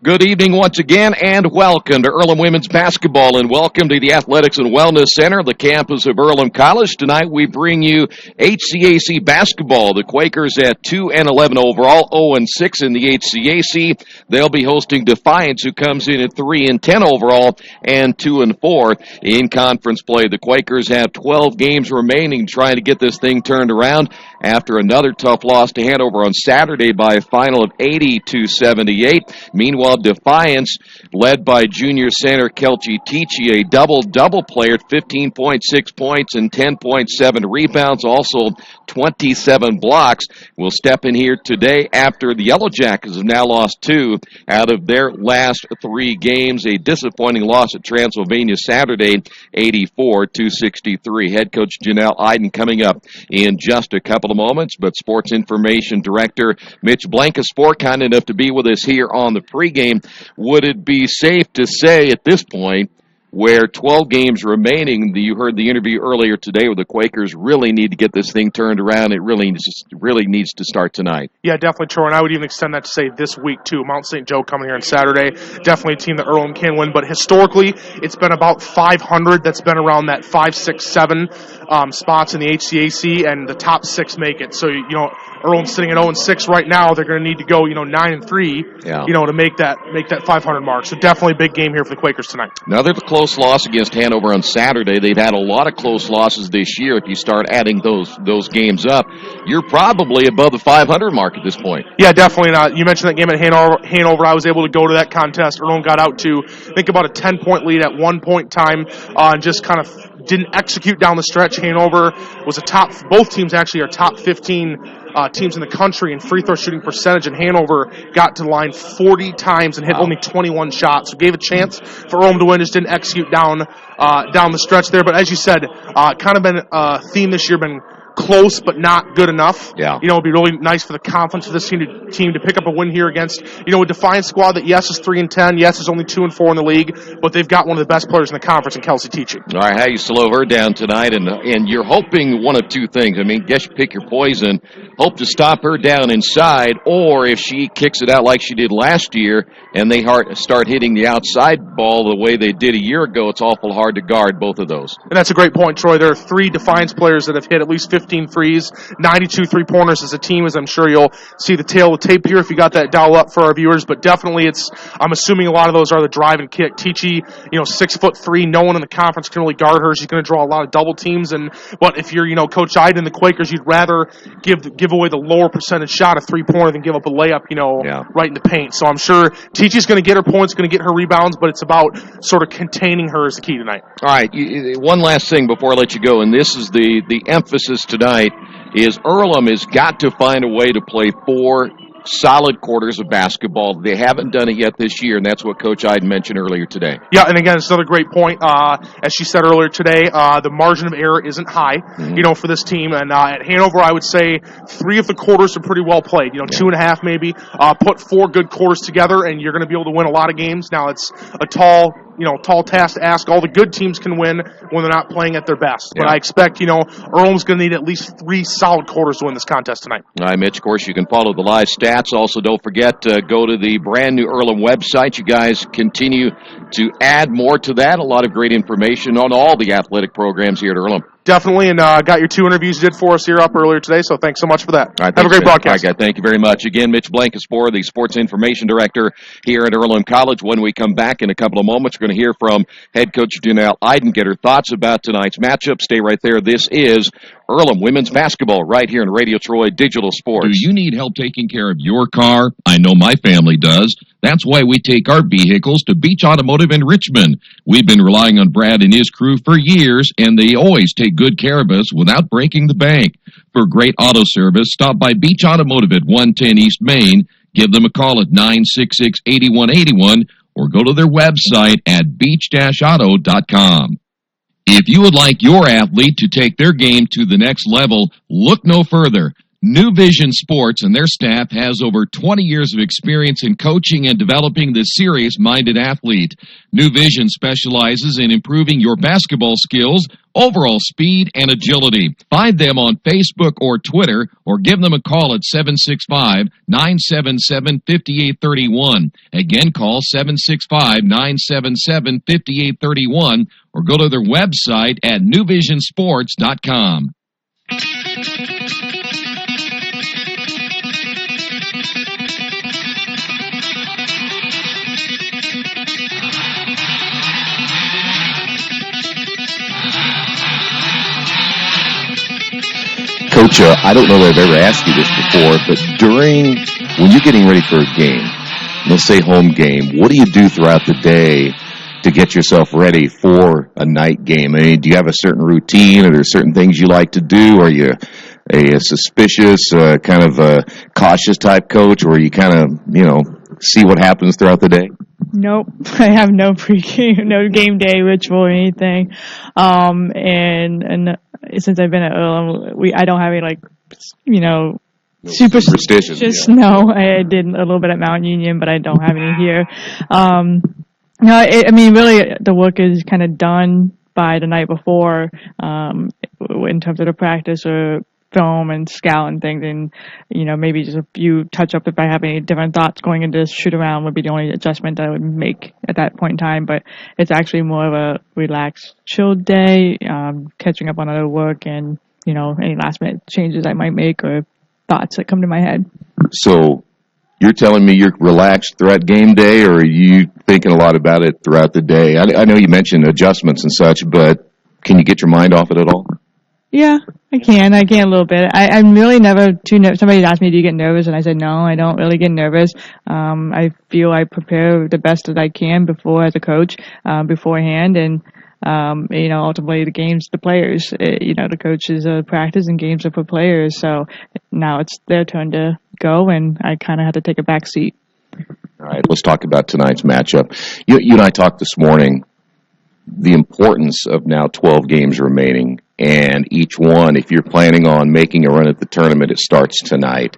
Good evening once again, and welcome to Earlham Women's Basketball, and welcome to the Athletics and Wellness Center, the campus of Earlham College. Tonight we bring you HCAC basketball. The Quakers at 2-11 overall, 0-6 in the HCAC. They'll be hosting Defiance, who comes in at 3-10 overall and 2-4 in conference play. The Quakers have 12 games remaining, trying to get this thing turned around after another tough loss to Hanover on Saturday by a final of 80-78. Meanwhile, Defiance, led by junior center Kelchi Tichy, a double-double player at 15.6 points and 10.7 rebounds, also 27 blocks, will step in here today after the Yellow Jackets have now lost 2 out of their last 3 games. A disappointing loss at Transylvania Saturday, 84-63. Head coach Janelle Iden coming up in just a couple of moments, but Sports Information Director Mitch Blankensport, kind enough to be with us here on the pregame. Would it be safe to say at this point, where 12 games remaining, you heard the interview earlier today where the Quakers really need to get this thing turned around? It really needs to start tonight. Yeah, definitely, Troy, and I would even extend that to say this week, too. Mount St. Joe coming here on Saturday. Definitely a team that Earlham can win, but historically, it's been about 500 that's been around that 5, 6, 7 spots in the HCAC, and the top 6 make it. So, Earlham's sitting at 0-6 right now. They're going to need to go, 9-3, to make that 500 mark. So definitely a big game here for the Quakers tonight. Another close loss against Hanover on Saturday. They've had a lot of close losses this year. If you start adding those games up, you're probably above the 500 mark at this point. Yeah, definitely. You mentioned that game at Hanover. I was able to go to that contest. Earlham got out to, I think, about a 10-point lead at one point in time, and just kind of didn't execute down the stretch. Hanover was both teams actually are top 15 teams in the country in free throw shooting percentage, and Hanover got to the line 40 times and hit only 21 shots. So gave a chance for Earlham to win, just didn't execute down the stretch there. But as you said, kind of been a theme this year, been close but not good enough. Yeah. It'd be really nice for the confidence of this team to pick up a win here against, a Defiance squad that, yes, is 3-10, yes, is only 2-4 in the league, but they've got one of the best players in the conference in Kelchi Tichy. All right, how you slow her down tonight, and you're hoping one of two things. Guess you pick your poison. Hope to stop her down inside, or if she kicks it out like she did last year and they start hitting the outside ball the way they did a year ago, it's awful hard to guard both of those. And that's a great point, Troy. There are 3 Defiance players that have hit at least 15 threes, 92 three-pointers as a team, as I'm sure you'll see the tail of the tape here if you got that dial up for our viewers. But definitely I'm assuming a lot of those are the drive and kick. Tichy, 6'3", no one in the conference can really guard her. She's going to draw a lot of double teams. But if you're, Coach Iden and the Quakers, you'd rather give away the lower percentage shot, a three-pointer, than give up a layup, right in the paint. So I'm sure Tichy's going to get her points, going to get her rebounds, but it's about sort of containing her as the key tonight. All right, one last thing before I let you go, and this is the emphasis tonight, is Earlham has got to find a way to play 4 solid quarters of basketball. They haven't done it yet this year, and that's what Coach Iden mentioned earlier today. Yeah, and again, it's another great point. As she said earlier today, the margin of error isn't high, for this team. And at Hanover, I would say 3 of the quarters are pretty well played. 2.5 maybe. Put 4 good quarters together, and you're going to be able to win a lot of games. Now, it's a tall task to ask. All the good teams can win when they're not playing at their best. But I expect, Earlham's going to need at least 3 solid quarters to win this contest tonight. All right, Mitch, of course, you can follow the live stats. Also, don't forget to go to the brand new Earlham website. You guys continue to add more to that. A lot of great information on all the athletic programs here at Earlham. Definitely, and got your 2 interviews you did for us here up earlier today, so thanks so much for that. Right, have a great broadcast. All right, thank you very much. Again, Mitch Blankensport, the Sports Information Director here at Earlham College. When we come back in a couple of moments, we're going to hear from head coach Janelle Iden, get her thoughts about tonight's matchup. Stay right there. This is Earlham Women's Basketball right here in Radio Troy Digital Sports. Do you need help taking care of your car? I know my family does. That's why we take our vehicles to Beach Automotive in Richmond. We've been relying on Brad and his crew for years, and they always take good care of us without breaking the bank. For great auto service, stop by Beach Automotive at 110 East Main. Give them a call at 966-8181 or go to their website at beach-auto.com. If you would like your athlete to take their game to the next level, look no further. New Vision Sports and their staff has over 20 years of experience in coaching and developing the serious-minded athlete. New Vision specializes in improving your basketball skills, overall speed, and agility. Find them on Facebook or Twitter, or give them a call at 765-977-5831. Again, call 765-977-5831, or go to their website at newvisionsports.com. Coach, I don't know that I've ever asked you this before, but when you're getting ready for a game, let's say home game, what do you do throughout the day to get yourself ready for a night game? I mean, do you have a certain routine? Are there certain things you like to do? Are you a suspicious, kind of a cautious type coach, or you kind of, see what happens throughout the day? Nope, I have no pregame, no game day ritual or anything. And since I've been at Earlham, I don't have any superstitious. Yeah. No, I did a little bit at Mount Union, but I don't have any here. Really, the work is kind of done by the night before, in terms of the practice or film and scout and things, and maybe just a few touch up if I have any different thoughts going into shoot around would be the only adjustment that I would make at that point in time. But it's actually more of a relaxed, chilled day, catching up on other work and any last minute changes I might make or thoughts that come to my head. So you're telling me you're relaxed throughout game day, or are you thinking a lot about it throughout the day? I know you mentioned adjustments and such, but can you get your mind off it at all? Yeah, I can a little bit. I'm really never too nervous. Somebody asked me, do you get nervous? And I said, no, I don't really get nervous. I feel I prepare the best that I can as a coach, beforehand. And, ultimately the game's the players. The coaches practice and games are for players. So now it's their turn to go, and I kind of had to take a back seat. All right, let's talk about tonight's matchup. You and I talked this morning, the importance of now 12 games remaining. And each one, if you're planning on making a run at the tournament, it starts tonight.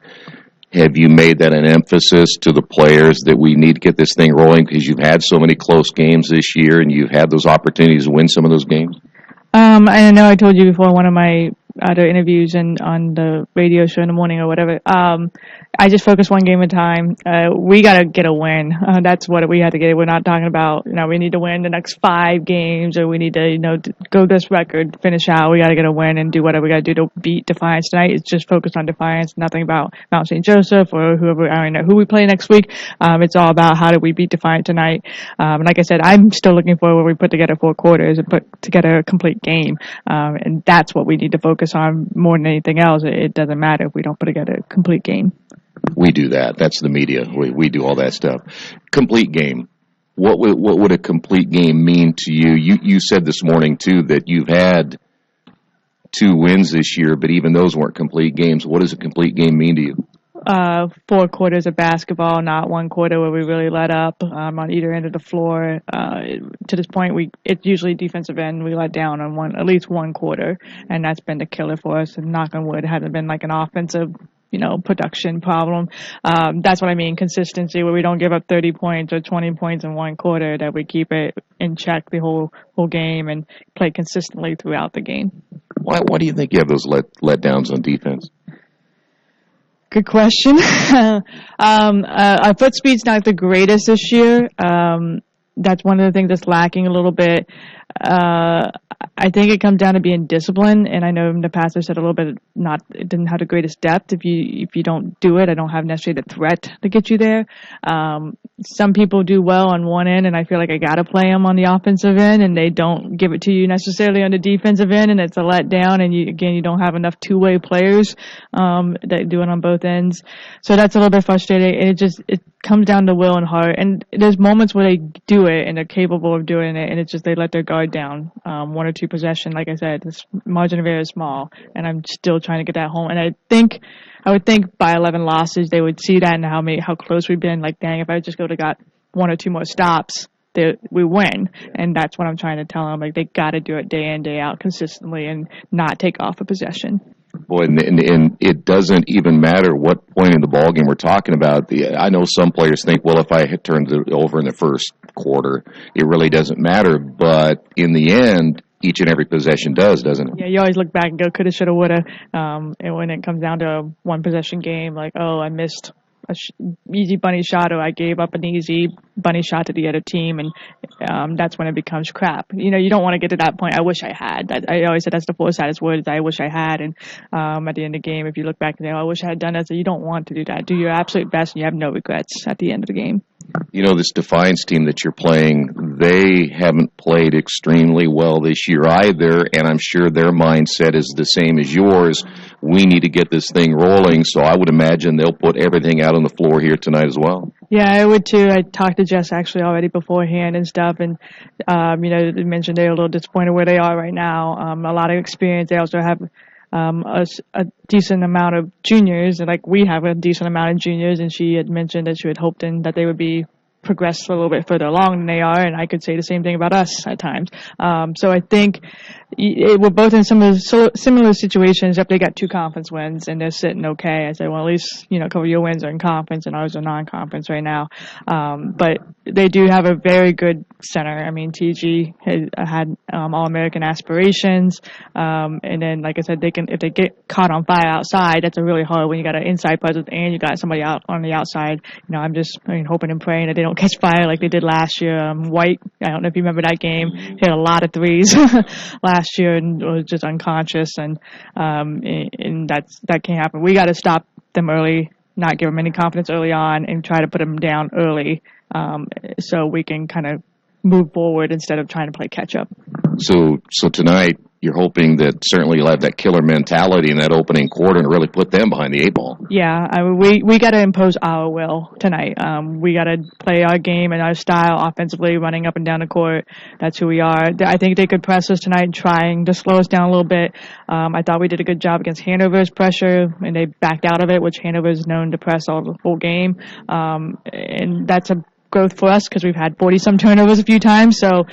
Have you made that an emphasis to the players that we need to get this thing rolling because you've had so many close games this year and you've had those opportunities to win some of those games? I know I told you before one of my other interviews and on the radio show in the morning or whatever. I just focus one game at a time. We got to get a win. That's what we had to get. We're not talking about, we need to win the next 5 games or we need to, go this record, finish out. We got to get a win and do whatever we got to do to beat Defiance tonight. It's just focused on Defiance, nothing about Mount St. Joseph or whoever, I don't know who we play next week. It's all about how do we beat Defiance tonight. Like I said, I'm still looking for where we put together 4 quarters and put together a complete game. And that's what we need to focus on more than anything else. It doesn't matter if we don't put together a complete game. We do that. That's the media. We do all that stuff. Complete game. What would a complete game mean to you? You said this morning, too, that you've had 2 wins this year, but even those weren't complete games. What does a complete game mean to you? 4 quarters of basketball, not 1 quarter where we really let up on either end of the floor. To this point, it's usually defensive end. We let down on at least 1 quarter, and that's been the killer for us. And knock on wood, it hasn't been like an offensive production problem. That's what I mean, consistency, where we don't give up 30 points or 20 points in 1 quarter, that we keep it in check the whole game and play consistently throughout the game. Why do you think you have those letdowns on defense? Good question. Our foot speed's not the greatest this year. That's one of the things that's lacking a little bit. I think it comes down to being disciplined, and I know in the past I said a little bit it didn't have the greatest depth. If you don't do it, I don't have necessarily the threat to get you there. Some people do well on one end, and I feel like I got to play them on the offensive end, and they don't give it to you necessarily on the defensive end, and it's a letdown, and you don't have enough two-way players that do it on both ends. So that's a little bit frustrating, and it comes down to will and heart. And there's moments where they do it, and they're capable of doing it, and it's just they let their guard down. 1 or 2 possession, like I said, the margin of error is small, and I'm still trying to get that home. And I would think by 11 losses, they would see that and how close we've been. Like, dang, if I just got 1 or 2 more stops, we win. And that's what I'm trying to tell them. Like, they got to do it day in, day out consistently and not take off a possession. Boy, and it doesn't even matter what point in the ballgame we're talking about. I know some players think, well, if I turned it over in the first quarter, it really doesn't matter. But in the end, each and every possession does, doesn't it? Yeah, you always look back and go, coulda, shoulda, woulda. And when it comes down to a one-possession game, like, oh, I missed a easy bunny shot, or I gave up an easy bunny shot to the other team, and that's when it becomes crap. You know, you don't want to get to that point. I wish I had. I always said that's the four saddest words. I wish I had. And at the end of the game, if you look back and say, oh, I wish I had done that, so you don't want to do that. Do your absolute best, and you have no regrets at the end of the game. You know, this Defiance team that you're playing, they haven't played extremely well this year either, and I'm sure their mindset is the same as yours. We need to get this thing rolling, so I would imagine they'll put everything out on the floor here tonight as well. Yeah, I would too. I talked to Jess actually already beforehand and stuff, and you know, they mentioned they're a little disappointed where they are right now. A lot of experience. They also have a decent amount of juniors, and like we have a decent amount of juniors, and she had mentioned that she had hoped that they would be progressed a little bit further along than they are, and I could say the same thing about us at times. So I think we're both in some of the similar situations, except they got 2 conference wins and they're sitting okay. I said, well, at least, you know, a couple of your wins are in conference and ours are non-conference right now. But they do have a very good center. I mean, TG had All-American aspirations, and then, like I said, if they get caught on fire outside, that's a really hard when you got an inside presence and you got somebody out on the outside. You know, I'm just hoping and praying that they don't catch fire like they did last year. White, I don't know if you remember that game, hit a lot of threes last year and was just unconscious, and that can't happen. We got to stop them early, not give them any confidence early on, and try to put them down early, so we can kind of move forward instead of trying to play catch up. So tonight, you're hoping that certainly you'll have that killer mentality in that opening quarter and really put them behind the 8 ball. Yeah, we got to impose our will tonight. We got to play our game and our style offensively, running up and down the court. That's who we are. I think they could press us tonight, trying to slow us down a little bit. I thought we did a good job against Hanover's pressure, and they backed out of it, which Hanover is known to press all the whole game. And that's a growth for us because we've had 40-some turnovers a few times. So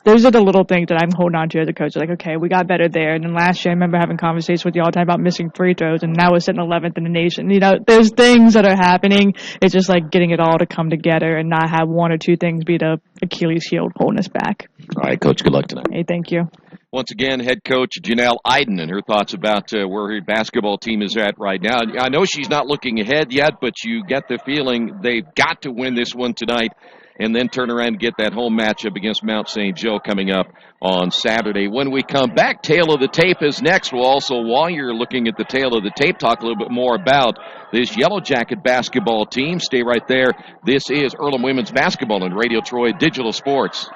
those are the little things that I'm holding on to as a coach. Like, okay, we got better there. And then last year, I remember having conversations with you all the time about missing free throws, and now we're sitting 11th in the nation. You know, there's things that are happening. It's just like getting it all to come together and not have 1 or 2 things be the Achilles heel holding us back. All right, Coach, good luck tonight. Hey, thank you. Once again, head coach Janelle Iden and her thoughts about where her basketball team is at right now. I know she's not looking ahead yet, but you get the feeling they've got to win this one tonight and then turn around and get that home matchup against Mount St. Joe coming up on Saturday. When we come back, Tail of the Tape is next. We'll also, while you're looking at the Tail of the Tape, talk a little bit more about this Yellow Jacket basketball team. Stay right there. This is Earlham Women's Basketball and Radio Troy Digital Sports.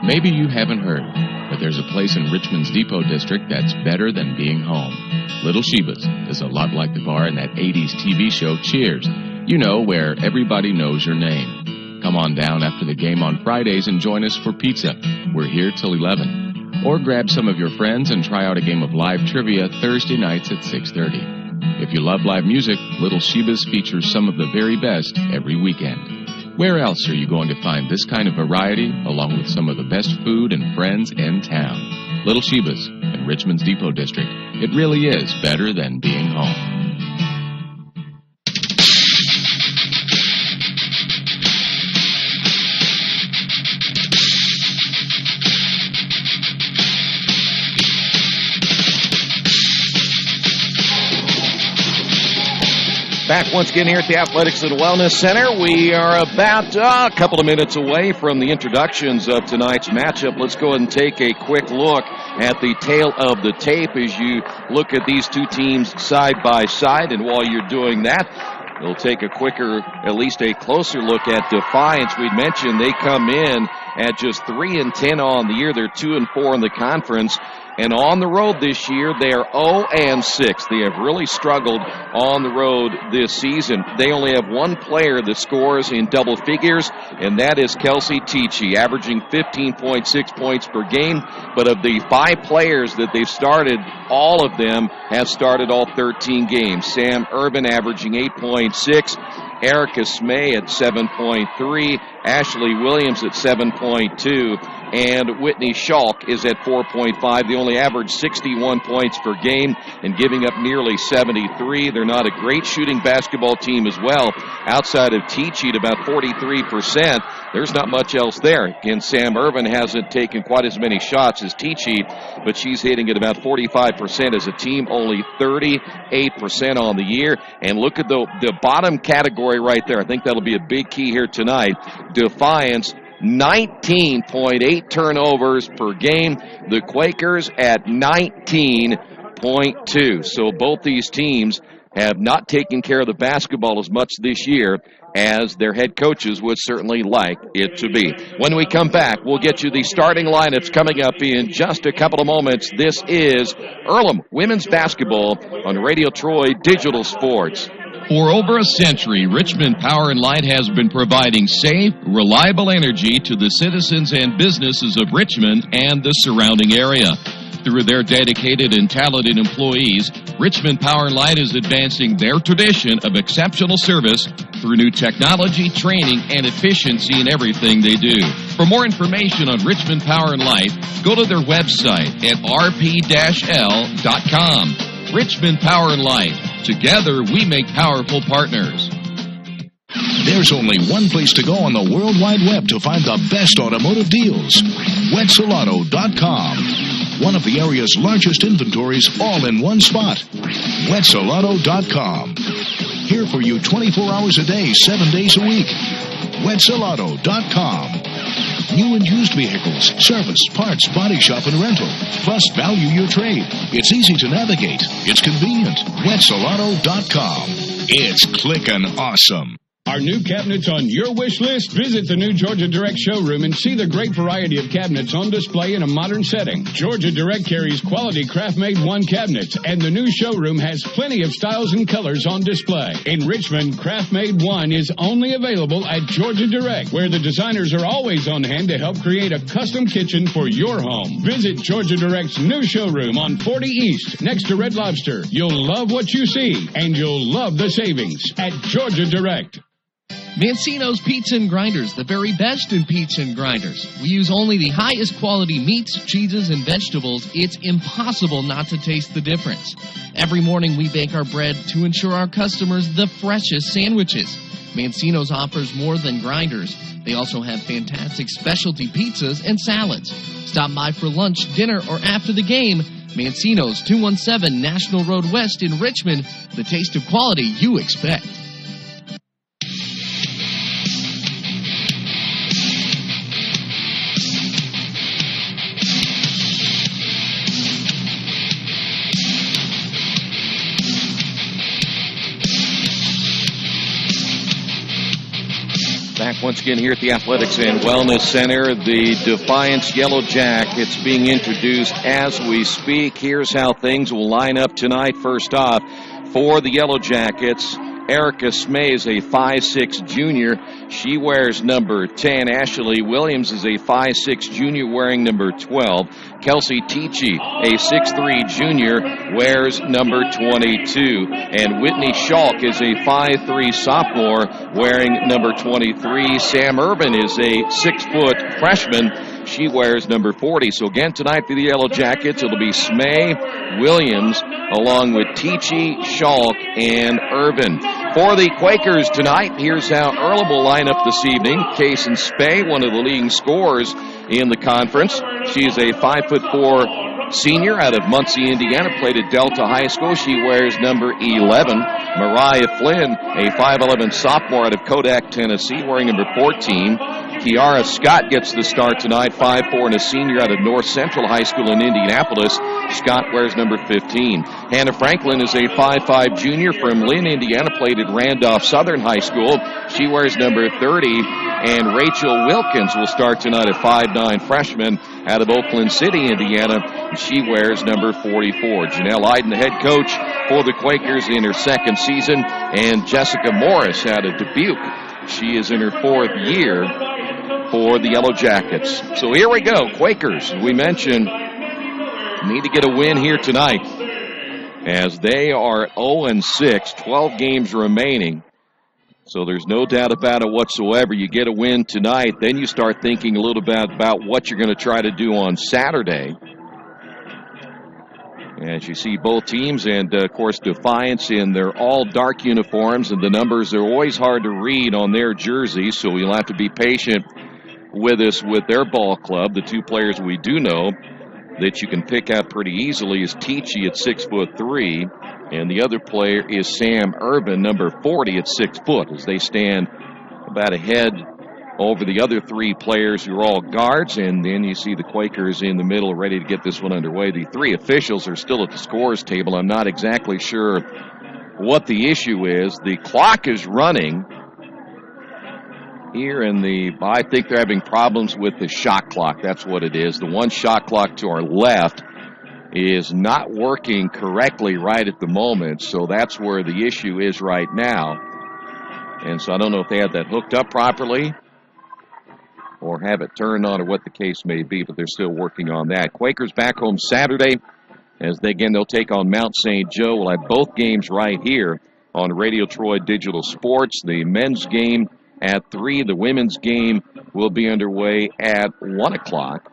Maybe you haven't heard, but there's a place in Richmond's Depot District that's better than being home. Little Sheba's is a lot like the bar in that 80s TV show Cheers. You know, where everybody knows your name. Come on down after the game on Fridays and join us for pizza. We're here till 11. Or grab some of your friends and try out a game of live trivia Thursday nights at 6:30. If you love live music, Little Sheba's features some of the very best every weekend. Where else are you going to find this kind of variety, along with some of the best food and friends in town? Little Sheba's in Richmond's Depot District. It really is better than being home. Back once again here at the Athletics and Wellness Center. We are about a couple of minutes away from the introductions of tonight's matchup. Let's go ahead and take a quick look at the tail of the tape as you look at these two teams side by side. And while you're doing that, we'll take a quicker, at least a closer look at Defiance. We'd mentioned they come in at just 3-10 on the year. They're 2-4 in the conference. And on the road this year, they are 0-6. They have really struggled on the road this season. They only have one player that scores in double figures, and that is Kelsey Teachy, averaging 15.6 points per game. But of the 5 players that they've started, all of them have started all 13 games. Sam Urban averaging 8.6. Erica Smay at 7.3, Ashley Williams at 7.2, and Whitney Schalk is at 4.5. They only average 61 points per game and giving up nearly 73. They're not a great shooting basketball team as well. Outside of Teachey at about 43%, there's not much else there. Again, Sam Irvin hasn't taken quite as many shots as Teachey, but she's hitting at about 45% as a team, only 38% on the year. And look at the bottom category right there. I think that'll be a big key here tonight. Defiance, 19.8 turnovers per game. The Quakers at 19.2. So both these teams have not taken care of the basketball as much this year as their head coaches would certainly like it to be. When we come back, we'll get you the starting lineups coming up in just a couple of moments. This is Earlham Women's Basketball on Radio Troy Digital Sports. For over a century, Richmond Power and Light has been providing safe, reliable energy to the citizens and businesses of Richmond and the surrounding area. Through their dedicated and talented employees, Richmond Power and Light is advancing their tradition of exceptional service through new technology, training, and efficiency in everything they do. For more information on Richmond Power and Light, go to their website at rp-l.com. Richmond Power and Light. Together, we make powerful partners. There's only one place to go on the World Wide Web to find the best automotive deals. Wetzelauto.com. One of the area's largest inventories all in one spot. Wetzelauto.com. Here for you 24 hours a day, 7 days a week. Wetzelauto.com. New and used vehicles, service, parts, body shop, and rental. Plus, value your trade. It's easy to navigate. It's convenient. Wetzelauto.com. It's clickin' awesome. Are new cabinets on your wish list? Visit the new Georgia Direct showroom and see the great variety of cabinets on display in a modern setting. Georgia Direct carries quality craft-made one cabinets, and the new showroom has plenty of styles and colors on display. In Richmond, craft-made one is only available at Georgia Direct, where the designers are always on hand to help create a custom kitchen for your home. Visit Georgia Direct's new showroom on 40 East, next to Red Lobster. You'll love what you see, and you'll love the savings at Georgia Direct. Mancino's Pizza and Grinders, the very best in pizza and grinders. We use only the highest quality meats, cheeses, and vegetables. It's impossible not to taste the difference. Every morning we bake our bread to ensure our customers the freshest sandwiches. Mancino's offers more than grinders. They also have fantastic specialty pizzas and salads. Stop by for lunch, dinner, or after the game. Mancino's, 217 National Road West in Richmond. The taste of quality you expect. Back once again here at the Athletics and Wellness Center. The Defiance Yellow Jackets being introduced as we speak. Here's how things will line up tonight. First off, for the Yellow Jackets, Erica Smay is a 5'6 junior. She wears number 10. Ashley Williams is a 5'6 junior wearing number 12. Kelsey Teachey, a 6'3 junior, wears number 22. And Whitney Schalk is a 5'3 sophomore wearing number 23. Sam Urban is a 6-foot freshman. She wears number 40. So again, tonight for the Yellow Jackets, it'll be Smay, Williams, along with Teachey, Schalk, and Irvin. For the Quakers tonight, here's how Earlham will line up this evening. Kaysen Spey, one of the leading scorers in the conference. She's a 5'4" senior out of Muncie, Indiana, played at Delta High School. She wears number 11. Mariah Flynn, a 5'11" sophomore out of Kodak, Tennessee, wearing number 14. Kiara Scott gets the start tonight, 5'4" and a senior out of North Central High School in Indianapolis. Scott wears number 15. Hannah Franklin is a 5'5" junior from Lynn, Indiana, played at Randolph Southern High School. She wears number 30. And Rachel Wilkins will start tonight, a 5'9" freshman out of Oakland City, Indiana. She wears number 44. Janelle Iden, the head coach for the Quakers in her second season. And Jessica Morris out of Dubuque. She is in her fourth year for the Yellow Jackets. So here we go. Quakers, we mentioned, need to get a win here tonight as they are 0-6, 12 games remaining. So there's no doubt about it whatsoever. You get a win tonight, then you start thinking a little bit about what you're going to try to do on Saturday. As you see both teams, and of course Defiance in their all dark uniforms, and the numbers are always hard to read on their jerseys, so you'll have to be patient with us with their ball club. The two players we do know that you can pick up pretty easily is Teachy at 6'3", and the other player is Sam Irvin, number 40 at 6 foot, as they stand about a head over the other three players who are all guards. And then you see the Quakers in the middle ready to get this one underway. The three officials are still at the scores table. I'm not exactly sure what the issue is. The clock is running here in I think they're having problems with the shot clock. That's what it is. The one shot clock to our left is not working correctly right at the moment, so that's where the issue is right now. And so I don't know if they had that hooked up properly or have it turned on or what the case may be, but they're still working on that. Quakers back home Saturday as they'll take on Mount St. Joe. We'll have both games right here on Radio Troy Digital Sports. The men's game at 3. The women's game will be underway at 1 o'clock.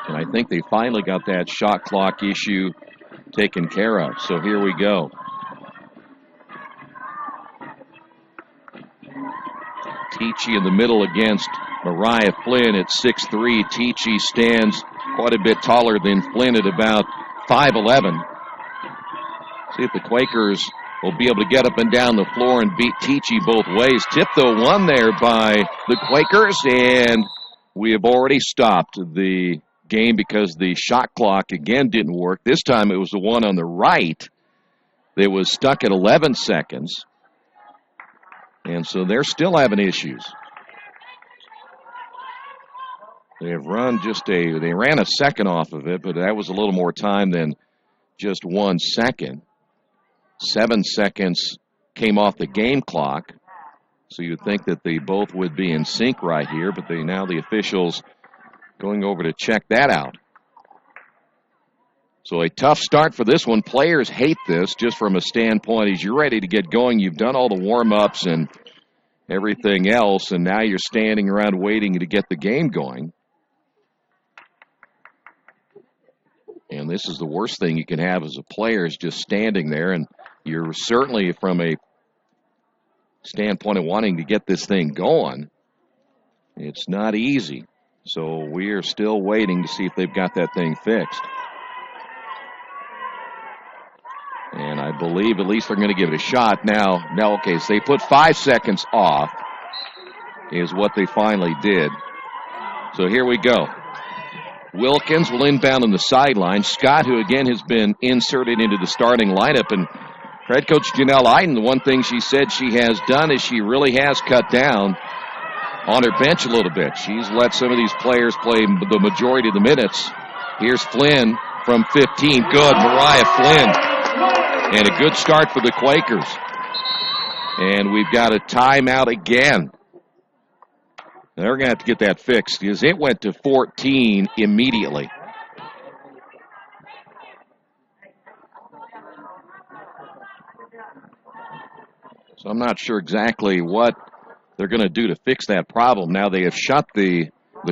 And I think they finally got that shot clock issue taken care of. So here we go. Teachy in the middle against Mariah Flynn at 6'3". Teachy stands quite a bit taller than Flynn at about 5'11". See if the Quakers will be able to get up and down the floor and beat Teachy both ways. Tip, though, won there by the Quakers, and we have already stopped the game because the shot clock again didn't work. This time it was the one on the right that was stuck at 11 seconds. And so they're still having issues. They have run they ran a second off of it, but that was a little more time than just 1 second. 7 seconds came off the game clock. So you'd think that they both would be in sync right here, but now the officials going over to check that out. So a tough start for this one. Players hate this just from a standpoint as you're ready to get going. You've done all the warm-ups and everything else, and now you're standing around waiting to get the game going. And this is the worst thing you can have as a player is just standing there, and you're certainly from a standpoint of wanting to get this thing going. It's not easy. So we are still waiting to see if they've got that thing fixed. And I believe at least they're going to give it a shot. Now, okay, so they put 5 seconds off is what they finally did. So here we go. Wilkins will inbound on the sideline. Scott, who again has been inserted into the starting lineup, and head coach Janelle Iden, the one thing she said she has done is she really has cut down on her bench a little bit. She's let some of these players play the majority of the minutes. Here's Flynn from 15. Good, Mariah Flynn. And a good start for the Quakers. And we've got a timeout again. They're going to have to get that fixed because it went to 14 immediately. So I'm not sure exactly what they're going to do to fix that problem. Now they have shut the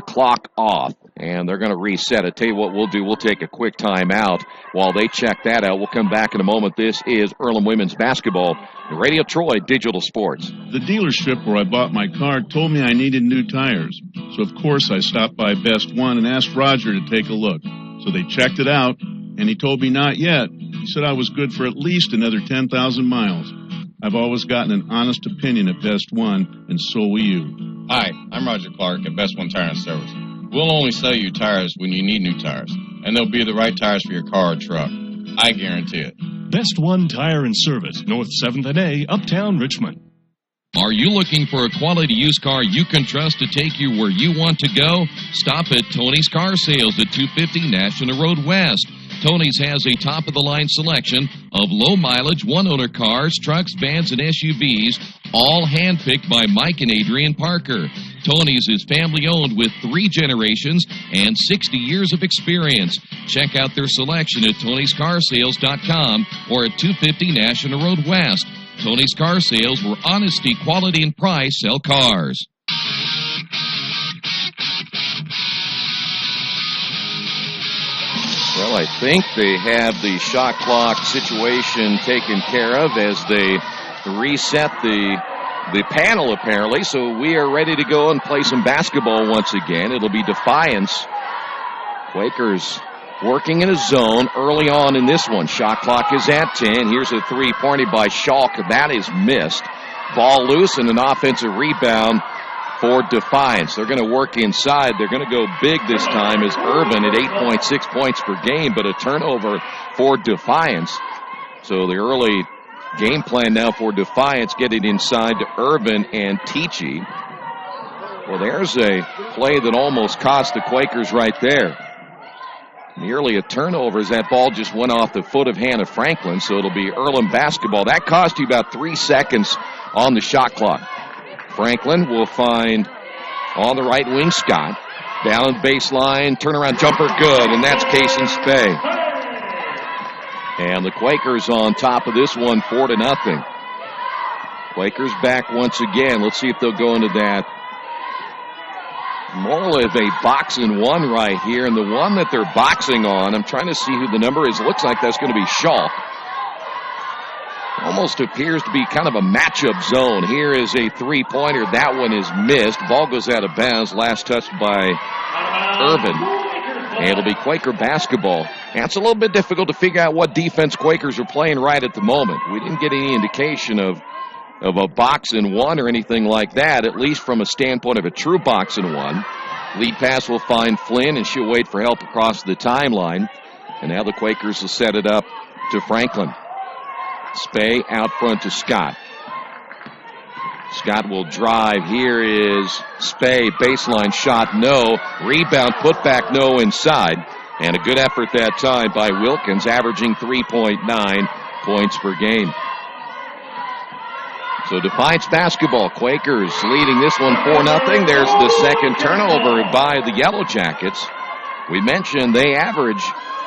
clock off, and they're going to reset it. Tell you what we'll do. We'll take a quick timeout while they check that out. We'll come back in a moment. This is Earlham Women's Basketball, Radio Troy Digital Sports. The dealership where I bought my car told me I needed new tires. So, of course, I stopped by Best One and asked Roger to take a look. So they checked it out, and he told me not yet. He said I was good for at least another 10,000 miles. I've always gotten an honest opinion at Best One, and so will you. Hi, I'm Roger Clark at Best One Tire and Service. We'll only sell you tires when you need new tires, and they'll be the right tires for your car or truck. I guarantee it. Best One Tire and Service, North 7th and A, Uptown Richmond. Are you looking for a quality used car you can trust to take you where you want to go? Stop at Tony's Car Sales at 250 National Road West. Tony's has a top-of-the-line selection of low-mileage, one-owner cars, trucks, vans, and SUVs, all hand-picked by Mike and Adrian Parker. Tony's is family-owned with 3 generations and 60 years of experience. Check out their selection at Tony'sCarsales.com or at 250 National Road West. Tony's Car Sales, where honesty, quality, and price sell cars. Well, I think they have the shot clock situation taken care of as they reset the panel, apparently. So we are ready to go and play some basketball once again. It'll be Defiance. Quakers working in a zone early on in this one. Shot clock is at 10. Here's a three-pointer by Schalk. That is missed. Ball loose and an offensive rebound for Defiance. They're going to work inside. They're going to go big this time as Irvin at 8.6 points per game, but a turnover for Defiance. So the early game plan now for Defiance, getting inside to Irvin and Tichy. Well, there's a play that almost cost the Quakers right there. Nearly a turnover as that ball just went off the foot of Hannah Franklin, so it'll be Earlham basketball. That cost you about 3 seconds on the shot clock. Franklin will find on the right wing Scott. Down the baseline, turnaround jumper, good, and that's Kason Spey. And the Quakers on top of this one, 4-0. Quakers back once again. Let's see if they'll go into that more of a boxing one right here. And the one that they're boxing on, I'm trying to see who the number is. It looks like that's going to be Schalk. Almost appears to be kind of a matchup zone. Here is a three-pointer. That one is missed. Ball goes out of bounds. Last touch by Irvin. And it'll be Quaker basketball. And it's a little bit difficult to figure out what defense Quakers are playing right at the moment. We didn't get any indication of a box and one or anything like that, at least from a standpoint of a true box and one. Lead pass will find Flynn, and she'll wait for help across the timeline. And now the Quakers will set it up to Franklin. Spey out front to Scott. Scott will drive. Here is Spey. Baseline shot, no. Rebound, put back, no inside. And a good effort that time by Wilkins, averaging 3.9 points per game. So Defiance basketball. Quakers leading this one 4-0. There's the second turnover by the Yellow Jackets. We mentioned they average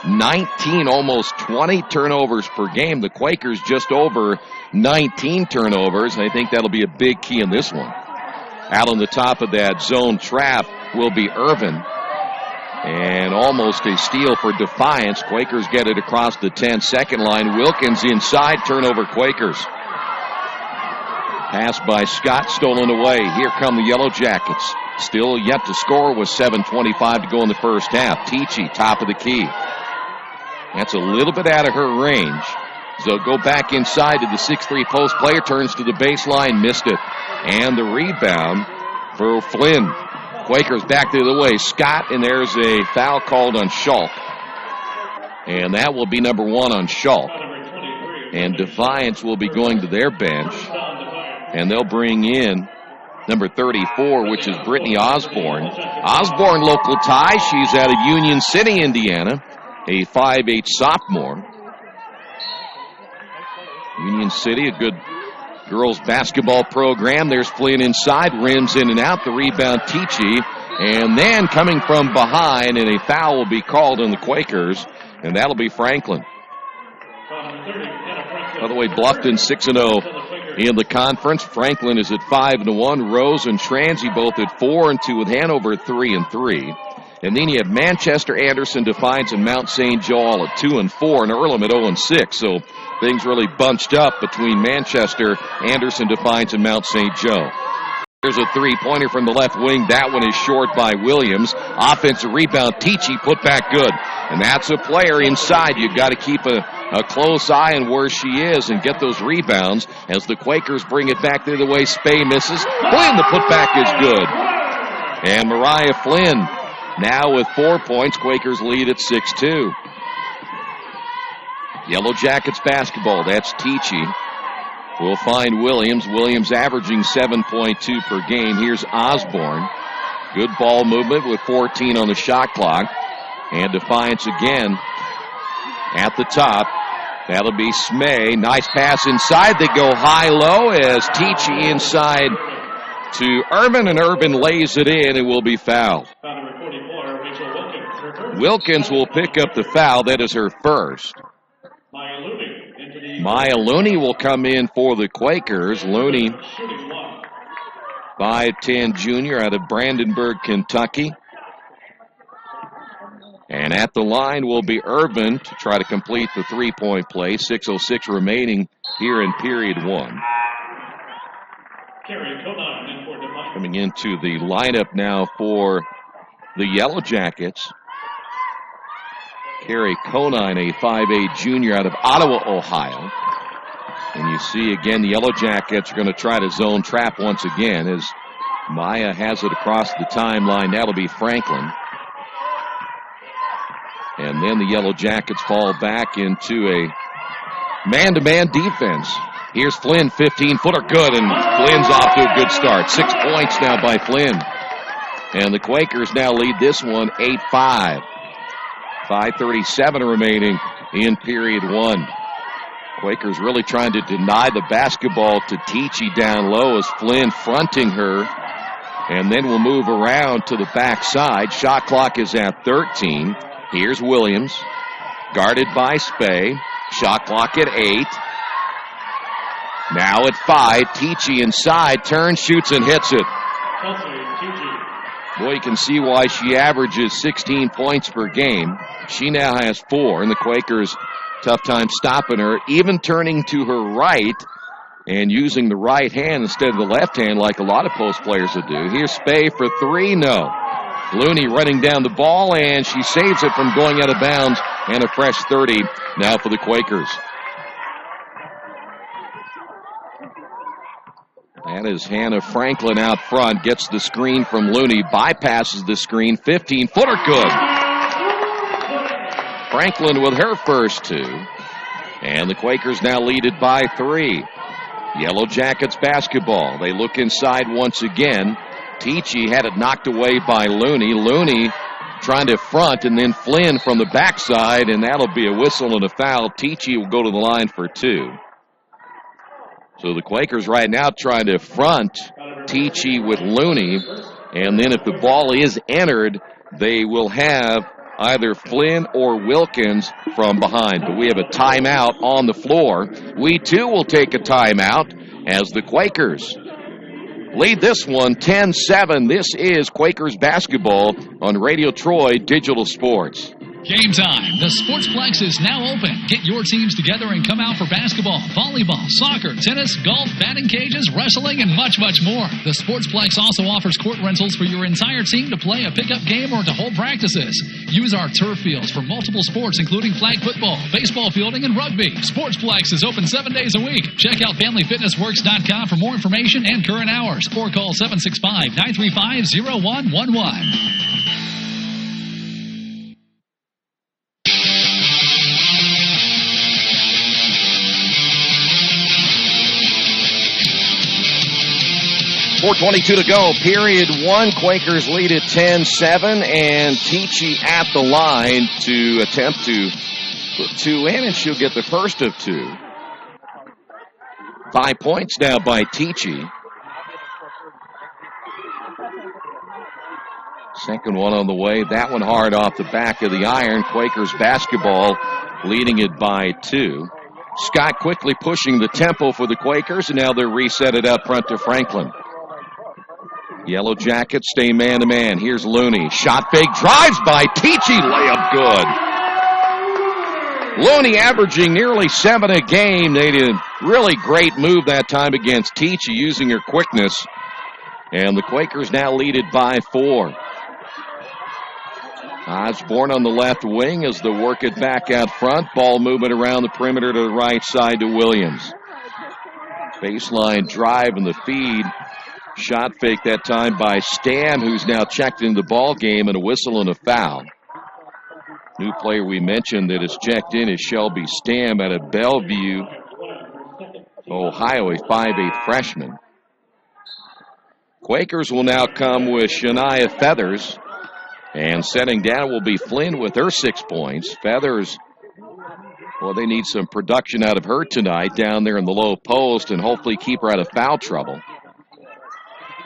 19, almost 20 turnovers per game. The Quakers just over 19 turnovers. I think that'll be a big key in this one. Out on the top of that zone trap will be Irvin. And almost a steal for Defiance. Quakers get it across the 10-second line. Wilkins inside, turnover Quakers. Pass by Scott, stolen away. Here come the Yellow Jackets. Still yet to score with 7:25 to go in the first half. Tichy, top of the key. That's a little bit out of her range. So go back inside to the 6'3 post player, turns to the baseline, missed it. And the rebound for Flynn. Quakers back the other way. Scott, and there's a foul called on Schalk. And that will be number 1 on Schalk. And Defiance will be going to their bench. And they'll bring in number 34, which is Brittany Osborne. Osborne, local tie. She's out of Union City, Indiana. A 5'8 sophomore. Union City, a good girls basketball program. There's Flynn inside, rims in and out. The rebound, Tichy. And then coming from behind, and a foul will be called on the Quakers, and that'll be Franklin. By the way, Bluffton 6-0 in the conference. Franklin is at 5-1. Rose and Transy both at 4-2, with Hanover at 3-3. And then you have Manchester, Anderson, Defiance, and Mount St. Joe all at 2-4, and Earlham at 0-6. So things really bunched up between Manchester, Anderson, Defiance, and Mount St. Joe. Here's a three-pointer from the left wing. That one is short by Williams. Offensive rebound, Tichy, put back good. And that's a player inside. You've got to keep a close eye on where she is and get those rebounds as the Quakers bring it back the other way. Spey misses. Flynn, the putback is good. And Mariah Flynn now with 4 points. Quakers lead at 6-2. Yellow Jackets basketball. That's Tichy. We'll find Williams. Williams averaging 7.2 per game. Here's Osborne. Good ball movement with 14 on the shot clock. And Defiance again at the top. That'll be Smay. Nice pass inside. They go high-low as Tichy inside to Irvin, and Irvin lays it in and will be fouled. Wilkins will pick up the foul. That is her first. Maya Looney will come in for the Quakers. Looney, 5'10" junior out of Brandenburg, Kentucky. And at the line will be Irvin to try to complete the three-point play. 6:06 remaining here in period one. Coming into the lineup now for the Yellow Jackets. Kerry Conine, a 5'8" junior out of Ottawa, Ohio. And you see again the Yellow Jackets are going to try to zone trap once again as Maya has it across the timeline. That'll be Franklin. And then the Yellow Jackets fall back into a man-to-man defense. Here's Flynn, 15-footer, good, and Flynn's off to a good start. 6 points now by Flynn. And the Quakers now lead this one 8-5. 5:37 remaining in period one. Quakers really trying to deny the basketball to Tichy down low as Flynn fronting her. And then we'll move around to the backside. Shot clock is at 13. Here's Williams, guarded by Spey. Shot clock at 8. Now at 5, Tichy inside, turns, shoots, and hits it. Boy, you can see why she averages 16 points per game. She now has 4, and the Quakers, tough time stopping her, even turning to her right and using the right hand instead of the left hand like a lot of post players would do. Here's Spey for 3, no. Looney running down the ball, and she saves it from going out of bounds, and a fresh 30 now for the Quakers. That is Hannah Franklin out front, gets the screen from Looney, bypasses the screen, 15-footer, good. Franklin with her first 2, and the Quakers now lead it by 3. Yellow Jackets basketball. They look inside once again. Tichy had it knocked away by Looney. Looney trying to front, and then Flynn from the backside, and that'll be a whistle and a foul. Tichy will go to the line for 2. So the Quakers right now trying to front Tichy with Looney, and then if the ball is entered, they will have either Flynn or Wilkins from behind. But we have a timeout on the floor. We, too, will take a timeout as the Quakers lead this one 10-7. This is Quakers basketball on Radio Troy Digital Sports. Game time. The Sportsplex is now open. Get your teams together and come out for basketball, volleyball, soccer, tennis, golf, batting cages, wrestling, and much, much more. The Sportsplex also offers court rentals for your entire team to play a pickup game or to hold practices. Use our turf fields for multiple sports, including flag football, baseball fielding, and rugby. Sportsplex is open 7 days a week. Check out FamilyFitnessWorks.com for more information and current hours, or call 765-935-0111. 4:22 to go. Period one. Quakers lead at 10-7, and Tichy at the line to attempt to put 2 in, and she'll get the first of 2. 5 points now by Tichy. Second one on the way. That one hard off the back of the iron. Quakers basketball leading it by 2. Scott quickly pushing the tempo for the Quakers, and now they're reset it up front to Franklin. Yellow Jackets stay man-to-man. Here's Looney. Shot fake, drives by Tichy. Layup good. Looney averaging nearly 7 a game. They did a really great move that time against Tichy using her quickness. And the Quakers now lead it by 4. Osborne on the left wing as they work it back out front. Ball movement around the perimeter to the right side to Williams. Baseline drive and the feed. Shot fake that time by Stam, who's now checked into the ball game, and a whistle and a foul. New player we mentioned that is checked in is Shelby Stam out of Bellevue, Ohio, a 5'8" freshman. Quakers will now come with Shania Feathers, and setting down will be Flynn with her 6 points. Feathers, well, they need some production out of her tonight down there in the low post and hopefully keep her out of foul trouble.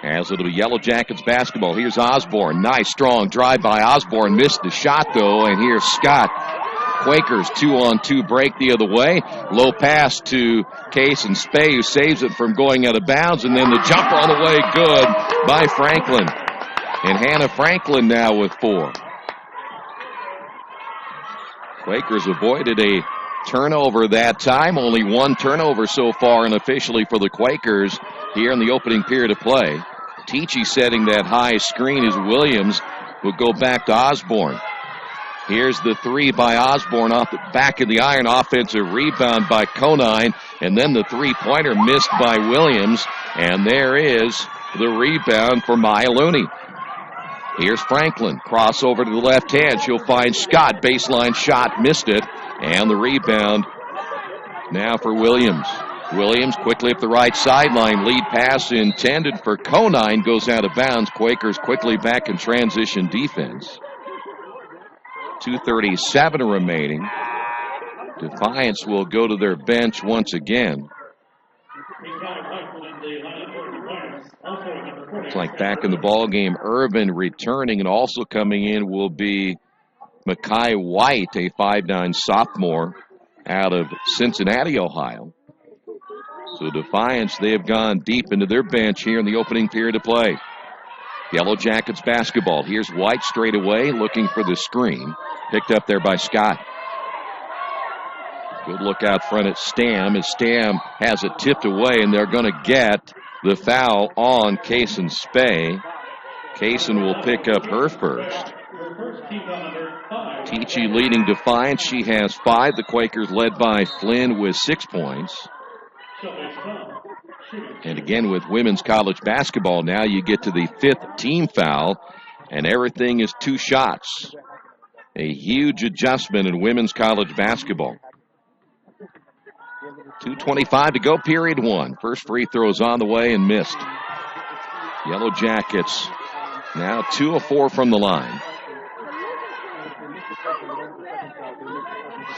As it'll be Yellow Jackets basketball. Here's Osborne. Nice, strong drive by Osborne. Missed the shot, though. And here's Scott Quakers 2-on-2 break the other way. Low pass to Case and Spey, who saves it from going out of bounds. And then the jumper on the way, good by Franklin. And Hannah Franklin now with 4. Quakers avoided a turnover that time. Only 1 turnover so far unofficially for the Quakers here in the opening period of play. Teachy setting that high screen as Williams will go back to Osborne. Here's the 3 by Osborne off the back of the iron. Offensive rebound by Conine. And then the 3-pointer missed by Williams. And there is the rebound for Maya Looney. Here's Franklin. Crossover to the left hand. She'll find Scott. Baseline shot. Missed it. And the rebound now for Williams. Williams quickly up the right sideline. Lead pass intended for Conine goes out of bounds. Quakers quickly back in transition defense. 2:37 remaining. Defiance will go to their bench once again. Looks like back in the ball game, Irvin returning, and also coming in will be Makai White, a 5'9" sophomore out of Cincinnati, Ohio. So Defiance, they have gone deep into their bench here in the opening period of play. Yellow Jackets basketball. Here's White straight away looking for the screen. Picked up there by Scott. Good look out front at Stam as Stam has it tipped away, and they're going to get the foul on Kaysen Spey. Kaysen will pick up her first. Teachy leading Defiance. She has 5. The Quakers led by Flynn with 6 points. And again, with women's college basketball, now you get to the 5th team foul, and everything is 2 shots. A huge adjustment in women's college basketball. 2:25 to go, period 1. First free throw is on the way and missed. Yellow Jackets now 2 of 4 from the line.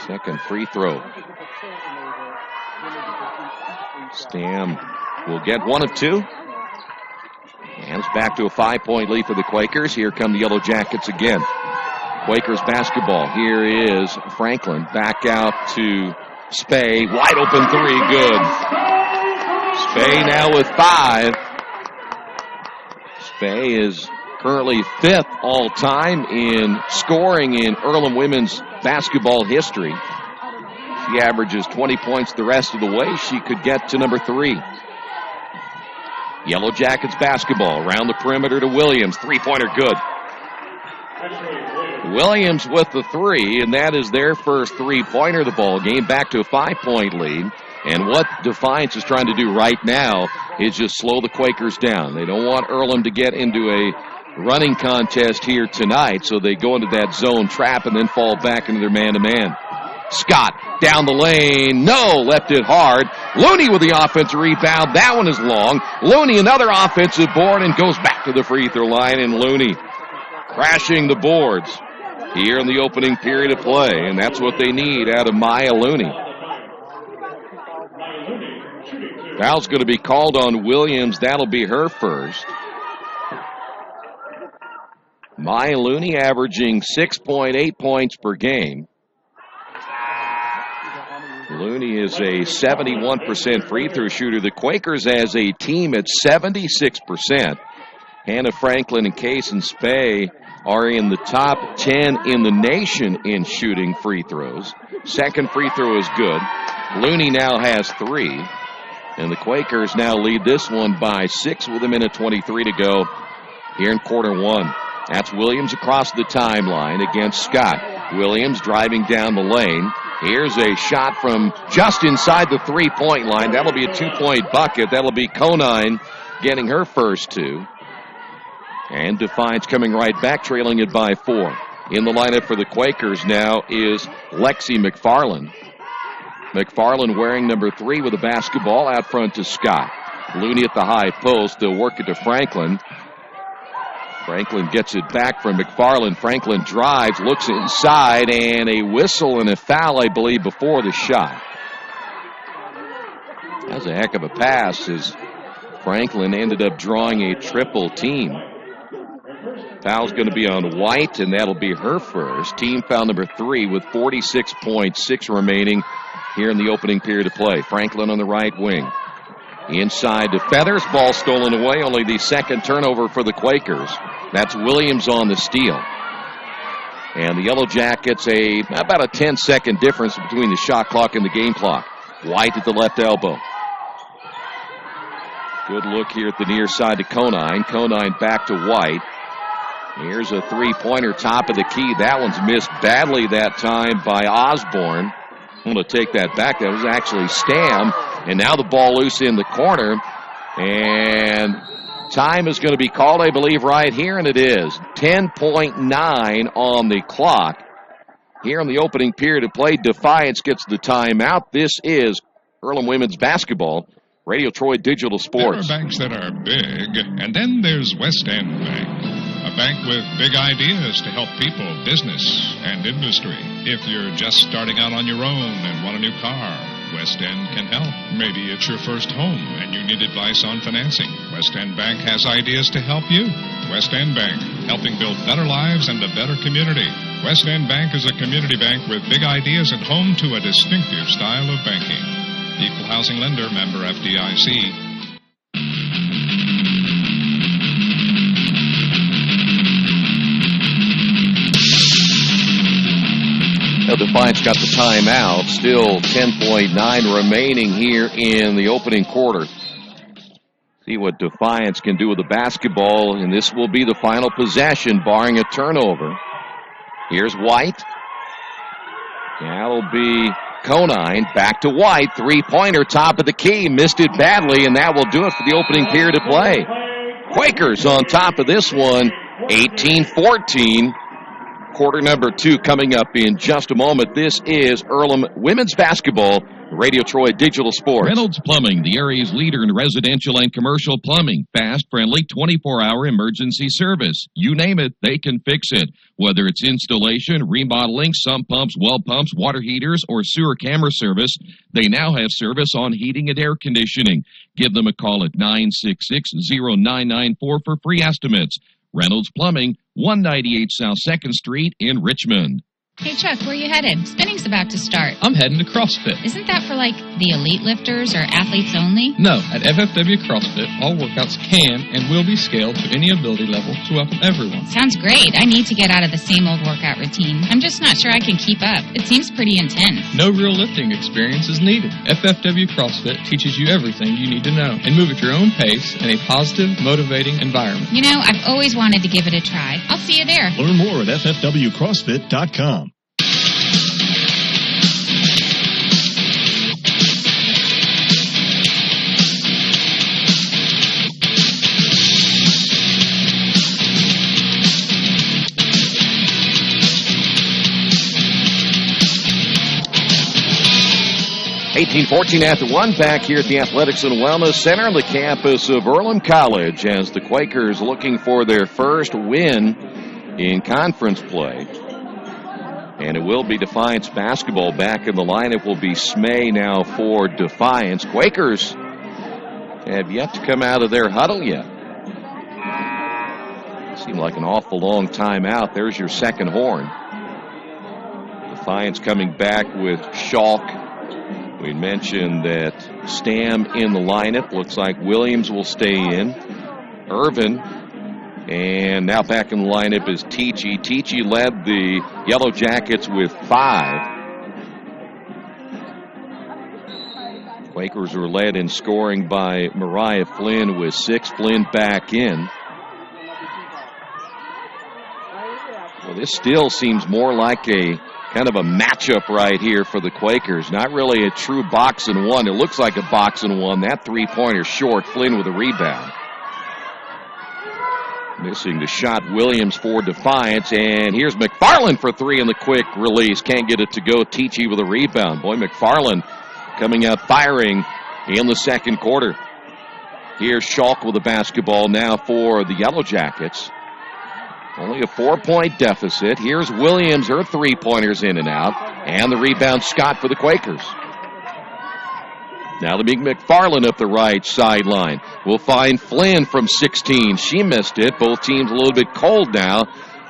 Second free throw. Stam will get 1 of 2. And it's back to a 5-point lead for the Quakers. Here come the Yellow Jackets again. Quakers basketball. Here is Franklin. Back out to Spey. Wide open 3. Good. Spey now with 5. Spey is currently 5th all-time in scoring in Earlham women's basketball history. She averages 20 points the rest of the way. She could get to number 3. Yellow Jackets basketball. Around the perimeter to Williams. 3-pointer good. Williams with the 3, and that is their first 3-pointer of the ball game. Back to a 5-point lead. And what Defiance is trying to do right now is just slow the Quakers down. They don't want Earlham to get into a running contest here tonight, so they go into that zone trap and then fall back into their man-to-man. Scott down the lane. No, left it hard. Looney with the offensive rebound. That one is long. Looney another offensive board and goes back to the free throw line, and Looney crashing the boards here in the opening period of play, and that's what they need out of Maya Looney. Foul's going to be called on Williams. That'll be her first. Maya Looney averaging 6.8 points per game. Looney is a 71% free throw shooter. The Quakers as a team at 76%. Hannah Franklin and Kaysen Spey are in the top 10 in the nation in shooting free throws. Second free throw is good. Looney now has 3. And the Quakers now lead this one by 6 with 1:23 to go here in quarter 1. That's Williams across the timeline against Scott. Williams driving down the lane. Here's a shot from just inside the 3-point line. That'll be a 2-point bucket. That'll be Conine getting her first 2. And Defiance coming right back, trailing it by 4. In the lineup for the Quakers now is Lexi McFarland. McFarland wearing number 3 with the basketball out front to Scott. Looney at the high post. They'll work it to Franklin. Franklin gets it back from McFarland. Franklin drives, looks inside, and a whistle and a foul, I believe, before the shot. That was a heck of a pass as Franklin ended up drawing a triple team. Foul's going to be on White, and that'll be her first. Team foul number 3 with 46.6 remaining here in the opening period of play. Franklin on the right wing. Inside to Feathers. Ball stolen away. Only the second turnover for the Quakers. That's Williams on the steal. And the Yellow Jackets, about a 10-second difference between the shot clock and the game clock. White at the left elbow. Good look here at the near side to Conine. Conine back to White. Here's a three-pointer, top of the key. That one's missed badly that time by Osborne. I'm going to take that back. That was actually Stam. And now the ball loose in the corner. And time is going to be called, I believe, right here, and it is. 10.9 on the clock. Here in the opening period of play, Defiance gets the timeout. This is Earlham Women's Basketball. Radio Troy Digital Sports. There are banks that are big, and then there's West End Bank. A bank with big ideas to help people, business, and industry. If you're just starting out on your own and want a new car, West End can help. Maybe it's your first home and you need advice on financing. West End Bank has ideas to help you. West End Bank, helping build better lives and a better community. West End Bank is a community bank with big ideas and home to a distinctive style of banking. Equal housing lender, member FDIC. Defiance got the timeout. Still 10.9 remaining here in the opening quarter. See what Defiance can do with the basketball, and this will be the final possession, barring a turnover. Here's White. That'll be Conine. Back to White. Three-pointer, top of the key. Missed it badly, and that will do it for the opening period of play. Quakers on top of this one, 18-14. Quarter number 2 coming up in just a moment. This is Earlham Women's Basketball, Radio Troy Digital Sports. Reynolds Plumbing, the area's leader in residential and commercial plumbing. Fast, friendly, 24-hour emergency service. You name it, they can fix it. Whether it's installation, remodeling, sump pumps, well pumps, water heaters, or sewer camera service, they now have service on heating and air conditioning. Give them a call at 966-0994 for free estimates. Reynolds Plumbing, 198 South 2nd Street in Richmond. Hey, Chuck, where you headed? Spinning's about to start. I'm heading to CrossFit. Isn't that for, like, the elite lifters or athletes only? No, at FFW CrossFit, all workouts can and will be scaled to any ability level to welcome everyone. Sounds great. I need to get out of the same old workout routine. I'm just not sure I can keep up. It seems pretty intense. No real lifting experience is needed. FFW CrossFit teaches you everything you need to know and move at your own pace in a positive, motivating environment. You know, I've always wanted to give it a try. I'll see you there. Learn more at ffwcrossfit.com. 18-14 after 1, back here at the Athletics and Wellness Center on the campus of Earlham College as the Quakers looking for their first win in conference play. And it will be Defiance basketball. Back in the lineup will be Smay now for Defiance. Quakers have yet to come out of their huddle yet. Seemed like an awful long time out. There's your second horn. Defiance coming back with Schalk. We mentioned that Stam in the lineup. Looks like Williams will stay in. Irvin. And now back in the lineup is Teachy. Teachy led the Yellow Jackets with 5. Quakers were led in scoring by Mariah Flynn with 6. Flynn back in. Well, this still seems more like a kind of a matchup right here for the Quakers. Not really a true box and one. It looks like a box and one. That three-pointer short. Flynn with a rebound. Missing the shot, Williams for Defiance. And here's McFarland for 3 in the quick release. Can't get it to go. Teachy with a rebound. Boy, McFarland coming out firing in the second quarter. Here's Schalk with the basketball now for the Yellow Jackets. Only a 4-point deficit. Here's Williams, her three-pointers in and out. And the rebound, Scott for the Quakers. Now to McFarland up the right sideline. We'll find Flynn from 16. She missed it. Both teams a little bit cold now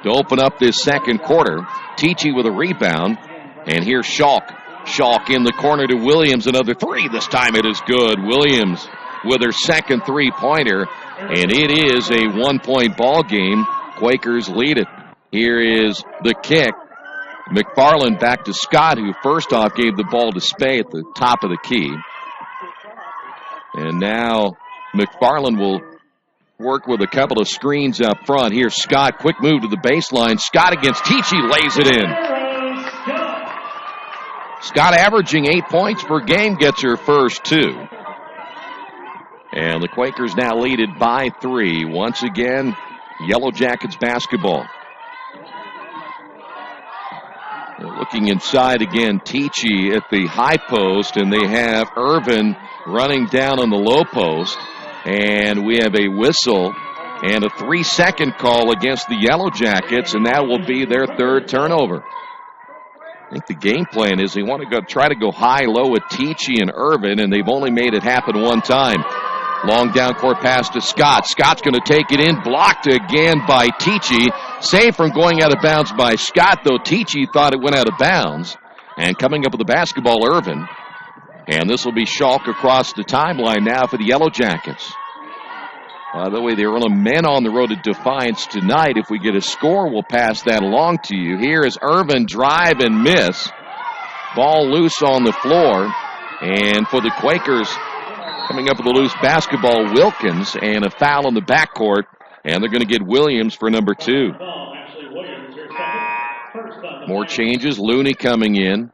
to open up this second quarter. Teachy with a rebound. And here's Schalk. Schalk in the corner to Williams. Another three. This time it is good. Williams with her second three-pointer. And it is a 1-point ball game. Quakers lead it. Here is the kick. McFarland back to Scott, who first off gave the ball to Spey at the top of the key. And now McFarland will work with a couple of screens up front. Here's Scott. Quick move to the baseline. Scott against Teachy lays it in. Scott averaging 8 points per game, gets her first two. And the Quakers now lead it by 3. Once again, Yellow Jackets basketball. Looking inside again, Teachy at the high post, and they have Irvin running down on the low post. And we have a whistle and a 3-second call against the Yellow Jackets, and that will be their third turnover. I think the game plan is they want to try to go high-low with Teachy and Irvin, and they've only made it happen one time. Long down court pass to Scott. Scott's going to take it in. Blocked again by Teachy. Saved from going out of bounds by Scott, though Teachy thought it went out of bounds. And coming up with the basketball, Irvin. And this will be Schalk across the timeline now for the Yellow Jackets. By the way, there are only men on the road at Defiance tonight. If we get a score, we'll pass that along to you. Here is Irvin, drive and miss. Ball loose on the floor. And for the Quakers, coming up with a loose basketball, Wilkins, and a foul in the backcourt. And they're going to get Williams for number 2. More changes. Looney coming in.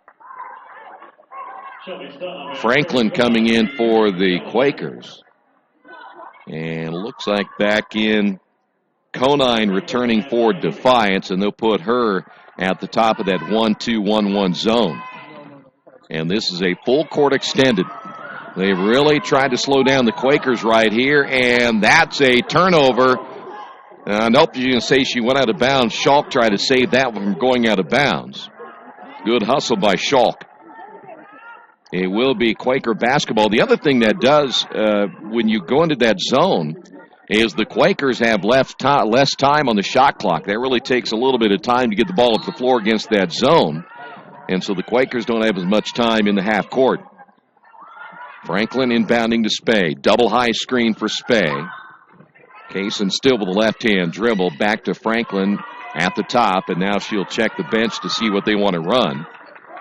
Franklin coming in for the Quakers. And looks like back in Conine returning for Defiance, and they'll put her at the top of that 1-2-1-1 zone. And this is a full court extended. They really tried to slow down the Quakers right here, and that's a turnover. Nope, you're going to say she went out of bounds. Schalk tried to save that one from going out of bounds. Good hustle by Schalk. It will be Quaker basketball. The other thing that does when you go into that zone is the Quakers have less time on the shot clock. That really takes a little bit of time to get the ball up the floor against that zone. And so the Quakers don't have as much time in the half court. Franklin inbounding to Spey. Double high screen for Spey. Kaysen still with a left-hand dribble. Back to Franklin at the top, and now she'll check the bench to see what they want to run.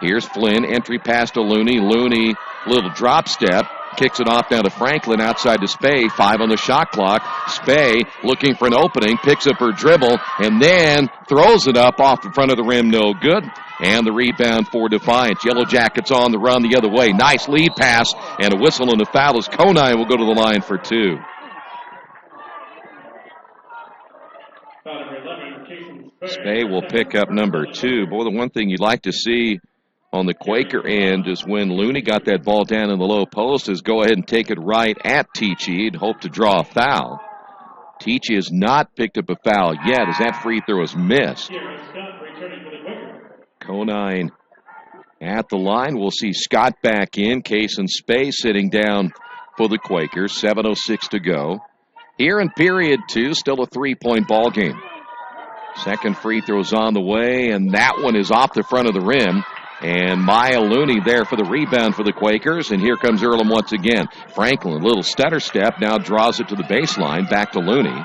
Here's Flynn, entry pass to Looney. Looney, little drop step, kicks it off down to Franklin outside to Spey. 5 on the shot clock. Spey looking for an opening, picks up her dribble, and then throws it up off the front of the rim. No good. And the rebound for Defiance. Yellow Jackets on the run the other way. Nice lead pass, and a whistle and a foul as Conine will go to the line for 2. Spey will pick up number 2. Boy, the one thing you'd like to see on the Quaker end is when Looney got that ball down in the low post is go ahead and take it right at Teachy and hope to draw a foul. Teachy has not picked up a foul yet as that free throw is missed. Conine at the line. We'll see Scott back in. Kaysen Spey sitting down for the Quakers. 7:06 to go. Here in period 2, still a 3-point ball game. Second free throw's on the way, and that one is off the front of the rim. And Maya Looney there for the rebound for the Quakers. And here comes Earlham once again. Franklin, a little stutter step, now draws it to the baseline, back to Looney.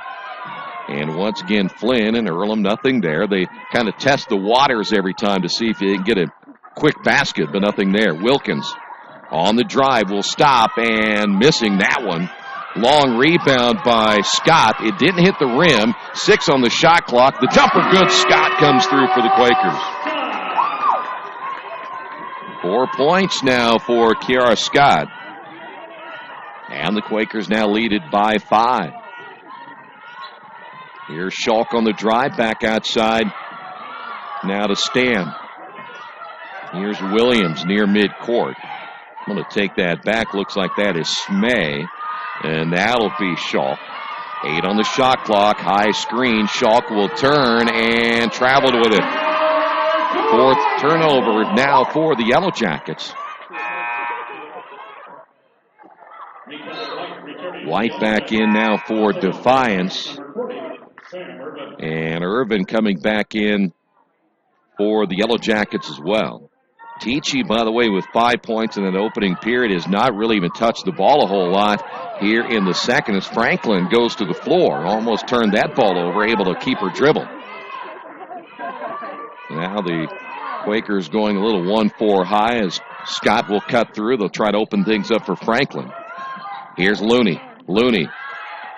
And once again, Flynn and Earlham, nothing there. They kind of test the waters every time to see if they can get a quick basket, but nothing there. Wilkins on the drive will stop, and missing that one. Long rebound by Scott. It didn't hit the rim. 6 on the shot clock. The jumper good. Scott comes through for the Quakers. 4 points now for Kiara Scott. And the Quakers now lead it by 5. Here's Schalk on the drive, back outside. Now to Stan. Here's Williams near midcourt. I'm going to take that back. Looks like that is Smay. And that'll be Schalk. 8 on the shot clock. High screen. Schalk will turn and travel with it. 4th turnover now for the Yellow Jackets. White back in now for Defiance. And Irvin coming back in for the Yellow Jackets as well. Tichy, by the way, with 5 points in an opening period, has not really even touched the ball a whole lot here in the second as Franklin goes to the floor. Almost turned that ball over, able to keep her dribble. Now the Quakers going a little 1-4 high as Scott will cut through. They'll try to open things up for Franklin. Here's Looney. Looney,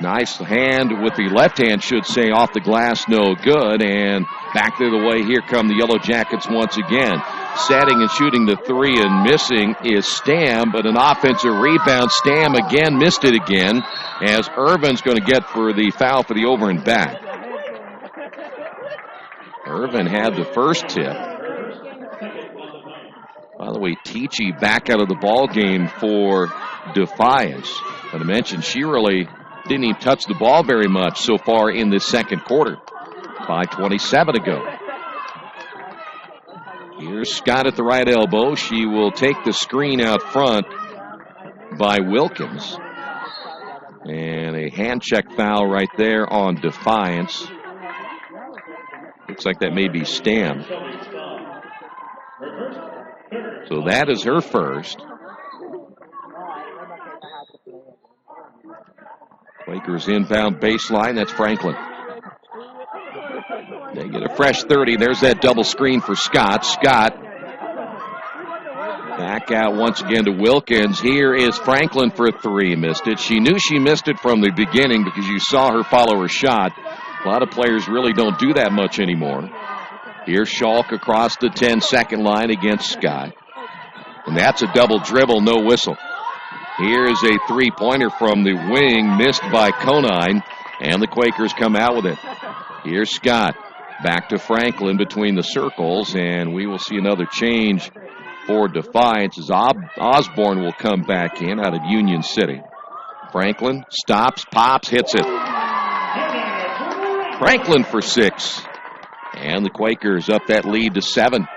nice hand with the left hand, should say, off the glass, no good. And back the other way, here come the Yellow Jackets once again. Setting and shooting the three and missing is Stam, but an offensive rebound. Stam again missed it again as Irvin's going to get for the foul for the over and back. Irvin had the first tip. By the way, Tichy back out of the ball game for Defiance. But I mentioned she really didn't even touch the ball very much so far in this second quarter. 5:27 to go. Here's Scott at the right elbow. She will take the screen out front by Wilkins. And a hand check foul right there on Defiance. Looks like that may be Stam. So that is her first. Quakers inbound baseline. That's Franklin. They get a fresh 30. There's that double screen for Scott. Scott back out once again to Wilkins. Here is Franklin for three. Missed it. She knew she missed it from the beginning because you saw her follow her shot. A lot of players really don't do that much anymore. Here's Schalk across the 10-second line against Scott. And that's a double dribble, no whistle. Here's a three-pointer from the wing, missed by Conine, and the Quakers come out with it. Here's Scott. Back to Franklin between the circles, and we will see another change for Defiance as Osborne will come back in out of Union City. Franklin stops, pops, hits it. Franklin for 6. And the Quakers up that lead to 7.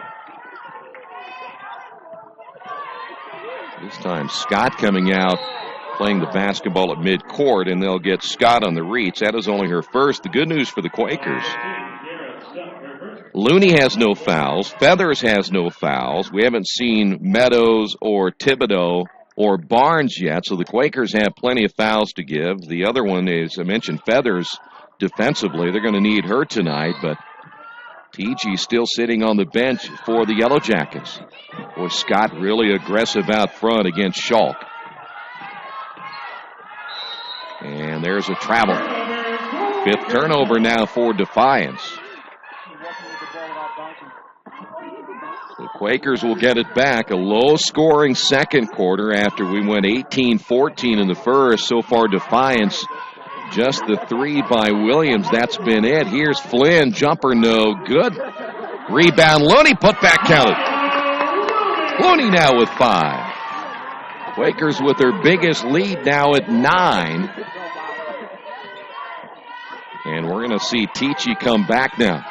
This time Scott coming out, playing the basketball at midcourt, and they'll get Scott on the reach. That is only her first. The good news for the Quakers, Looney has no fouls. Feathers has no fouls. We haven't seen Meadows or Thibodeau or Barnes yet, so the Quakers have plenty of fouls to give. The other one is, I mentioned Feathers defensively. They're going to need her tonight, but TG still sitting on the bench for the Yellow Jackets. Boy, Scott really aggressive out front against Schalk. And there's a travel. 5th turnover now for Defiance. The Quakers will get it back. A low-scoring second quarter after we went 18-14 in the first. So far, Defiance, just the three by Williams. That's been it. Here's Flynn. Jumper no good. Rebound. Looney. Put back counted. Looney now with 5. Quakers with their biggest lead now at 9. And we're going to see Tichy come back now.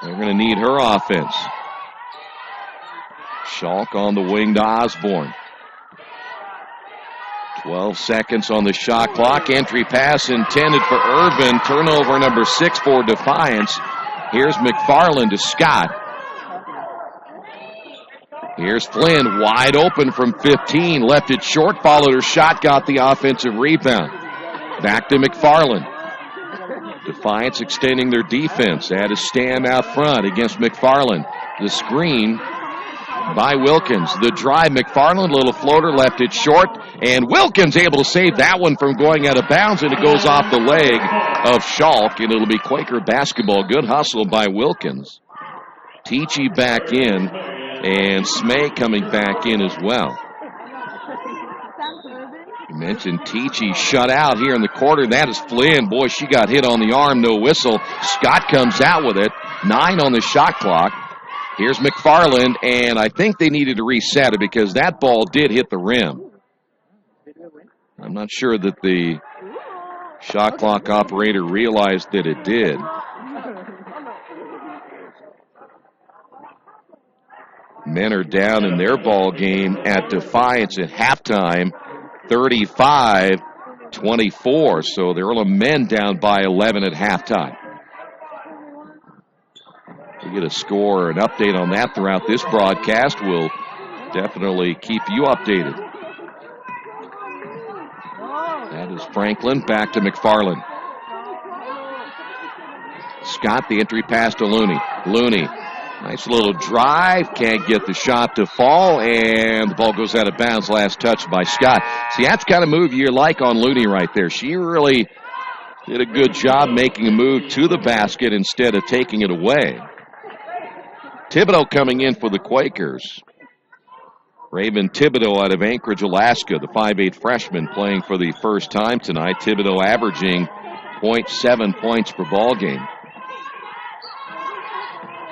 They're going to need her offense. Schalk on the wing to Osborne. 12 seconds on the shot clock. Entry pass intended for Irvin. Turnover number 6 for Defiance. Here's McFarland to Scott. Here's Flynn, wide open from 15. Left it short, followed her shot, got the offensive rebound. Back to McFarland. Defiance extending their defense. That is Stam out front against McFarland. The screen by Wilkins. The drive, McFarland, little floater, left it short, and Wilkins able to save that one from going out of bounds, and it goes off the leg of Schalk, and it'll be Quaker basketball. Good hustle by Wilkins. Tichy back in, and Smay coming back in as well. You mentioned Tichy shut out here in the quarter. That is Flynn. Boy, she got hit on the arm, no whistle. Scott comes out with it. 9 on the shot clock. Here's McFarland, and I think they needed to reset it because that ball did hit the rim. I'm not sure that the shot clock operator realized that it did. Men are down in their ball game at Defiance at halftime, 35-24. So the Earlham men down by 11 at halftime. We get a score, an update on that throughout this broadcast. We'll definitely keep you updated. That is Franklin back to McFarland. Scott, the entry pass to Looney. Looney, nice little drive, can't get the shot to fall, and the ball goes out of bounds. Last touch by Scott. See, that's the kind of move you like on Looney right there. She really did a good job making a move to the basket instead of taking it away. Thibodeau coming in for the Quakers. Raven Thibodeau out of Anchorage, Alaska, the 5'8 freshman playing for the first time tonight. Thibodeau averaging 0.7 points per ball game.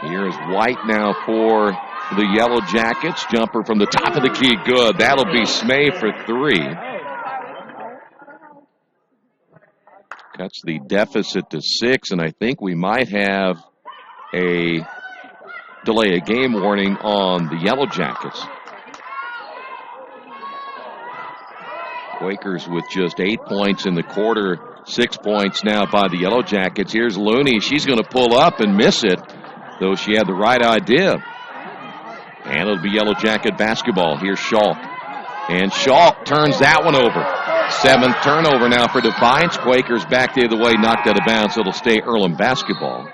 Here is White now for the Yellow Jackets. Jumper from the top of the key, good. That'll be Smay for 3. Cuts the deficit to 6, and I think we might have a delay of game warning on the Yellow Jackets. Quakers with just 8 points in the quarter, 6 points now by the Yellow Jackets. Here's Looney. She's going to pull up and miss it, though she had the right idea. And it'll be Yellow Jacket basketball. Here's Schalk. And Schalk turns that one over. 7th turnover now for Defiance. Quakers back the other way, knocked out of bounds. It'll stay Earlham basketball.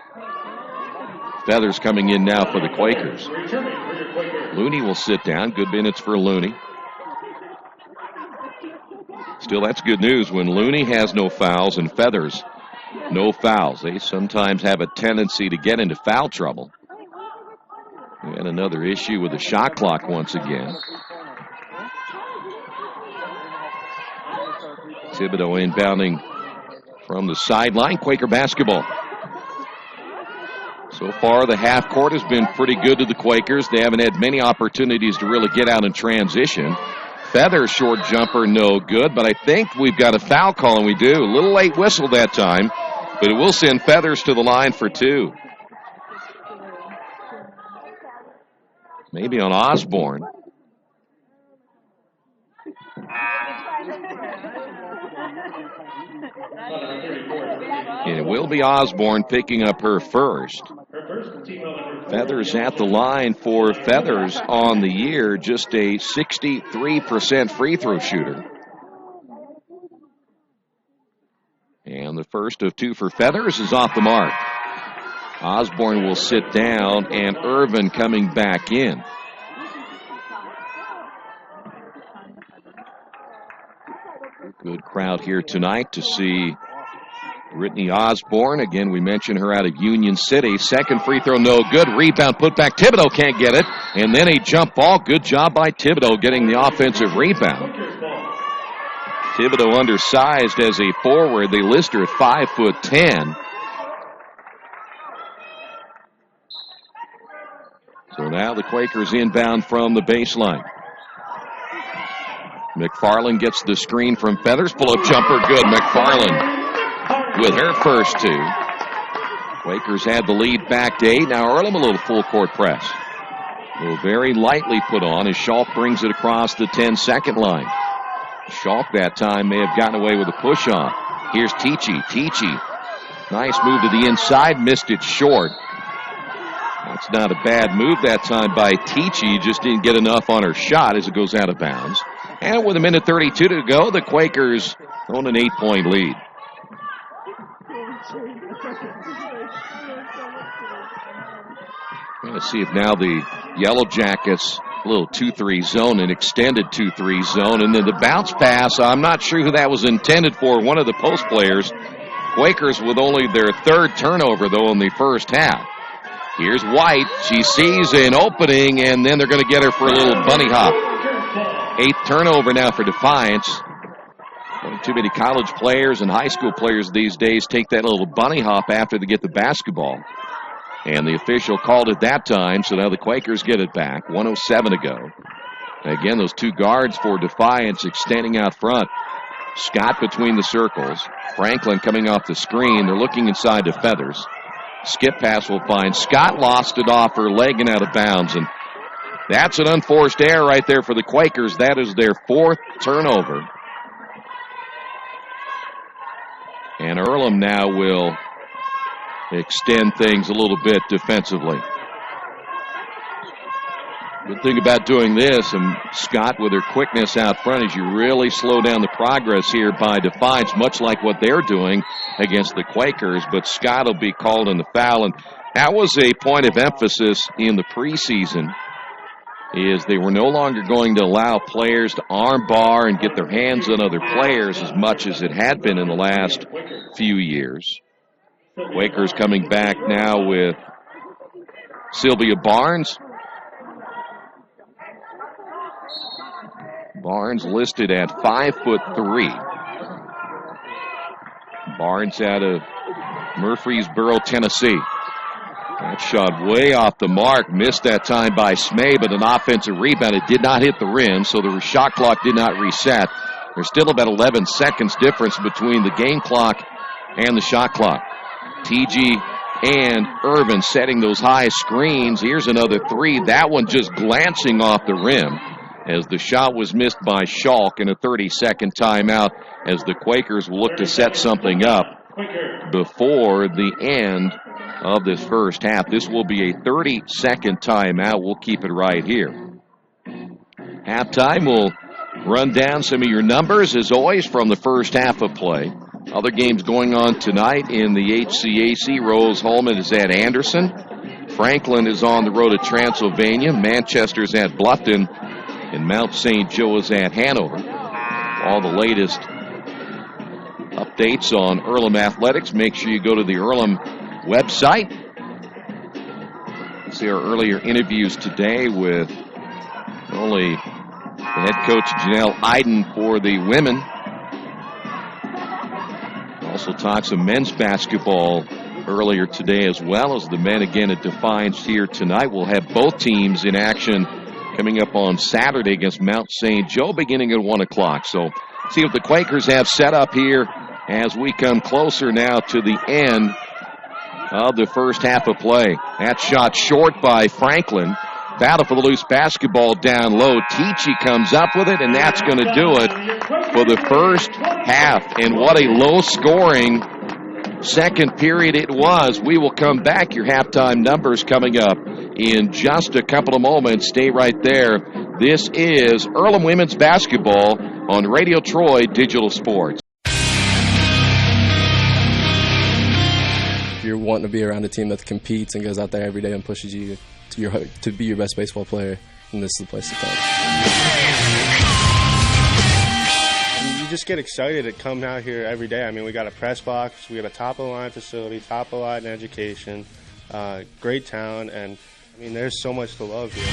Feathers coming in now for the Quakers. Looney will sit down. Good minutes for Looney. Still, that's good news when Looney has no fouls and Feathers no fouls. They sometimes have a tendency to get into foul trouble. And another issue with the shot clock once again. Thibodeau inbounding from the sideline. Quaker basketball. So far, the half court has been pretty good to the Quakers. They haven't had many opportunities to really get out and transition. Feather short jumper, no good, but I think we've got a foul call, and we do. A little late whistle that time, but it will send Feathers to the line for 2. Maybe on Osborne. And it will be Osborne picking up her first. Feathers at the line for Feathers on the year, just a 63% free throw shooter. And the first of 2 for Feathers is off the mark. Osborne will sit down, and Irvin coming back in. Good crowd here tonight to see Brittany Osborne. Again, we mentioned her out of Union City. Second free throw, no good. Rebound, put back. Thibodeau can't get it. And then a jump ball. Good job by Thibodeau getting the offensive rebound. Thibodeau undersized as a forward. They list her at 5'10". So now the Quakers inbound from the baseline. McFarland gets the screen from Feathers. Pull-up jumper, good. McFarland with her first 2. Quakers had the lead back to 8. Now Earlham a little full-court press. Will very lightly put on as Schalk brings it across the 10-second line. Schalk that time may have gotten away with a push-on. Here's Tichy. Tichy, nice move to the inside, missed it short. That's not a bad move that time by Tichy. Just didn't get enough on her shot as it goes out of bounds. And with 1:32 to go, the Quakers own an 8-point lead. Going to see if now the Yellow Jackets, a little 2-3 zone, an extended 2-3 zone. And then the bounce pass, I'm not sure who that was intended for. One of the post players. Quakers with only their 3rd turnover, though, in the first half. Here's White. She sees an opening, and then they're going to get her for a little bunny hop. 8th turnover now for Defiance. Too many college players and high school players these days take that little bunny hop after they get the basketball. And the official called it that time, so now the Quakers get it back. 1:07 to go. Again, those 2 guards for Defiance extending out front. Scott between the circles. Franklin coming off the screen. They're looking inside to Feathers. Skip pass will find Scott, lost it off her leg and out of bounds. And that's an unforced error right there for the Quakers. That is their 4th turnover. And Earlham now will extend things a little bit defensively. Good thing about doing this, and Scott with her quickness out front, is you really slow down the progress here by Defiance, much like what they're doing against the Quakers. But Scott will be called in the foul, and that was a point of emphasis in the preseason, is they were no longer going to allow players to arm bar and get their hands on other players as much as it had been in the last few years. Quakers coming back now with Sylvia Barnes. Barnes listed at 5'3". Barnes out of Murfreesboro, Tennessee. That shot way off the mark. Missed that time by Smay, but an offensive rebound. It did not hit the rim, so the shot clock did not reset. There's still about 11 seconds difference between the game clock and the shot clock. TG and Irvin setting those high screens. Here's another three. That one just glancing off the rim as the shot was missed by Schalk, in a 30-second timeout as the Quakers will look to set something up before the end of this first half. This will be a 30-second timeout. We'll keep it right here. Halftime, we'll run down some of your numbers, as always, from the first half of play. Other games going on tonight in the HCAC. Rose-Hulman is at Anderson. Franklin is on the road to Transylvania. Manchester's at Bluffton. And Mount St. Joe is at Hanover. All the latest updates on Earlham Athletics, make sure you go to the Earlham website. See our earlier interviews today with not only the head coach Janelle Iden for the women. Also talked some men's basketball earlier today, as well as the men again at Defiance here tonight. We'll have both teams in action coming up on Saturday against Mount St. Joe, beginning at 1 o'clock. So see what the Quakers have set up here as we come closer now to the end of the first half of play. That shot short by Franklin. Battle for the loose basketball down low. Tichy comes up with it, and that's going to do it for the first half. And what a low-scoring second period it was. We will come back. Your halftime numbers coming up in just a couple of moments. Stay right there. This is Earlham Women's Basketball on Radio Troy Digital Sports. If you're wanting to be around a team that competes and goes out there every day and pushes you to be your best baseball player, and this is the place to come. You just get excited to come out here every day. I mean, we got a press box, we got a top-of-the-line facility, top-of-the-line education, great talent, and I mean, there's so much to love here.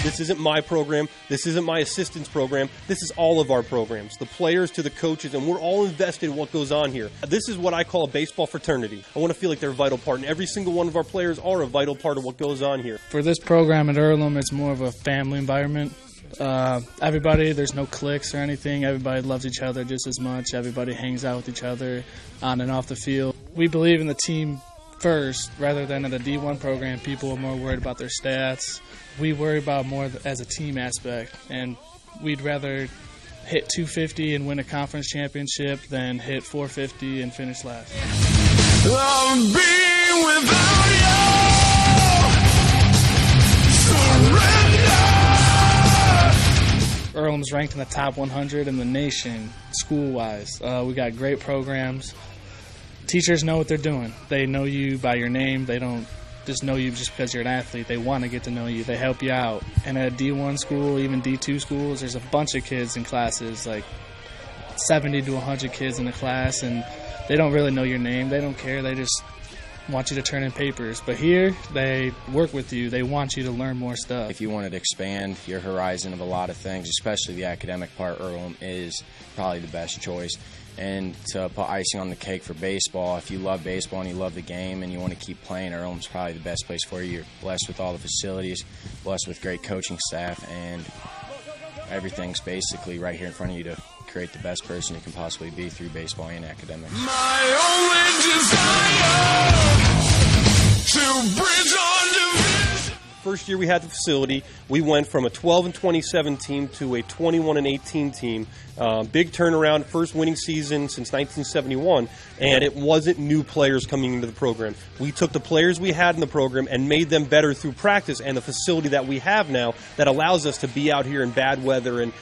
This isn't my program. This isn't my assistant's program. This is all of our programs, the players to the coaches, and we're all invested in what goes on here. This is what I call a baseball fraternity. I want to feel like they're a vital part, and every single one of our players are a vital part of what goes on here. For this program at Earlham, it's more of a family environment. Everybody, there's no cliques or anything. Everybody loves each other just as much. Everybody hangs out with each other on and off the field. We believe in the team first rather than at a D1 program. People are more worried about their stats. We worry about more as a team aspect, and we'd rather hit 250 and win a conference championship than hit 450 and finish last. I'm being without you. Surrender. Earlham's ranked in the top 100 in the nation, school-wise. We got great programs. Teachers know what they're doing. They know you by your name. They don't just know you just because you're an athlete. They want to get to know you. They help you out. And at D1 school, even D2 schools, there's a bunch of kids in classes, like 70 to 100 kids in the class, and they don't really know your name. They don't care. They just want you to turn in papers. But here, they work with you. They want you to learn more stuff. If you wanted to expand your horizon of a lot of things, especially the academic part, Earlham is probably the best choice. And to put icing on the cake for baseball, if you love baseball and you love the game and you want to keep playing, Earlham's probably the best place for you. You're blessed with all the facilities, blessed with great coaching staff, and everything's basically right here in front of you to create the best person you can possibly be through baseball and academics. My only desire to bridge on division. first year we had the facility, we went from a 12-27 team to a 21-18 team. Big turnaround, first winning season since 1971, and it wasn't new players coming into the program. We took the players we had in the program and made them better through practice and the facility that we have now that allows us to be out here in bad weather and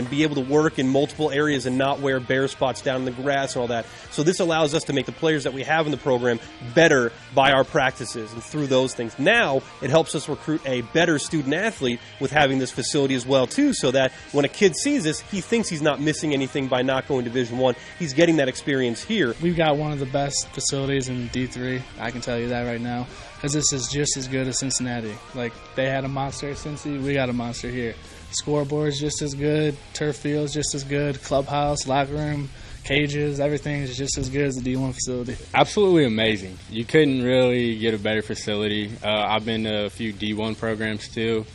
be able to work in multiple areas and not wear bare spots down in the grass and all that. So this allows us to make the players that we have in the program better by our practices and through those things. Now it helps us recruit a better student athlete with having this facility as well too, so that when a kid sees this, he thinks he's not missing anything by not going to Division I. He's getting that experience here. We've got one of the best facilities in D3. I can tell you that right now, because this is just as good as Cincinnati. Like, they had a monster at Cincy, we got a monster here. Scoreboard's just as good, turf field's just as good, clubhouse, locker room, cages, everything is just as good as the D1 facility. Absolutely amazing. You couldn't really get a better facility. I've been to a few D1 programs too.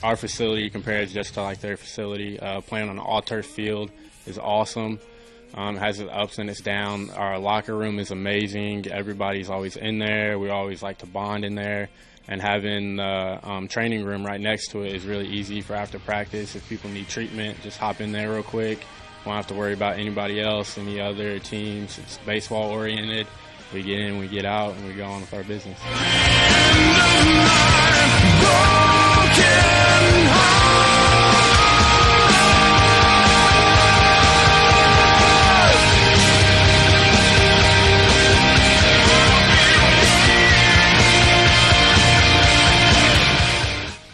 Our facility compares just to like their facility. Playing on an all-turf field is awesome. It has its ups and its downs. Our locker room is amazing. Everybody's always in there. We always like to bond in there. And having the training room right next to it is really easy for after practice. If people need treatment, just hop in there real quick. Won't have to worry about anybody else, any other teams. It's baseball oriented. We get in, we get out, and we go on with our business.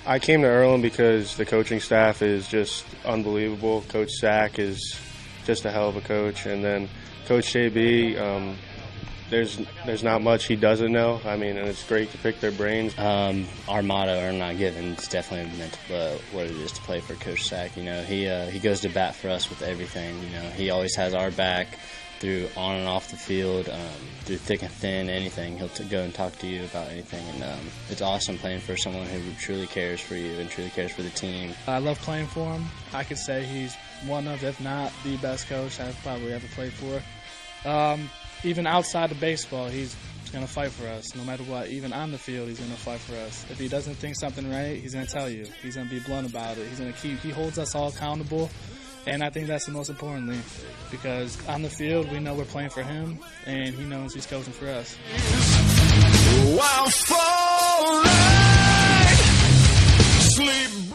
I came to Earlham because the coaching staff is just unbelievable. Coach Sack is just a hell of a coach, and then Coach JB, there's not much he doesn't know. I mean, and it's great to pick their brains. Our motto, "Earn Not Given," is definitely meant to what it is to play for Coach Sack. You know, he goes to bat for us with everything. You know, he always has our back through on and off the field, through thick and thin, anything. He'll go and talk to you about anything, and it's awesome playing for someone who truly cares for you and truly cares for the team. I love playing for him. I could say he's one of, if not the best coach I've probably ever played for. Even outside of baseball, he's going to fight for us no matter what. Even on the field, he's going to fight for us. If he doesn't think something right, he's going to tell you. He's going to be blunt about it. He holds us all accountable. And I think that's the most important thing, because on the field, we know we're playing for him, and he knows he's coaching for us.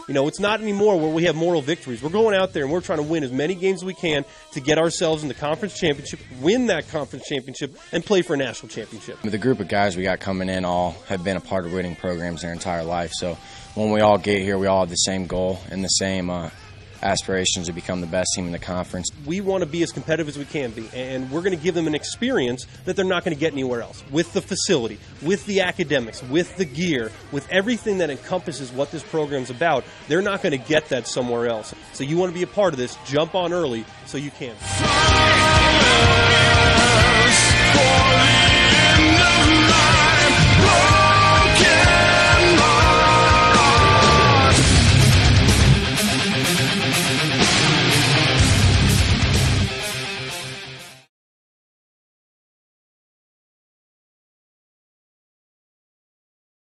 You know, it's not anymore where we have moral victories. We're going out there and we're trying to win as many games as we can to get ourselves in the conference championship, win that conference championship, and play for a national championship. The group of guys we got coming in all have been a part of winning programs their entire life. So when we all get here, we all have the same goal and the same aspirations to become the best team in the conference. We want to be as competitive as we can be, and we're going to give them an experience that they're not going to get anywhere else. With the facility, with the academics, with the gear, with everything that encompasses what this program's about, they're not going to get that somewhere else. So you want to be a part of this, jump on early so you can.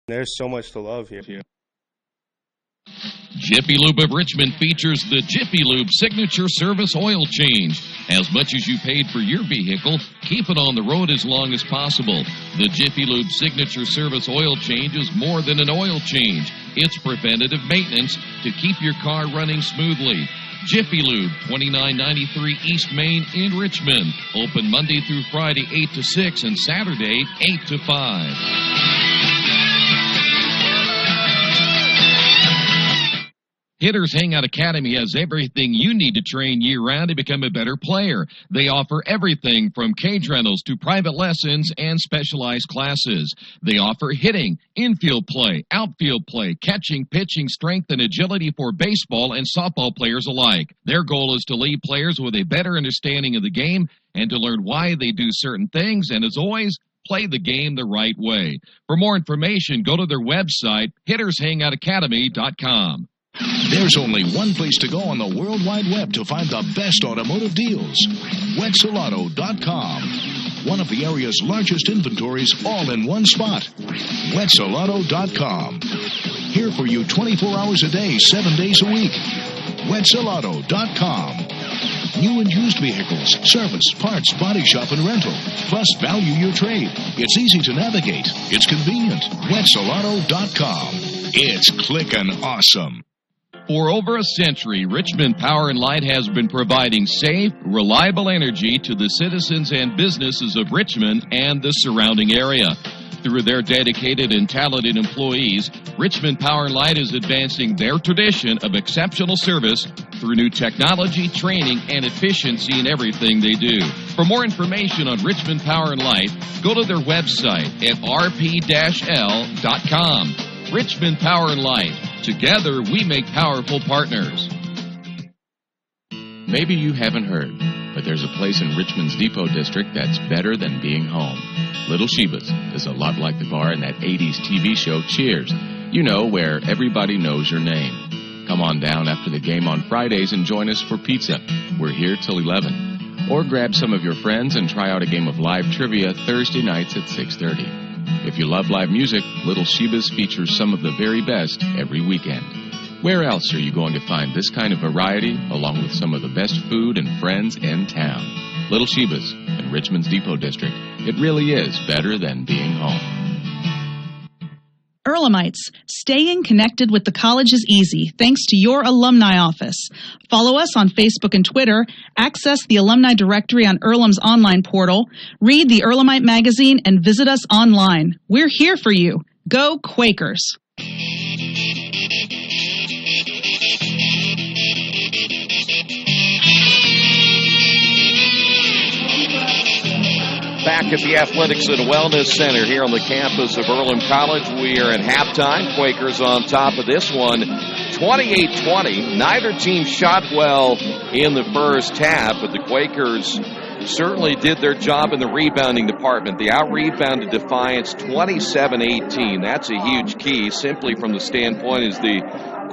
There's so much to love here. Jiffy Lube of Richmond features the Jiffy Lube Signature Service Oil Change. As much as you paid for your vehicle, keep it on the road as long as possible. The Jiffy Lube Signature Service Oil Change is more than an oil change. It's preventative maintenance to keep your car running smoothly. Jiffy Lube, 2993 East Main in Richmond. Open Monday through Friday, 8 to 6, and Saturday, 8 to 5. Hitters Hangout Academy has everything you need to train year-round to become a better player. They offer everything from cage rentals to private lessons and specialized classes. They offer hitting, infield play, outfield play, catching, pitching, strength, and agility for baseball and softball players alike. Their goal is to leave players with a better understanding of the game and to learn why they do certain things, and as always, play the game the right way. For more information, go to their website, hittershangoutacademy.com. There's only one place to go on the World Wide Web to find the best automotive deals. Wetzelauto.com. One of the area's largest inventories all in one spot. Wetzelauto.com. Here for you 24 hours a day, 7 days a week. WetzelAuto.com. New and used vehicles, service, parts, body shop, and rental. Plus, value your trade. It's easy to navigate. It's convenient. WetzelAuto.com. It's clickin' awesome. For over a century, Richmond Power & Light has been providing safe, reliable energy to the citizens and businesses of Richmond and the surrounding area. Through their dedicated and talented employees, Richmond Power & Light is advancing their tradition of exceptional service through new technology, training, and efficiency in everything they do. For more information on Richmond Power & Light, go to their website at rp-l.com. Richmond Power & Light. Together, we make powerful partners. Maybe you haven't heard, but there's a place in Richmond's Depot District that's better than being home. Little Sheba's is a lot like the bar in that 80s TV show Cheers. You know, where everybody knows your name. Come on down after the game on Fridays and join us for pizza. We're here till 11. Or grab some of your friends and try out a game of live trivia Thursday nights at 6:30. If you love live music, Little Sheba's features some of the very best every weekend. Where else are you going to find this kind of variety, along with some of the best food and friends in town? Little Sheba's in Richmond's Depot District. It really is better than being home. Earlhamites, staying connected with the college is easy thanks to your alumni office. Follow us on Facebook and Twitter, access the alumni directory on Earlham's online portal, read the Earlhamite magazine, and visit us online. We're here for you. Go Quakers! Back at the Athletics and Wellness Center here on the campus of Earlham College. We are at halftime. Quakers on top of this one, 28-20. Neither team shot well in the first half, but the Quakers certainly did their job in the rebounding department. They out-rebounded Defiance 27-18. That's a huge key, simply from the standpoint as the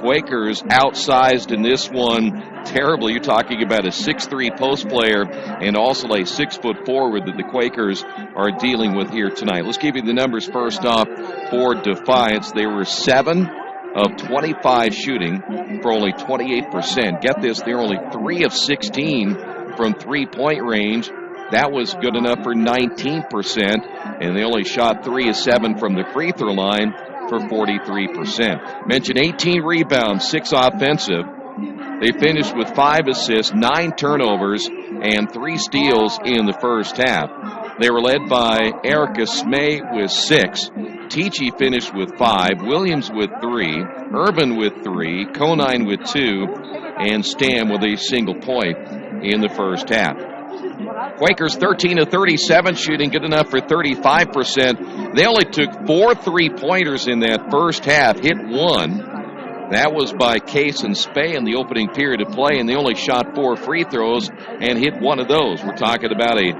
Quakers outsized in this one terribly. You're talking about a 6'3" post player and also a 6' forward that the Quakers are dealing with here tonight. Let's give you the numbers first off for Defiance. They were 7 of 25 shooting for only 28%. Get this, they're only 3 of 16 from three-point range. That was good enough for 19%, and they only shot 3 of 7 from the free throw line for 43%. Mentioned 18 rebounds, 6 offensive. They finished with 5 assists, 9 turnovers, and 3 steals in the first half. They were led by Erica Smay with 6. Teachy finished with 5. Williams with 3. Urban with 3. Conine with 2. And Stam with a single point in the first half. Quakers 13 of 37 shooting, good enough for 35%. They only took 4 3-pointers in that first half, hit 1. That was by Case and Spay in the opening period of play, and they only shot 4 free throws and hit 1 of those. We're talking about a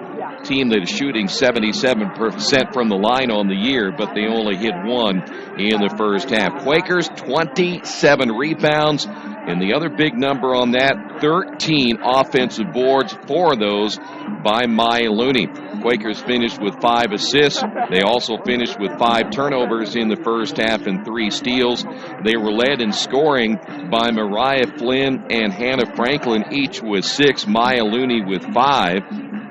team that is shooting 77% from the line on the year, but they only hit 1 in the first half. Quakers 27 rebounds, and the other big number on that, 13 offensive boards, 4 of those by Maya Looney. Quakers finished with 5 assists. They also finished with 5 turnovers in the first half and 3 steals. They were led in scoring by Mariah Flynn and Hannah Franklin, each with 6. Maya Looney with 5.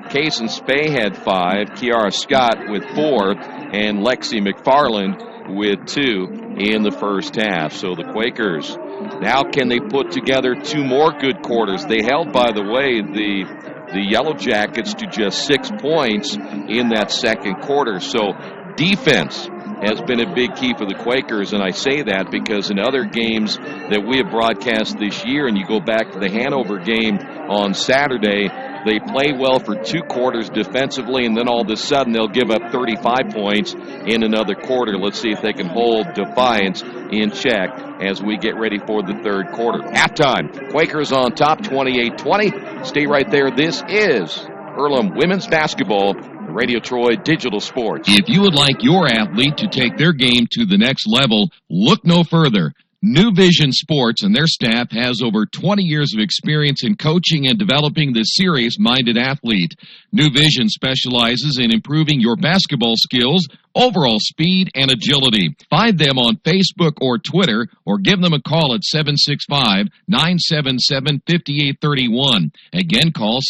Kaysen Spay had 5. Kiara Scott with 4. And Lexi McFarland with 2 in the first half. So the Quakers, now can they put together 2 more good quarters? They held, by the way, the Yellow Jackets to just 6 points in that second quarter. So defense has been a big key for the Quakers, and I say that because in other games that we have broadcast this year, and you go back to the Hanover game on Saturday, they play well for 2 quarters defensively, and then all of a sudden they'll give up 35 points in another quarter. Let's see if they can hold Defiance in check as we get ready for the third quarter. Halftime, Quakers on top, 28-20. Stay right there. This is Earlham Women's Basketball, Radio Troy Digital Sports. If you would like your athlete to take their game to the next level, look no further. New Vision Sports and their staff has over 20 years of experience in coaching and developing the serious-minded athlete. New Vision specializes in improving your basketball skills, overall speed, and agility. Find them on Facebook or Twitter, or give them a call at 765-977-5831. Again, call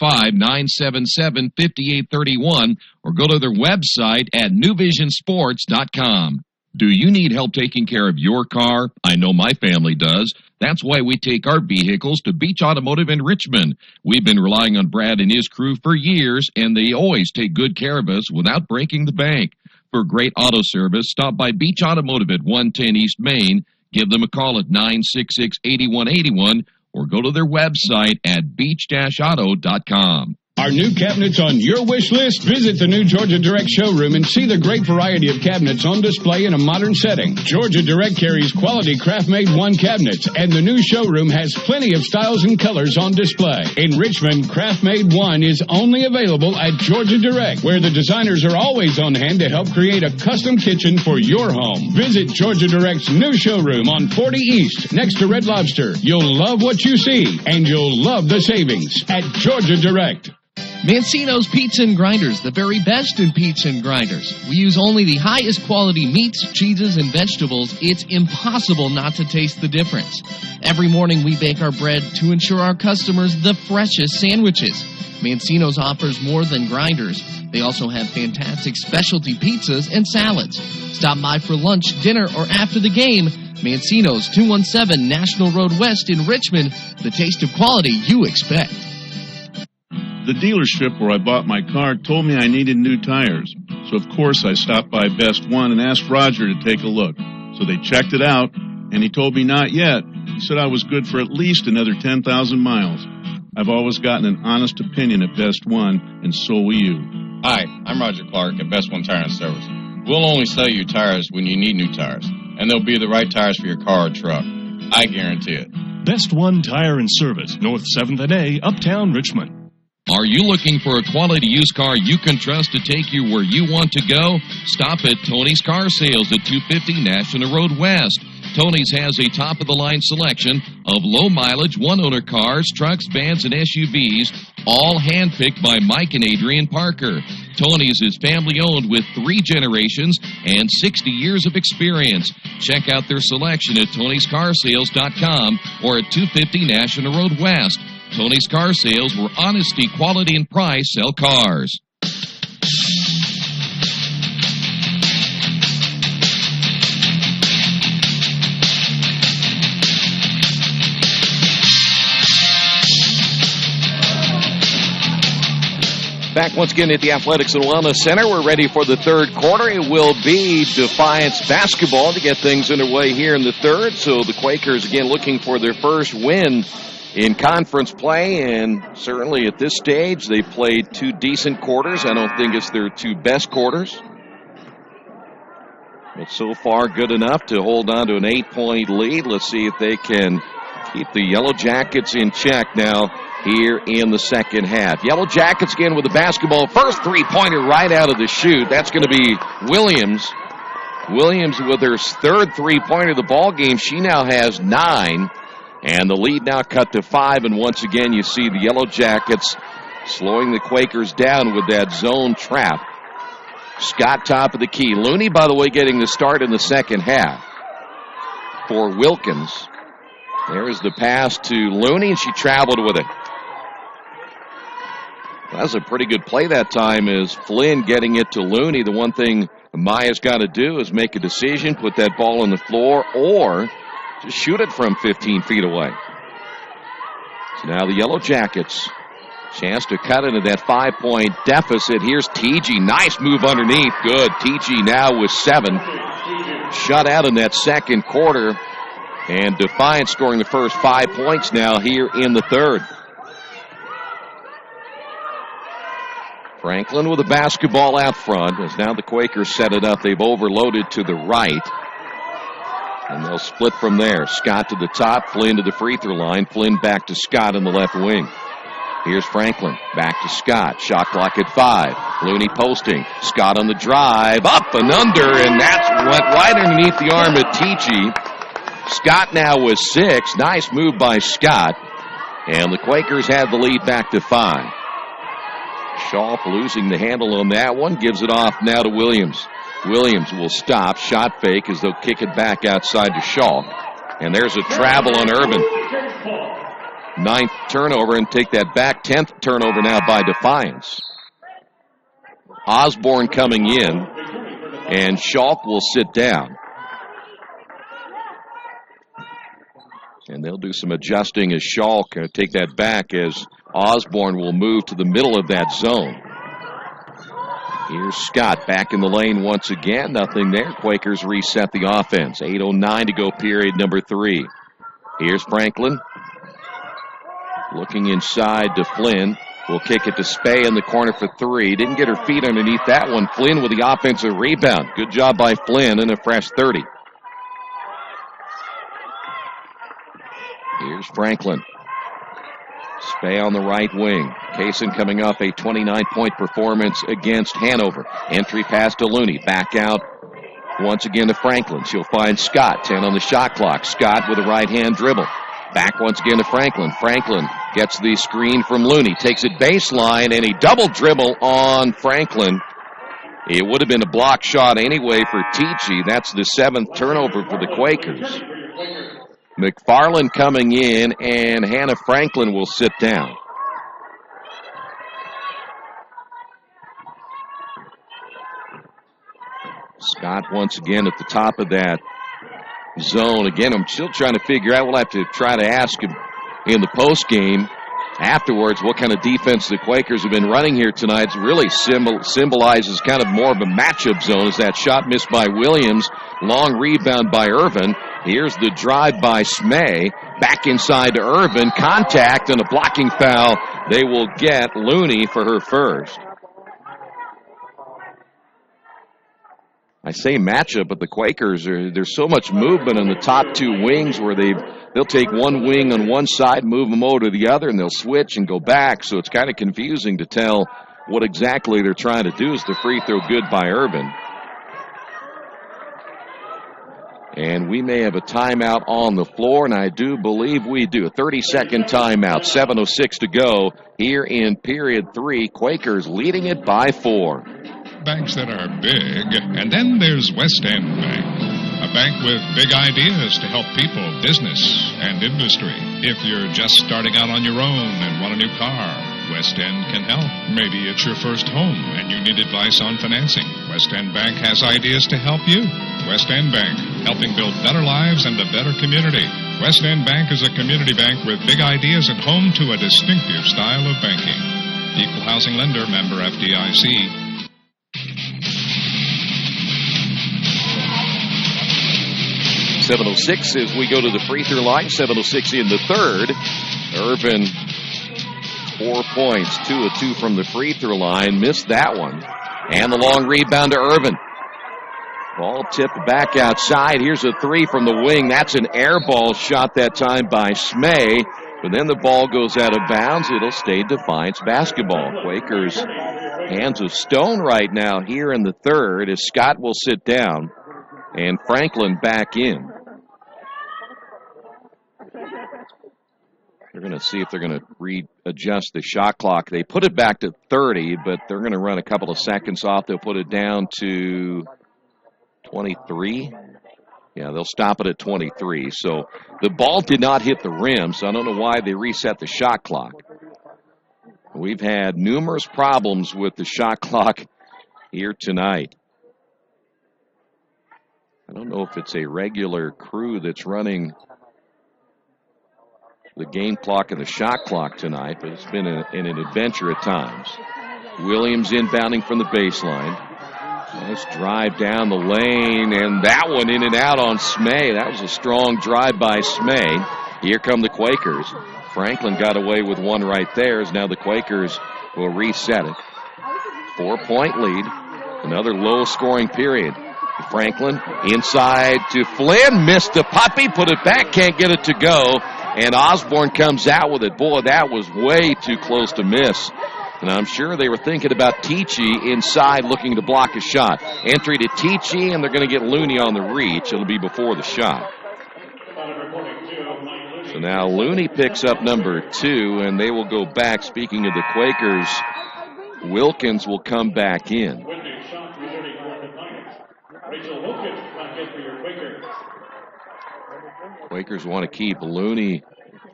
765-977-5831, or go to their website at newvisionsports.com. Do you need help taking care of your car? I know my family does. That's why we take our vehicles to Beach Automotive in Richmond. We've been relying on Brad and his crew for years, and they always take good care of us without breaking the bank. For great auto service, stop by Beach Automotive at 110 East Main. Give them a call at 966-8181, or go to their website at beach-auto.com. Are new cabinets on your wish list? Visit the new Georgia Direct showroom and see the great variety of cabinets on display in a modern setting. Georgia Direct carries quality craft-made one cabinets, and the new showroom has plenty of styles and colors on display. In Richmond, craft-made one is only available at Georgia Direct, where the designers are always on hand to help create a custom kitchen for your home. Visit Georgia Direct's new showroom on 40 East, next to Red Lobster. You'll love what you see, and you'll love the savings at Georgia Direct. Mancino's Pizza and Grinders, the very best in pizza and grinders. We use only the highest quality meats, cheeses, and vegetables. It's impossible not to taste the difference. Every morning we bake our bread to ensure our customers the freshest sandwiches. Mancino's offers more than grinders. They also have fantastic specialty pizzas and salads. Stop by for lunch, dinner, or after the game. Mancino's, 217 National Road West in Richmond. The taste of quality you expect. The dealership where I bought my car told me I needed new tires. So, of course, I stopped by Best One and asked Roger to take a look. So they checked it out, and he told me not yet. He said I was good for at least another 10,000 miles. I've always gotten an honest opinion at Best One, and so will you. Hi, I'm Roger Clark at Best One Tire and Service. We'll only sell you tires when you need new tires, and they'll be the right tires for your car or truck. I guarantee it. Best One Tire and Service, North 7th and A, Uptown Richmond. Are you looking for a quality used car you can trust to take you where you want to go? Stop at Tony's Car Sales at 250 National Road West. Tony's has a top-of-the-line selection of low-mileage, one-owner cars, trucks, vans, and SUVs, all handpicked by Mike and Adrian Parker. Tony's is family-owned with 3 generations and 60 years of experience. Check out their selection at Tony'sCarsales.com or at 250 National Road West. Tony's Car Sales, where honesty, quality, and price sell cars. Back once again at the Athletics and Wellness Center. We're ready for the third quarter. It will be Defiance basketball to get things underway here in the third. So the Quakers, again, looking for their first win in conference play, and certainly at this stage, they played 2 decent quarters. I don't think it's their 2 best quarters, but so far good enough to hold on to an 8-point lead. Let's see if they can keep the Yellow Jackets in check now here in the second half. Yellow Jackets again with the basketball. First three-pointer right out of the chute. That's going to be Williams. Williams with her third three-pointer of the ball game. She now has 9. And the lead now cut to 5, and once again you see the Yellow Jackets slowing the Quakers down with that zone trap. Scott top of the key. Looney, by the way, getting the start in the second half for Wilkins. There is the pass to Looney, and she traveled with it. That was a pretty good play that time as Flynn getting it to Looney. The one thing Maya's got to do is make a decision, put that ball on the floor, or just shoot it from 15 feet away. So now the Yellow Jackets, chance to cut into that 5-point deficit. Here's TG. Nice move underneath. Good. TG now with 7. Shut out in that second quarter. And Defiance scoring the first 5 points now here in the third. Franklin with the basketball out front. As now the Quakers set it up. They've overloaded to the right. And they'll split from there. Scott to the top, Flynn to the free throw line. Flynn back to Scott in the left wing. Here's Franklin, back to Scott. Shot clock at 5. Looney posting. Scott on the drive, up and under, and that's went right underneath the arm of Teachy. Scott now with 6. Nice move by Scott. And the Quakers have the lead back to 5. Shaw losing the handle on that one. Gives it off now to Williams. Williams will stop. Shot fake as they'll kick it back outside to Shaw. And there's a travel on Irvin. 9th turnover and take that back. 10th turnover now by Defiance. Osborne coming in. And Shaw will sit down. And they'll do some adjusting as Shaw can take that back as Osborne will move to the middle of that zone. Here's Scott back in the lane once again. Nothing there. Quakers reset the offense. 8:09 to go, period number 3. Here's Franklin. Looking inside to Flynn. Will kick it to Spey in the corner for 3. Didn't get her feet underneath that one. Flynn with the offensive rebound. Good job by Flynn and a fresh 30. Here's Franklin. Spey on the right wing. Kaysen coming off a 29-point performance against Hanover. Entry pass to Looney. Back out once again to Franklin. She'll find Scott. 10 on the shot clock. Scott with a right-hand dribble. Back once again to Franklin. Franklin gets the screen from Looney. Takes it baseline, and a double dribble on Franklin. It would have been a block shot anyway for Tichy. That's the 7th turnover for the Quakers. McFarland coming in, and Hannah Franklin will sit down. Scott once again at the top of that zone. Again, I'm still trying to figure out. We'll have to try to ask him in the post game afterwards what kind of defense the Quakers have been running here tonight. It really symbolizes kind of more of a matchup zone as that shot missed by Williams. Long rebound by Irvin. Here's the drive by Smay. Back inside to Irvin. Contact and a blocking foul. They will get Looney for her first. I say matchup, but the Quakers, there's so much movement on the top 2 wings where they'll take one wing on one side, move them over to the other, and they'll switch and go back. So it's kind of confusing to tell what exactly they're trying to do. Is the free throw good by Irvin? And we may have a timeout on the floor, and I do believe we do. A 30-second timeout, 7:06 to go here in period 3. Quakers leading it by 4. Banks that are big, and then there's West End Bank, a bank with big ideas to help people, business, and industry. If you're just starting out on your own and want a new car, West End can help. Maybe it's your first home and you need advice on financing. West End Bank has ideas to help you. West End Bank, helping build better lives and a better community. West End Bank is a community bank with big ideas and home to a distinctive style of banking. Equal housing lender, member FDIC. 7:06 as we go to the free throw line. 7:06 in the third. Irvin, 4 points, 2 of 2 from the free throw line. Missed that one. And the long rebound to Irvin. Ball tipped back outside. Here's a 3 from the wing. That's an air ball shot that time by Smay. But then the ball goes out of bounds. It'll stay Defiance basketball. Quakers hands of stone right now here in the third as Scott will sit down and Franklin back in. They're going to see if they're going to readjust the shot clock. They put it back to 30, but they're going to run a couple of seconds off. They'll put it down to 23. Yeah, they'll stop it at 23. So the ball did not hit the rim, so I don't know why they reset the shot clock. We've had numerous problems with the shot clock here tonight. I don't know if it's a regular crew that's running the game clock and the shot clock tonight, but it's been an adventure at times. Williams inbounding from the baseline. Nice drive down the lane, and that one in and out on Smay. That was a strong drive by Smay. Here come the Quakers. Franklin got away with one right there, as now the Quakers will reset it. 4-point lead. Another low-scoring period. Franklin inside to Flynn. Missed the puppy, put it back, can't get it to go. And Osborne comes out with it. Boy, that was way too close to miss. And I'm sure they were thinking about Tichy inside looking to block a shot. Entry to Tichy, and they're going to get Looney on the reach. It'll be before the shot. So now Looney picks up number 2, and they will go back. Speaking of the Quakers, Wilkins will come back in. Quakers want to keep Looney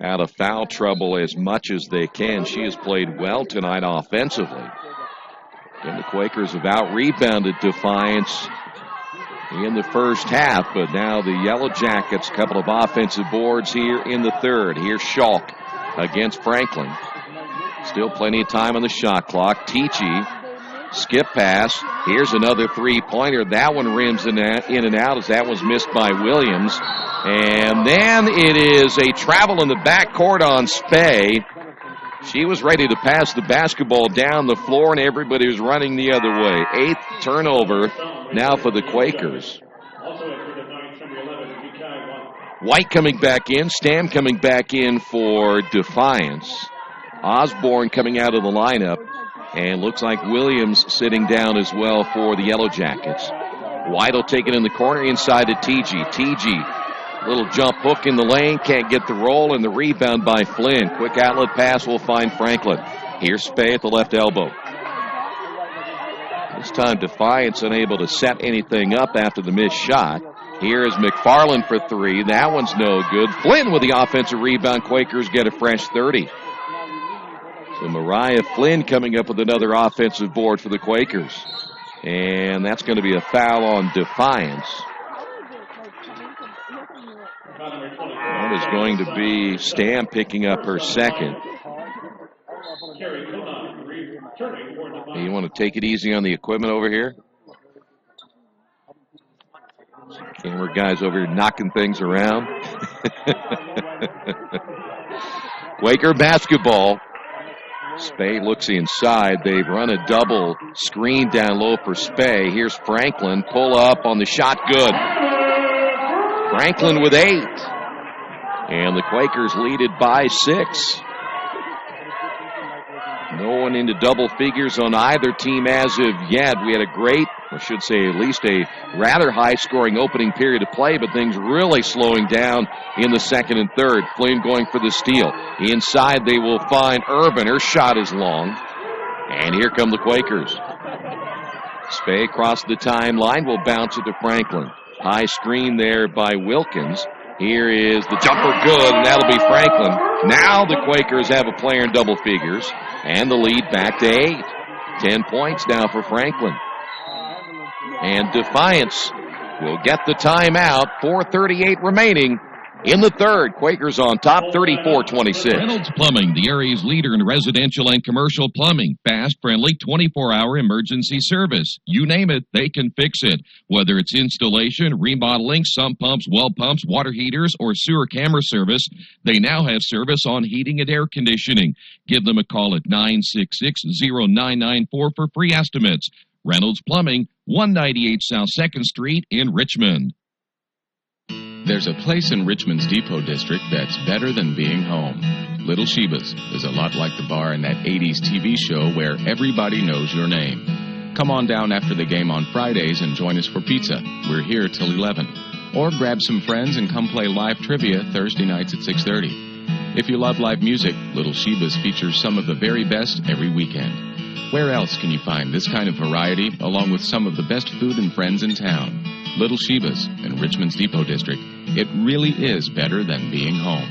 out of foul trouble as much as they can. She has played well tonight offensively. And the Quakers have out-rebounded Defiance in the first half, but now the Yellow Jackets, a couple of offensive boards here in the third. Here's Schalk against Franklin. Still plenty of time on the shot clock. Tichy, skip pass. Here's another three-pointer. That one rims in and out as that was missed by Williams. And then it is a travel in the backcourt on Spey. She was ready to pass the basketball down the floor, and everybody was running the other way. 8th turnover now for the Quakers. White coming back in. Stam coming back in for Defiance. Osborne coming out of the lineup. And looks like Williams sitting down as well for the Yellow Jackets. White will take it in the corner inside to TG. TG, little jump hook in the lane, can't get the roll, and the rebound by Flynn. Quick outlet pass will find Franklin. Here's Spey at the left elbow. This time Defiance unable to set anything up after the missed shot. Here is McFarland for 3. That one's no good. Flynn with the offensive rebound. Quakers get a fresh 30. So Mariah Flynn coming up with another offensive board for the Quakers. And that's going to be a foul on Defiance. That is going to be Stam picking up her second. Hey, you want to take it easy on the equipment over here? Camera guys over here knocking things around. Quaker basketball. Spey looks inside. They've run a double screen down low for Spey. Here's Franklin. Pull up on the shot. Good. Franklin with 8. And the Quakers lead it by 6. No one into double figures on either team as of yet. We had a great, I should say at least a rather high-scoring opening period of play, but things really slowing down in the second and third. Flynn going for the steal. Inside they will find Urban. Her shot is long. And here come the Quakers. Spey across the timeline will bounce it to Franklin. High screen there by Wilkins. Here is the jumper good, and that'll be Franklin. Now the Quakers have a player in double figures, and the lead back to 8. 10 points now for Franklin. And Defiance will get the timeout. 4:38 remaining in the third. Quakers on top, 34-26. Reynolds Plumbing, the area's leader in residential and commercial plumbing. Fast, friendly, 24-hour emergency service. You name it, they can fix it. Whether it's installation, remodeling, sump pumps, well pumps, water heaters, or sewer camera service, they now have service on heating and air conditioning. Give them a call at 966-0994 for free estimates. Reynolds Plumbing, 198 South 2nd Street in Richmond. There's a place in Richmond's Depot District that's better than being home. Little Sheba's is a lot like the bar in that 80s TV show where everybody knows your name. Come on down after the game on Fridays and join us for pizza. We're here till 11. Or grab some friends and come play live trivia Thursday nights at 6:30. If you love live music, Little Sheba's features some of the very best every weekend. Where else can you find this kind of variety along with some of the best food and friends in town? Little Sheba's in Richmond's Depot District. It really is better than being home.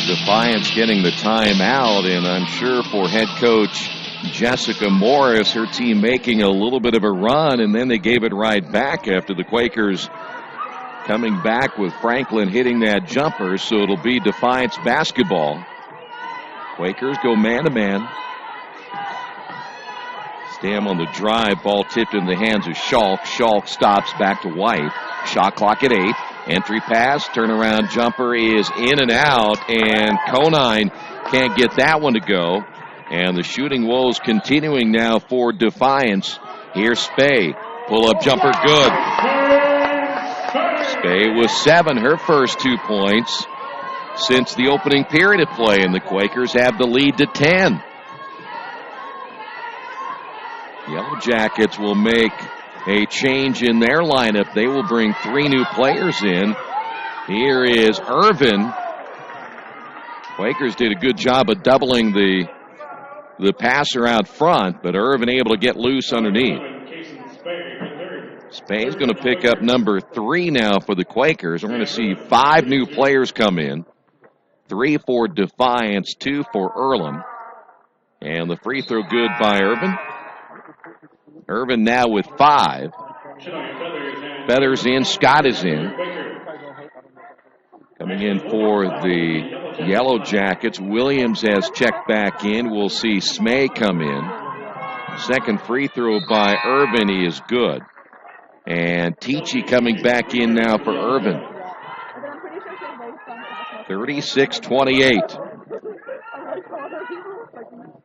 Defiance getting the timeout, and I'm sure for head coach Jessica Morris, her team making a little bit of a run, and then they gave it right back after the Quakers coming back with Franklin hitting that jumper, so it'll be Defiance basketball. Quakers go man-to-man. Stam on the drive, ball tipped in the hands of Schalk. Schalk stops back to White. Shot clock at 8. Entry pass, turnaround jumper is in and out, and Conine can't get that one to go. And the shooting woes continuing now for Defiance. Here's Spey. Pull-up jumper good. Spey with 7, her first 2 points. since the opening period of play, and the Quakers have the lead to 10. Yellow Jackets will make a change in their lineup. They will bring 3 new players in. Here is Irvin. Quakers did a good job of doubling the passer out front, but Irvin able to get loose underneath. Spay's going to pick up number 3 now for the Quakers. We're going to see 5 new players come in. 3 for Defiance, 2 for Earlham. And the free throw good by Irvin. Irvin now with 5. Feathers in, Scott is in. Coming in for the Yellow Jackets, Williams has checked back in. We'll see Smay come in. Second free throw by Irvin, he is good. And Tichy coming back in now for Irvin. 36-28.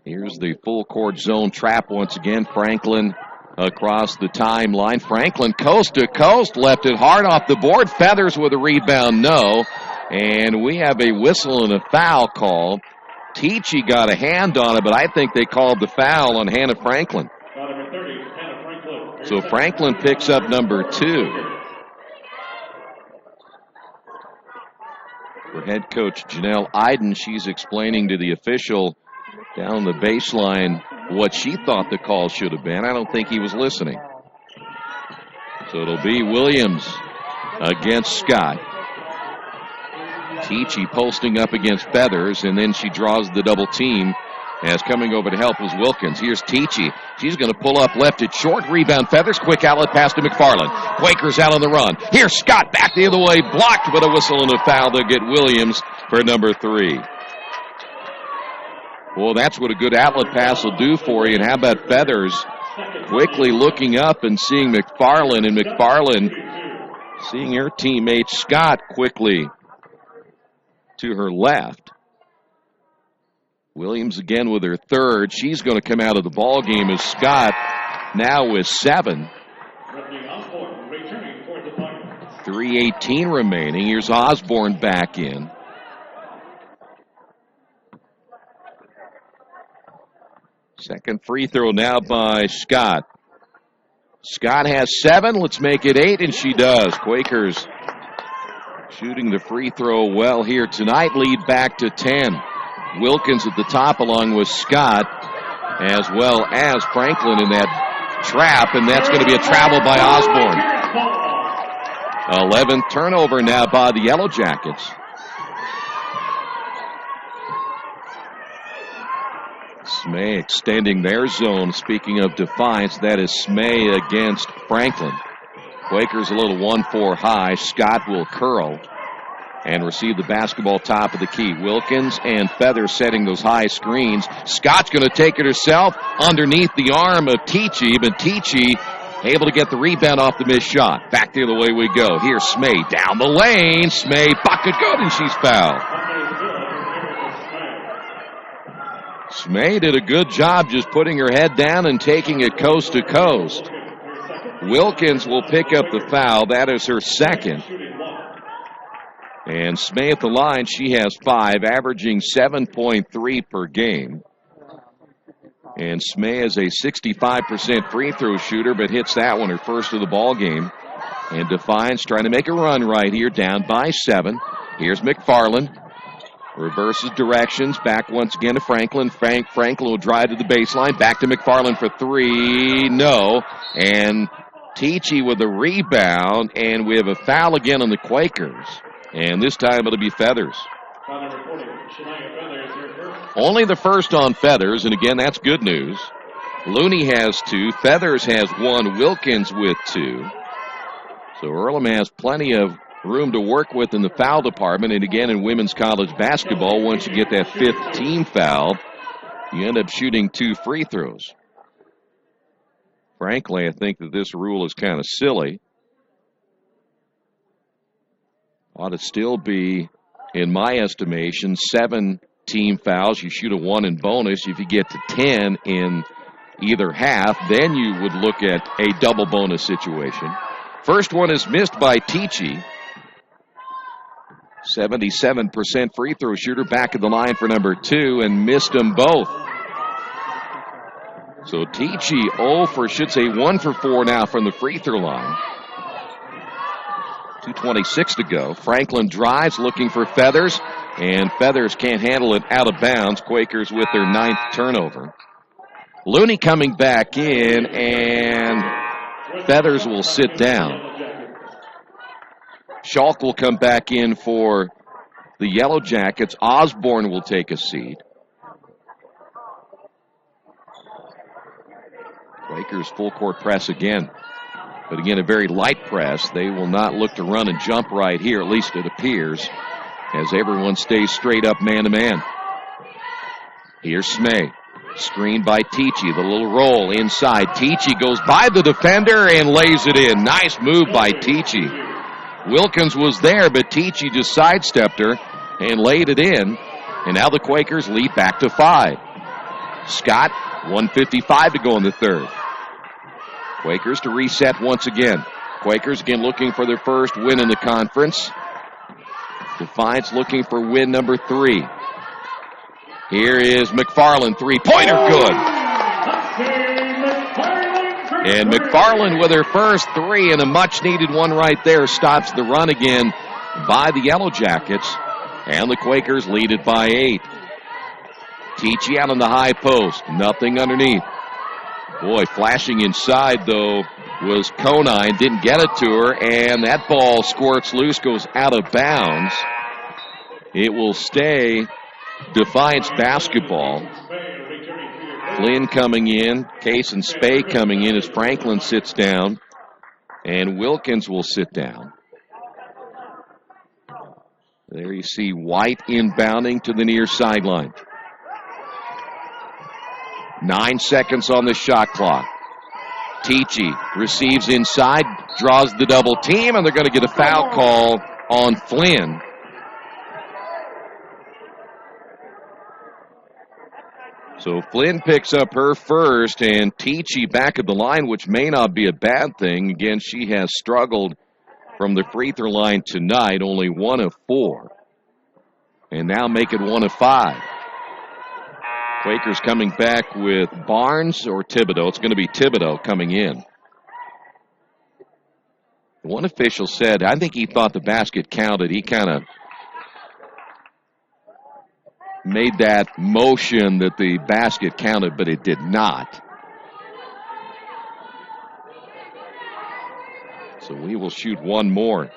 Here's the full court zone trap once again. Franklin across the timeline. Franklin coast to coast, left it hard off the board. Feathers with a rebound, no. And we have a whistle and a foul call. Tichy got a hand on it, but I think they called the foul on Hannah Franklin. So Franklin picks up number 2. The head coach, Janelle Iden, she's explaining to the official down the baseline what she thought the call should have been. I don't think he was listening. So it'll be Williams against Scott. Tichy posting up against Feathers, and then she draws the double team as coming over to help was Wilkins. Here's Tichy. She's going to pull up left it short. Rebound Feathers. Quick outlet pass to McFarland. Quakers out on the run. Here's Scott back the other way. Blocked, but a whistle and a foul to get Williams for number 3. Well, that's what a good outlet pass will do for you. And how about Feathers quickly looking up and seeing McFarland, and McFarland seeing her teammate Scott quickly to her left. Williams again with her 3rd. She's going to come out of the ball game as Scott now with 7. 3:18 remaining. Here's Osborne back in. Second free throw now by Scott. Scott has 7. Let's make it 8, and she does. Quakers shooting the free throw well here tonight. Lead back to 10. Wilkins at the top along with Scott, as well as Franklin in that trap, and that's going to be a travel by Osborne. 11th turnover now by the Yellow Jackets. Smay extending their zone. Speaking of Defiance, that is Smay against Franklin. Quakers a little 1-4 high. Scott will curl and receive the basketball top of the key. Wilkins and Feather setting those high screens. Scott's going to take it herself underneath the arm of Tichy, but Tichy able to get the rebound off the missed shot. Back the other way we go. Here's Smay down the lane. Smay bucket good, and she's fouled. Smay did a good job just putting her head down and taking it coast to coast. Wilkins will pick up the foul. That is her 2nd. And Smay at the line, she has 5, averaging 7.3 per game. And Smay is a 65% free throw shooter, but hits that one, her first of the ball game. And Defiance trying to make a run right here, down by 7. Here's McFarland. Reverses directions. Back once again to Franklin. Franklin will drive to the baseline. Back to McFarland for 3. No. And Tichy with a rebound. And we have a foul again on the Quakers. And this time it'll be Feathers. Only the first on Feathers. And again, that's good news. Looney has 2. Feathers has 1. Wilkins with 2. So Earlham has plenty of room to work with in the foul department. And again, in women's college basketball, once you get that 5th team foul, you end up shooting 2 free throws. Frankly, I think that this rule is kind of silly. Ought to still be, in my estimation, 7 team fouls. You shoot a 1 in bonus. If you get to 10 in either half, then you would look at a double bonus situation. First one is missed by Tichy. 77% free throw shooter, back at the line for number 2 and missed them both. So Tichy 1 for 4 now from the free throw line. 2:26 to go. Franklin drives, looking for Feathers, and Feathers can't handle it out of bounds. Quakers with their 9th turnover. Looney coming back in, and Feathers will sit down. Schalk will come back in for the Yellow Jackets. Osborne will take a seat. Quakers full court press again. But again, a very light press. They will not look to run and jump right here, at least it appears, as everyone stays straight up man-to-man. Here's Smay. Screened by Tichy. The little roll inside. Tichy goes by the defender and lays it in. Nice move by Tichy. Wilkins was there, but Tichy just sidestepped her and laid it in. And now the Quakers lead back to 5. Scott, 1:55 to go in the third. Quakers to reset once again. Quakers again looking for their first win in the conference. Defiance looking for win number 3. Here is McFarland, three-pointer, good. And McFarland with her first 3, and a much-needed one right there stops the run again by the Yellow Jackets. And the Quakers lead it by 8. Tichy out on the high post, nothing underneath. Boy, flashing inside, though, was Conine. Didn't get it to her, and that ball squirts loose, goes out of bounds. It will stay Defiance basketball. Flynn coming in, Case and Spay coming in as Franklin sits down, and Wilkins will sit down. There you see White inbounding to the near sideline. 9 seconds on the shot clock. Tichy receives inside, draws the double team, and they're going to get a foul call on Flynn. So Flynn picks up her first, and Tichy back at the line, which may not be a bad thing. Again, she has struggled from the free throw line tonight, only 1 of 4. And now make it 1 of 5. Quakers coming back with Barnes or Thibodeau. It's going to be Thibodeau coming in. One official said, I think he thought the basket counted. He kind of made that motion that the basket counted, but it did not. So we will shoot one more.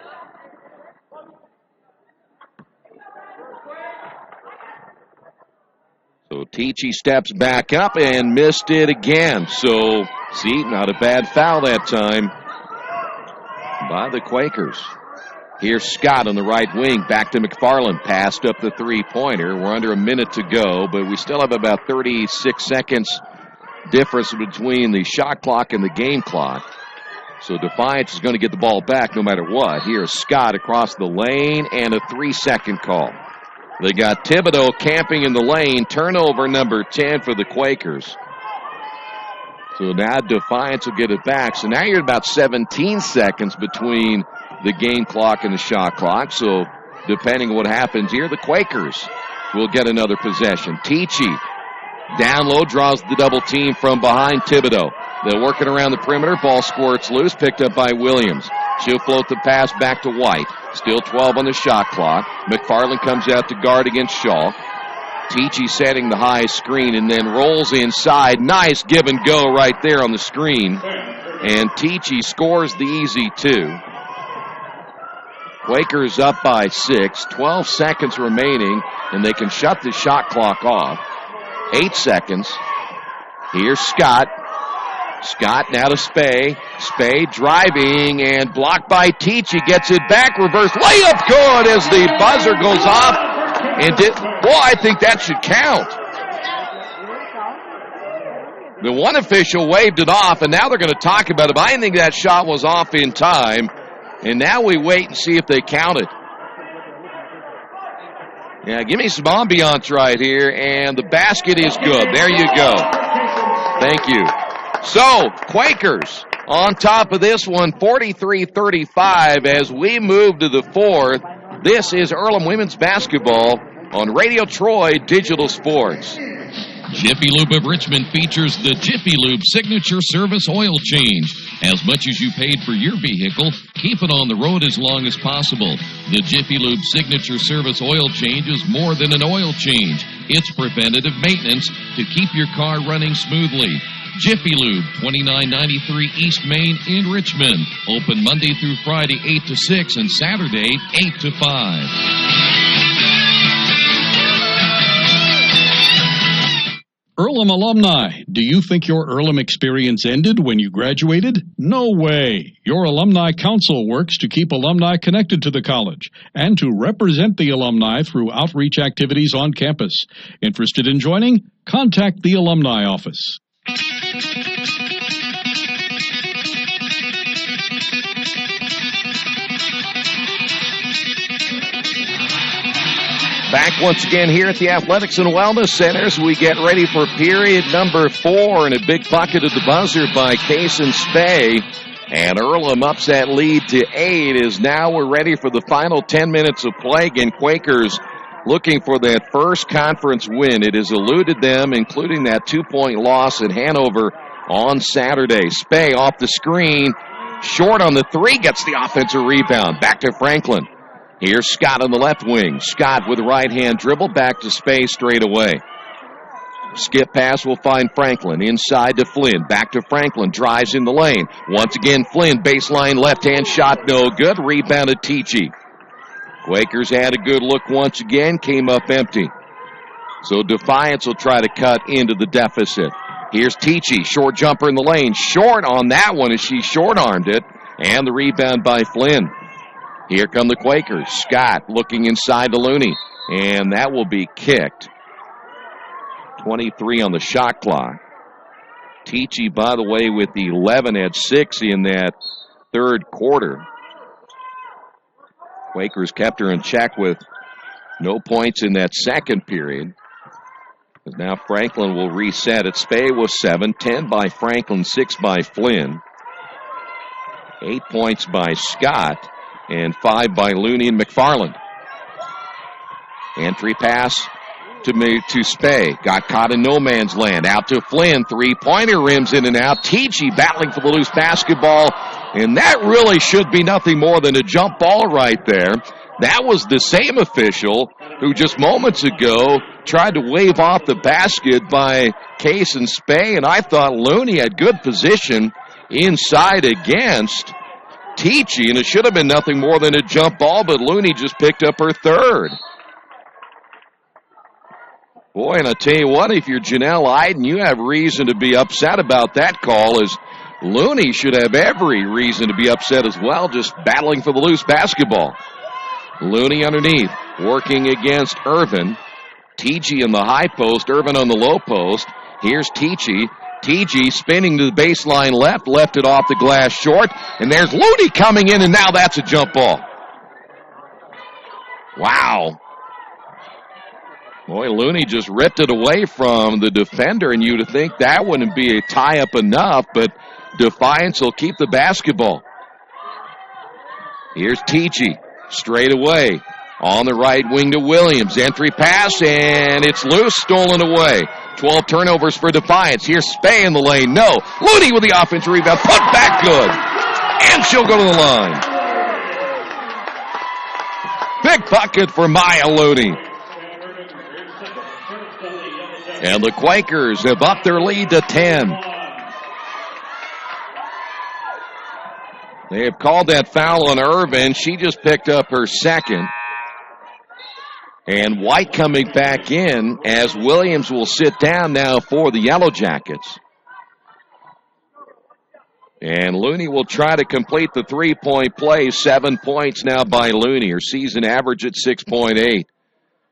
So Tichy steps back up and missed it again. So, see, not a bad foul that time by the Quakers. Here's Scott on the right wing, back to McFarland, passed up the three-pointer. We're under a minute to go, but we still have about 36 seconds difference between the shot clock and the game clock. So Defiance is going to get the ball back no matter what. Here's Scott across the lane and a 3-second call. They got Thibodeau camping in the lane. Turnover number 10 for the Quakers. So now Defiance will get it back. So now you're at about 17 seconds between the game clock and the shot clock. So depending on what happens here, the Quakers will get another possession. Tichy down low, draws the double team from behind Thibodeau. They're working around the perimeter. Ball squirts loose, picked up by Williams. She'll float the pass back to White. Still 12 on the shot clock. McFarland comes out to guard against Shaw. Tichy setting the high screen and then rolls inside. Nice give and go right there on the screen. And Tichy scores the easy 2. Quakers up by 6. 12 seconds remaining, and they can shut the shot clock off. 8 seconds. Here's Scott. Scott now to Spay. Spay driving and blocked by Tichy. Gets it back. Reverse layup good as the buzzer goes off. And I think that should count. The one official waved it off, and now they're going to talk about it. But I think that shot was off in time. And now we wait and see if they count it. Yeah, give me some ambiance right here. And the basket is good. There you go. Thank you. So, Quakers on top of this one, 43-35 as we move to the fourth. This is Earlham Women's Basketball on Radio Troy Digital Sports. Jiffy Lube of Richmond features the Jiffy Lube Signature Service Oil Change. As much as you paid for your vehicle, keep it on the road as long as possible. The Jiffy Lube Signature Service Oil Change is more than an oil change. It's preventative maintenance to keep your car running smoothly. Jiffy Lube, 2993 East Main in Richmond. Open Monday through Friday, 8 to 6, and Saturday, 8 to 5. Earlham alumni, do you think your Earlham experience ended when you graduated? No way. Your Alumni Council works to keep alumni connected to the college and to represent the alumni through outreach activities on campus. Interested in joining? Contact the Alumni Office. Back once again here at the Athletics and Wellness Centers. We get ready for period number 4, and a big bucket at the buzzer by Case and Spey. And Earlham ups that lead to 8 as now we're ready for the final 10 minutes of play. Again, Quakers looking for that first conference win. It has eluded them, including that 2-point loss at Hanover on Saturday. Spey off the screen, short on the 3, gets the offensive rebound. Back to Franklin. Here's Scott on the left wing. Scott with the right-hand dribble, back to Spey straight away. Skip pass will find Franklin. Inside to Flynn. Back to Franklin. Drives in the lane. Once again, Flynn, baseline left-hand shot, no good. Rebounded Tichy. Quakers had a good look once again, came up empty. So Defiance will try to cut into the deficit. Here's Tichy, short jumper in the lane. Short on that one as she short-armed it. And the rebound by Flynn. Here come the Quakers. Scott looking inside to Looney. And that will be kicked. 23 on the shot clock. Tichy, by the way, with 11 at 6 in that third quarter. Quakers kept her in check with no points in that second period. Now Franklin will reset it. Spey was 7, 10 by Franklin, 6 by Flynn. 8 points by Scott. And 5 by Looney and McFarland. Entry pass to Spey. Got caught in no man's land. Out to Flynn. Three-pointer rims in and out. Tichy battling for the loose basketball. And that really should be nothing more than a jump ball right there. That was the same official who just moments ago tried to wave off the basket by Case and Spey. And I thought Looney had good position inside against Tichy, and it should have been nothing more than a jump ball, but Looney just picked up her third. Boy, and I tell you what, if you're Janelle Iden, you have reason to be upset about that call, as Looney should have every reason to be upset as well, just battling for the loose basketball. Looney underneath, working against Irvin. Tichy in the high post, Irvin on the low post. Here's Tichy. Tichy spinning to the baseline left it off the glass short, and there's Looney coming in, and now that's a jump ball. Wow. Boy, Looney just ripped it away from the defender, and you'd think that wouldn't be a tie-up enough, but Defiance will keep the basketball. Here's Tichy, straight away. On the right wing to Williams. Entry pass, and it's loose, stolen away. 12 turnovers for Defiance. Here's Spey in the lane. No. Looney with the offensive rebound. Put back good. And she'll go to the line. Big bucket for Maya Looney. And the Quakers have upped their lead to 10. They have called that foul on Irvin. She just picked up her second. And White coming back in as Williams will sit down now for the Yellow Jackets. And Looney will try to complete the three-point play. 7 points now by Looney. Her season average at 6.8.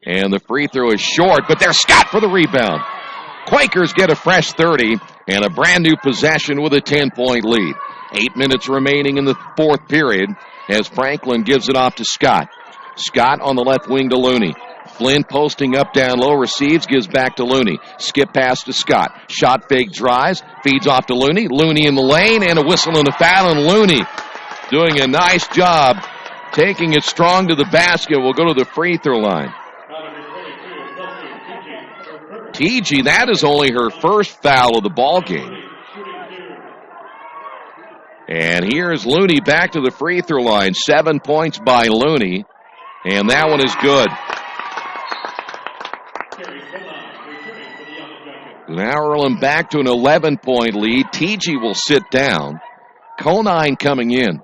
And the free throw is short, but there's Scott for the rebound. Quakers get a fresh 30 and a brand new possession with a 10-point lead. 8 minutes remaining in the fourth period as Franklin gives it off to Scott. Scott on the left wing to Looney. Flynn posting up, down low, receives, gives back to Looney. Skip pass to Scott. Shot fake, drives, feeds off to Looney. Looney in the lane, and a whistle and a foul, and Looney doing a nice job taking it strong to the basket, will go to the free throw line. TG, that is only her first foul of the ball game. And here's Looney back to the free throw line. 7 points by Looney, and that one is good. Now Earlham back to an 11-point lead. TG will sit down. Conine coming in.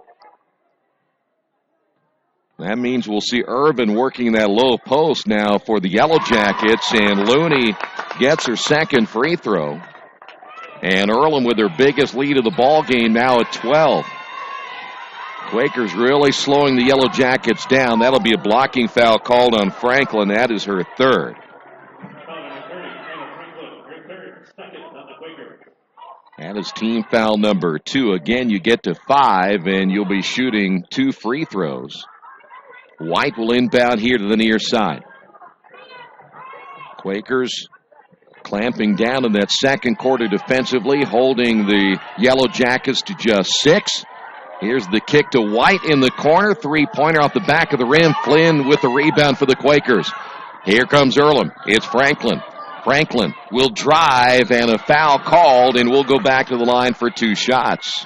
That means we'll see Irvin working that low post now for the Yellow Jackets, and Looney gets her second free throw. And Earlham with their biggest lead of the ball game now at 12. Quakers really slowing the Yellow Jackets down. That'll be a blocking foul called on Franklin. That is her third. That is team foul number 2. Again, you get to 5, and you'll be shooting 2 free throws. White will inbound here to the near side. Quakers clamping down in that second quarter defensively, holding the Yellow Jackets to just 6. Here's the kick to White in the corner. 3-pointer off the back of the rim. Flynn with the rebound for the Quakers. Here comes Earlham. It's Franklin. Franklin will drive, and a foul called, and we'll go back to the line for 2 shots.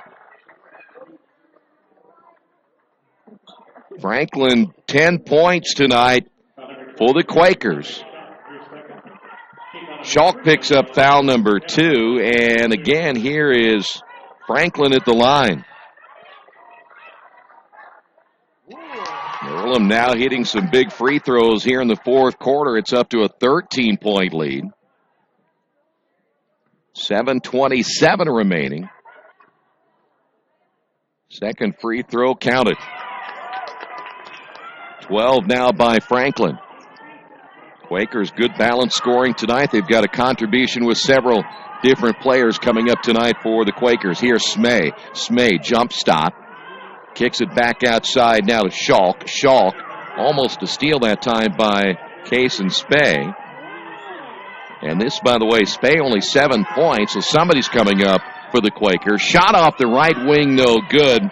Franklin, 10 points tonight for the Quakers. Schalk picks up foul number 2, and again, here is Franklin at the line. Earlham now hitting some big free throws here in the fourth quarter. It's up to a 13-point lead. 7:27 remaining. Second free throw counted. 12 now by Franklin. Quakers, good balanced scoring tonight. They've got a contribution with several different players coming up tonight for the Quakers. Here's Smay. Smay, jump stop. Kicks it back outside now to Schalk. Schalk, almost a steal that time by Case and Spey. And this, by the way, Spey only 7 points, so somebody's coming up for the Quakers. Shot off the right wing, no good.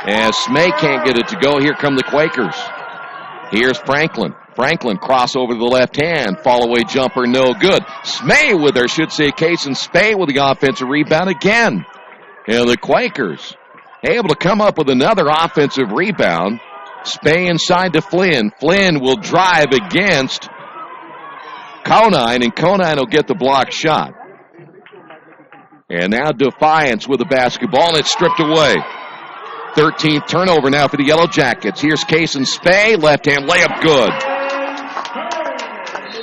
As Smay can't get it to go, here come the Quakers. Here's Franklin. Franklin cross over to the left hand. Fall away jumper, no good. Smay with her, should say Case and Spey with the offensive rebound again. And the Quakers able to come up with another offensive rebound. Spey inside to Flynn. Flynn will drive against Conine, and Conine will get the block shot. And now Defiance with the basketball, and it's stripped away. 13th turnover now for the Yellow Jackets. Here's Case and Spey. Left-hand layup good.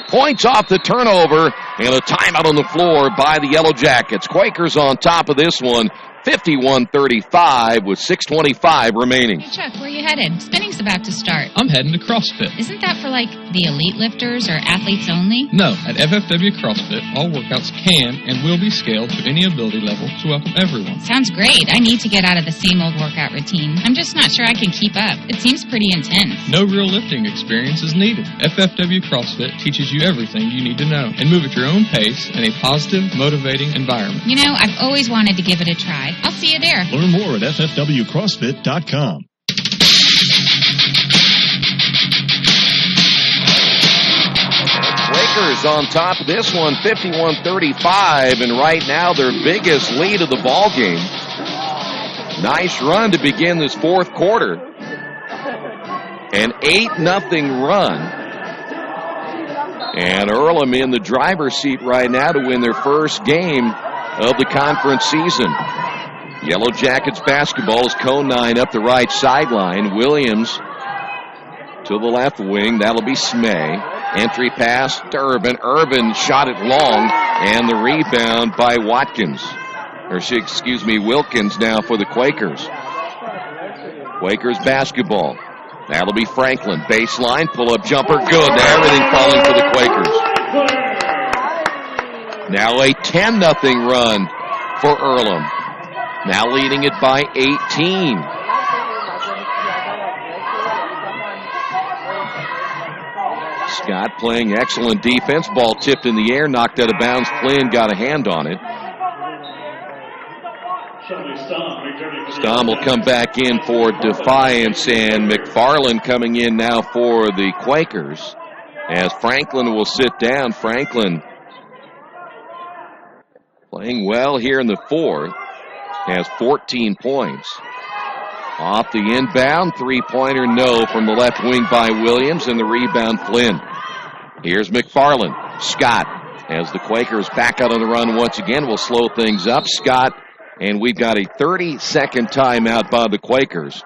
Points off the turnover, and a timeout on the floor by the Yellow Jackets. Quakers on top of this one, 51-35 with 6:25 remaining. Hey, Chuck, where are you headed? Spinning's about to start. I'm heading to CrossFit. Isn't that for, like, the elite lifters or athletes only? No, at FFW CrossFit, all workouts can and will be scaled to any ability level to welcome everyone. Sounds great. I need to get out of the same old workout routine. I'm just not sure I can keep up. It seems pretty intense. No real lifting experience is needed. FFW CrossFit teaches you everything you need to know and move at your own pace in a positive, motivating environment. You know, I've always wanted to give it a try. I'll see you there. Learn more at ffwcrossfit.com. Quakers on top of this one, 51-35, and right now their biggest lead of the ball game. Nice run to begin this fourth quarter. An 8-0 run. And Earlham in the driver's seat right now to win their first game of the conference season. Yellow Jackets basketball is Conine up the right sideline. Williams to the left wing. That'll be Smay. Entry pass to Urban. Urban shot it long, and the rebound by Wilkins now for the Quakers. Quakers basketball. That'll be Franklin. Baseline, pull-up jumper, good. Now everything falling for the Quakers. Now a 10-0 run for Earlham. Now leading it by 18. Scott playing excellent defense. Ball tipped in the air, knocked out of bounds. Flynn got a hand on it. Stom will come back in for Defiance, and McFarland coming in now for the Quakers as Franklin will sit down. Franklin playing well here in the fourth, has 14 points. Off the inbound, three-pointer no from the left wing by Williams, and the rebound Flynn. Here's McFarland. Scott, as the Quakers back out on the run once again, will slow things up. Scott, and we've got a 30-second timeout by the Quakers.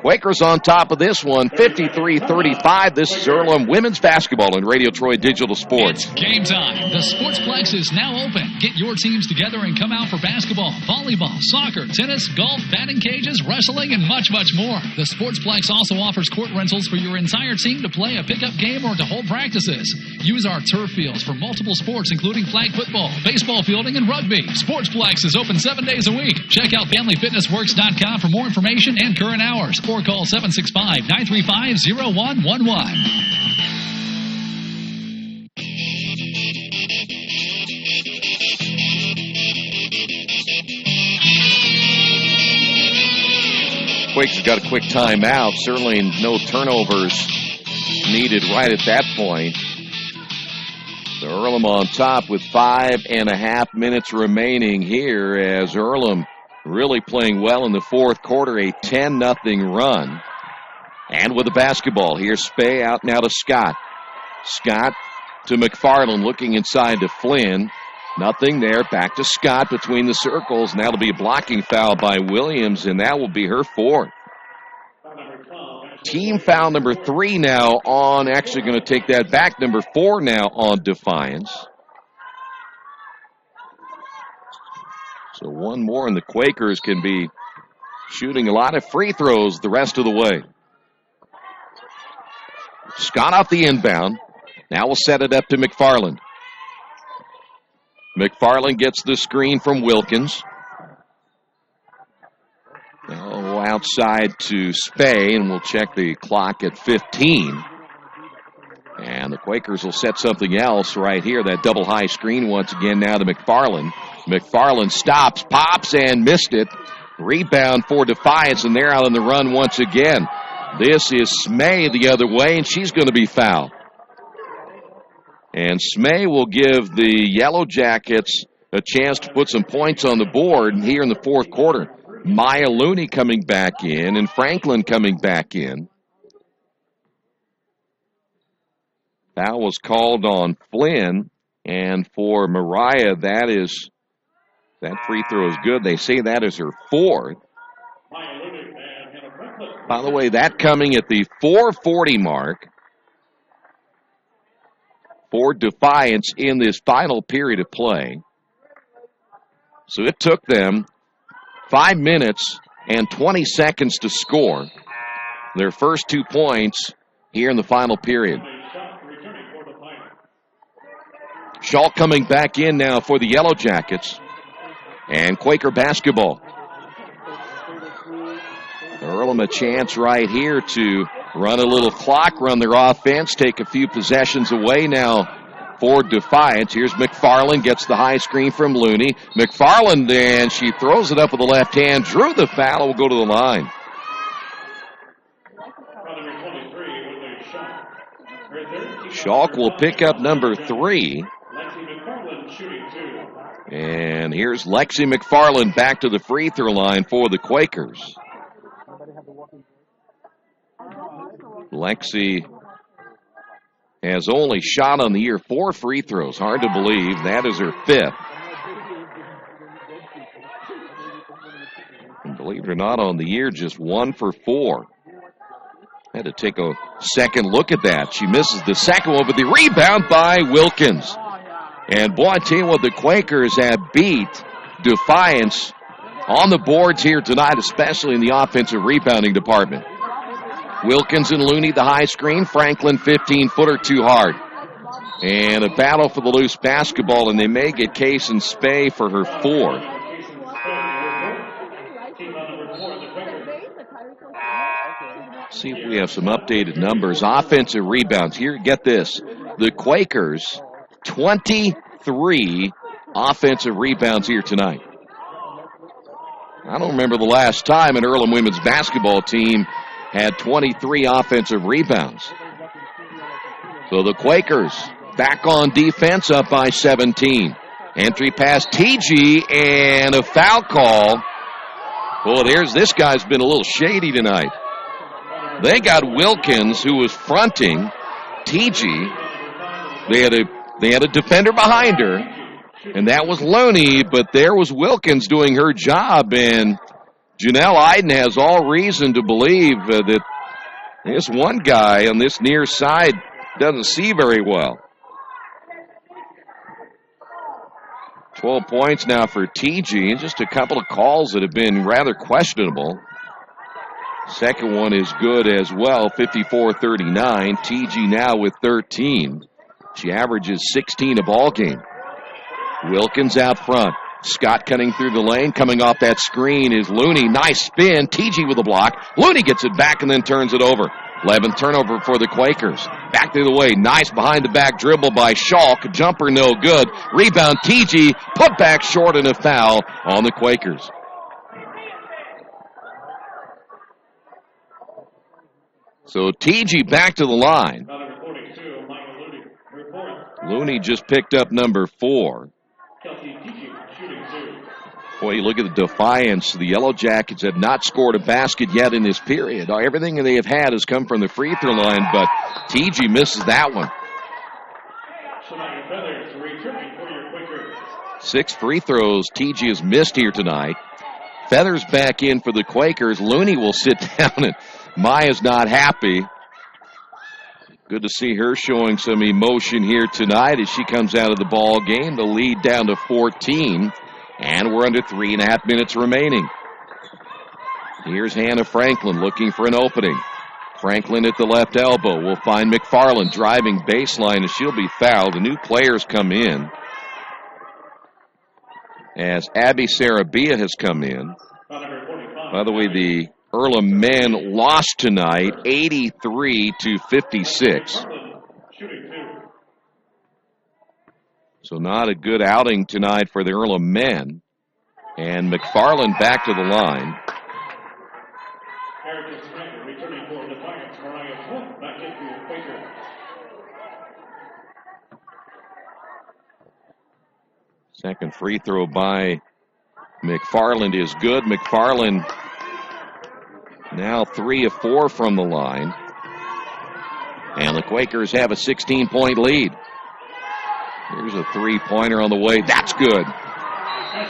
Quakers on top of this one, 53-35. This is Earlham Women's Basketball and Radio Troy Digital Sports. It's game time. The Sportsplex is now open. Get your teams together and come out for basketball, volleyball, soccer, tennis, golf, batting cages, wrestling, and much, much more. The Sportsplex also offers court rentals for your entire team to play a pickup game or to hold practices. Use our turf fields for multiple sports, including flag football, baseball fielding, and rugby. Sportsplex is open 7 days a week. Check out FamilyFitnessWorks.com for more information and current hours. Or call 765-935-0111. Quakes have got a quick timeout. Certainly no turnovers needed right at that point. So Earlham on top with 5.5 minutes remaining here as Earlham really playing well in the fourth quarter, a 10-0 run. And with the basketball, here's Spey out now to Scott. Scott to McFarland, looking inside to Flynn. Nothing there. Back to Scott between the circles. And that'll be a blocking foul by Williams, and that will be her fourth. Team foul number 3 now on, actually going to take that back, number 4 now on Defiance. So one more, and the Quakers can be shooting a lot of free throws the rest of the way. Scott off the inbound. Now we'll set it up to McFarland. McFarland gets the screen from Wilkins. Now outside to Spey, and we'll check the clock at 15. And the Quakers will set something else right here. That double high screen once again now to McFarland. McFarland stops, pops, and missed it. Rebound for Defiance, and they're out on the run once again. This is Smay the other way, and she's going to be fouled. And Smay will give the Yellow Jackets a chance to put some points on the board here in the fourth quarter. Maya Looney coming back in, and Franklin coming back in. Foul was called on Flynn, and for Mariah, that free throw is good. They say that is her fourth. By the way, that coming at the 4:40 mark for Defiance in this final period of play. So it took them 5 minutes and 20 seconds to score their first 2 points here in the final period. Shaw coming back in now for the Yellow Jackets. And Quaker basketball. Earlham a chance right here to run a little clock, run their offense, take a few possessions away now for Defiance. Here's McFarland, gets the high screen from Looney. McFarland, and she throws it up with the left hand, drew the foul, will go to the line. Schalk will pick up number 3. And here's Lexi McFarland back to the free throw line for the Quakers. Lexi has only shot on the year 4 free throws. Hard to believe. That is her 5th. And believe it or not, on the year, just 1 for 4. Had to take a second look at that. She misses the second one, but the rebound by Wilkins. And boy, I tell you what, the Quakers have beat Defiance on the boards here tonight, especially in the offensive rebounding department. Wilkins and Looney, the high screen. Franklin, 15-footer, too hard. And a battle for the loose basketball, and they may get Case and Spey for her 4th. See if we have some updated numbers. Offensive rebounds. Here, get this. The Quakers, 23 offensive rebounds here tonight. I don't remember the last time an Earlham women's basketball team had 23 offensive rebounds. So the Quakers back on defense, up by 17. Entry pass TG and a foul call. Well, this guy's been a little shady tonight. They got Wilkins, who was fronting TG. They had a defender behind her, and that was Looney, but there was Wilkins doing her job, and Janelle Iden has all reason to believe that this one guy on this near side doesn't see very well. 12 points now for TG, and just a couple of calls that have been rather questionable. Second one is good as well, 54-39. TG now with 13. She averages 16 a ball game. Wilkins out front. Scott cutting through the lane. Coming off that screen is Looney. Nice spin. TG with a block. Looney gets it back and then turns it over. 11th turnover for the Quakers. Back the other way. Nice behind-the-back dribble by Schalk. Jumper no good. Rebound TG. Put back short and a foul on the Quakers. So TG back to the line. Looney just picked up number 4. Boy, you look at the Defiance. The Yellow Jackets have not scored a basket yet in this period. Everything they have had has come from the free throw line, but TG misses that one. 6 free throws TG has missed here tonight. Feathers back in for the Quakers. Looney will sit down, and Maya's not happy. Good to see her showing some emotion here tonight as she comes out of the ball game. The lead down to 14, and we're under 3.5 minutes remaining. Here's Hannah Franklin looking for an opening. Franklin at the left elbow will find McFarland driving baseline, and she'll be fouled. The new players come in as Abby Sarabia has come in. By the way, the Earlham men lost tonight, 83-56. So not a good outing tonight for the Earlham men. And McFarland back to the line. Second free throw by McFarland is good. McFarland now 3 of 4 from the line. And the Quakers have a 16-point lead. Here's a three-pointer on the way. That's good.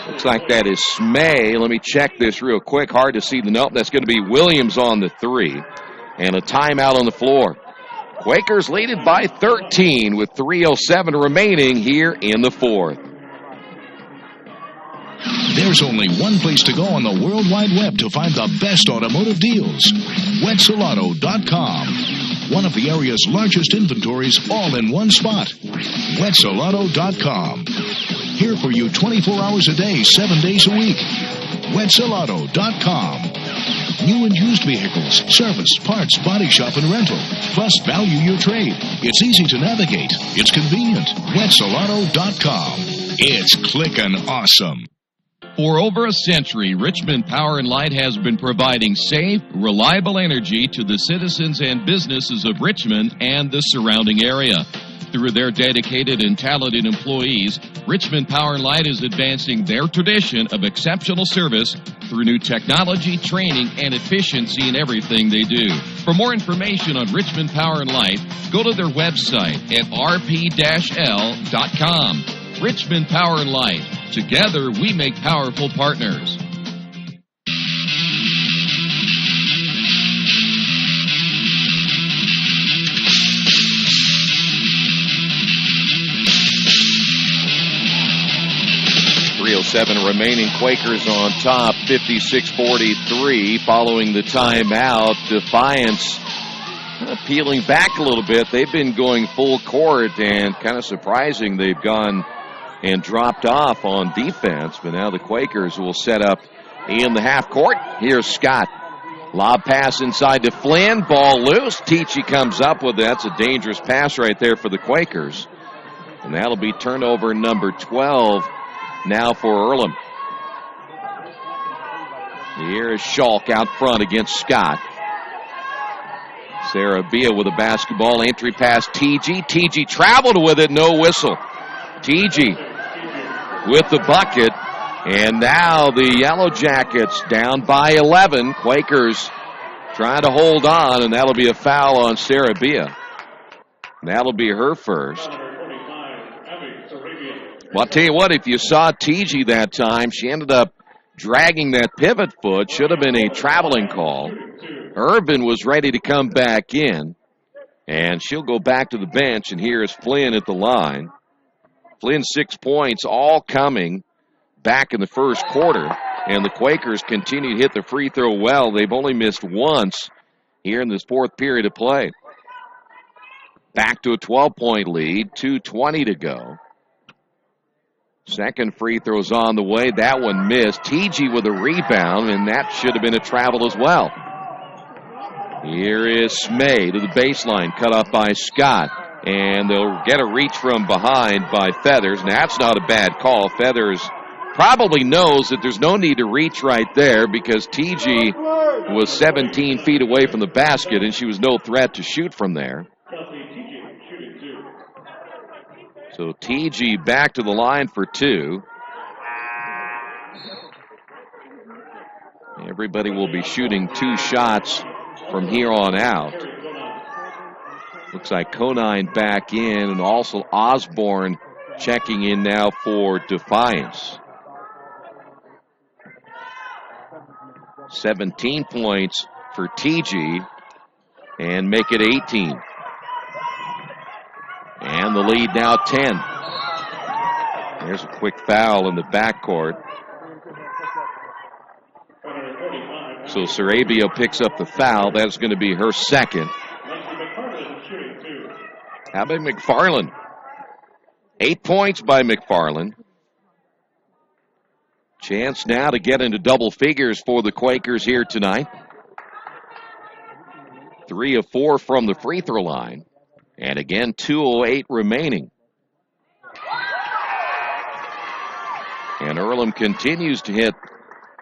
Looks like that is Smay. Let me check this real quick. Hard to see the note. That's going to be Williams on the 3. And a timeout on the floor. Quakers lead it by 13 with 3:07 remaining here in the 4th. There's only one place to go on the World Wide Web to find the best automotive deals. Wetzelauto.com. One of the area's largest inventories all in one spot. Wetzelauto.com. Here for you 24 hours a day, 7 days a week. Wetzelauto.com. New and used vehicles, service, parts, body shop, and rental. Plus, value your trade. It's easy to navigate. It's convenient. Wetzelauto.com. It's clickin' awesome. For over a century, Richmond Power & Light has been providing safe, reliable energy to the citizens and businesses of Richmond and the surrounding area. Through their dedicated and talented employees, Richmond Power & Light is advancing their tradition of exceptional service through new technology, training, and efficiency in everything they do. For more information on Richmond Power & Light, go to their website at rp-l.com. Richmond Power & Light. Together, we make powerful partners. .307 remaining. Quakers on top, 56-43. Following the timeout, Defiance peeling back a little bit. They've been going full court, and kind of surprising they've gone and dropped off on defense. But now the Quakers will set up in the half court. Here's Scott. Lob pass inside to Flynn. Ball loose. Tichy comes up with it. That's a dangerous pass right there for the Quakers. And that'll be turnover number 12 now for Earlham. Here is Schalk out front against Scott. Sarabia with a basketball. Entry pass TG. TG traveled with it. No whistle. TG with the bucket. And now the Yellow Jackets down by 11. Quakers trying to hold on, and that'll be a foul on Sarabia. That'll be her first. Well, I'll tell you what, if you saw TG that time, she ended up dragging that pivot foot. Should have been a traveling call. Irvin was ready to come back in, and she'll go back to the bench, and here's Flynn at the line. Flynn 6 points, all coming back in the first quarter, and the Quakers continue to hit the free throw well. They've only missed once here in this fourth period of play. Back to a 12-point lead, 2:20 to go. Second free throw's on the way. That one missed. TG with a rebound, and that should have been a travel as well. Here is Smay to the baseline, cut off by Scott. And they'll get a reach from behind by Feathers. And that's not a bad call. Feathers probably knows that there's no need to reach right there because TG was 17 feet away from the basket, and she was no threat to shoot from there. So TG back to the line for two. Everybody will be shooting 2 shots from here on out. Looks like Conine back in, and also Osborne checking in now for Defiance. 17 points for TG, and make it 18. And the lead now 10. There's a quick foul in the backcourt. So Sarabia picks up the foul. That's going to be her second. How about McFarland? 8 points by McFarland. Chance now to get into double figures for the Quakers here tonight. 3 of 4 from the free throw line. And again, 2:08 remaining. And Earlham continues to hit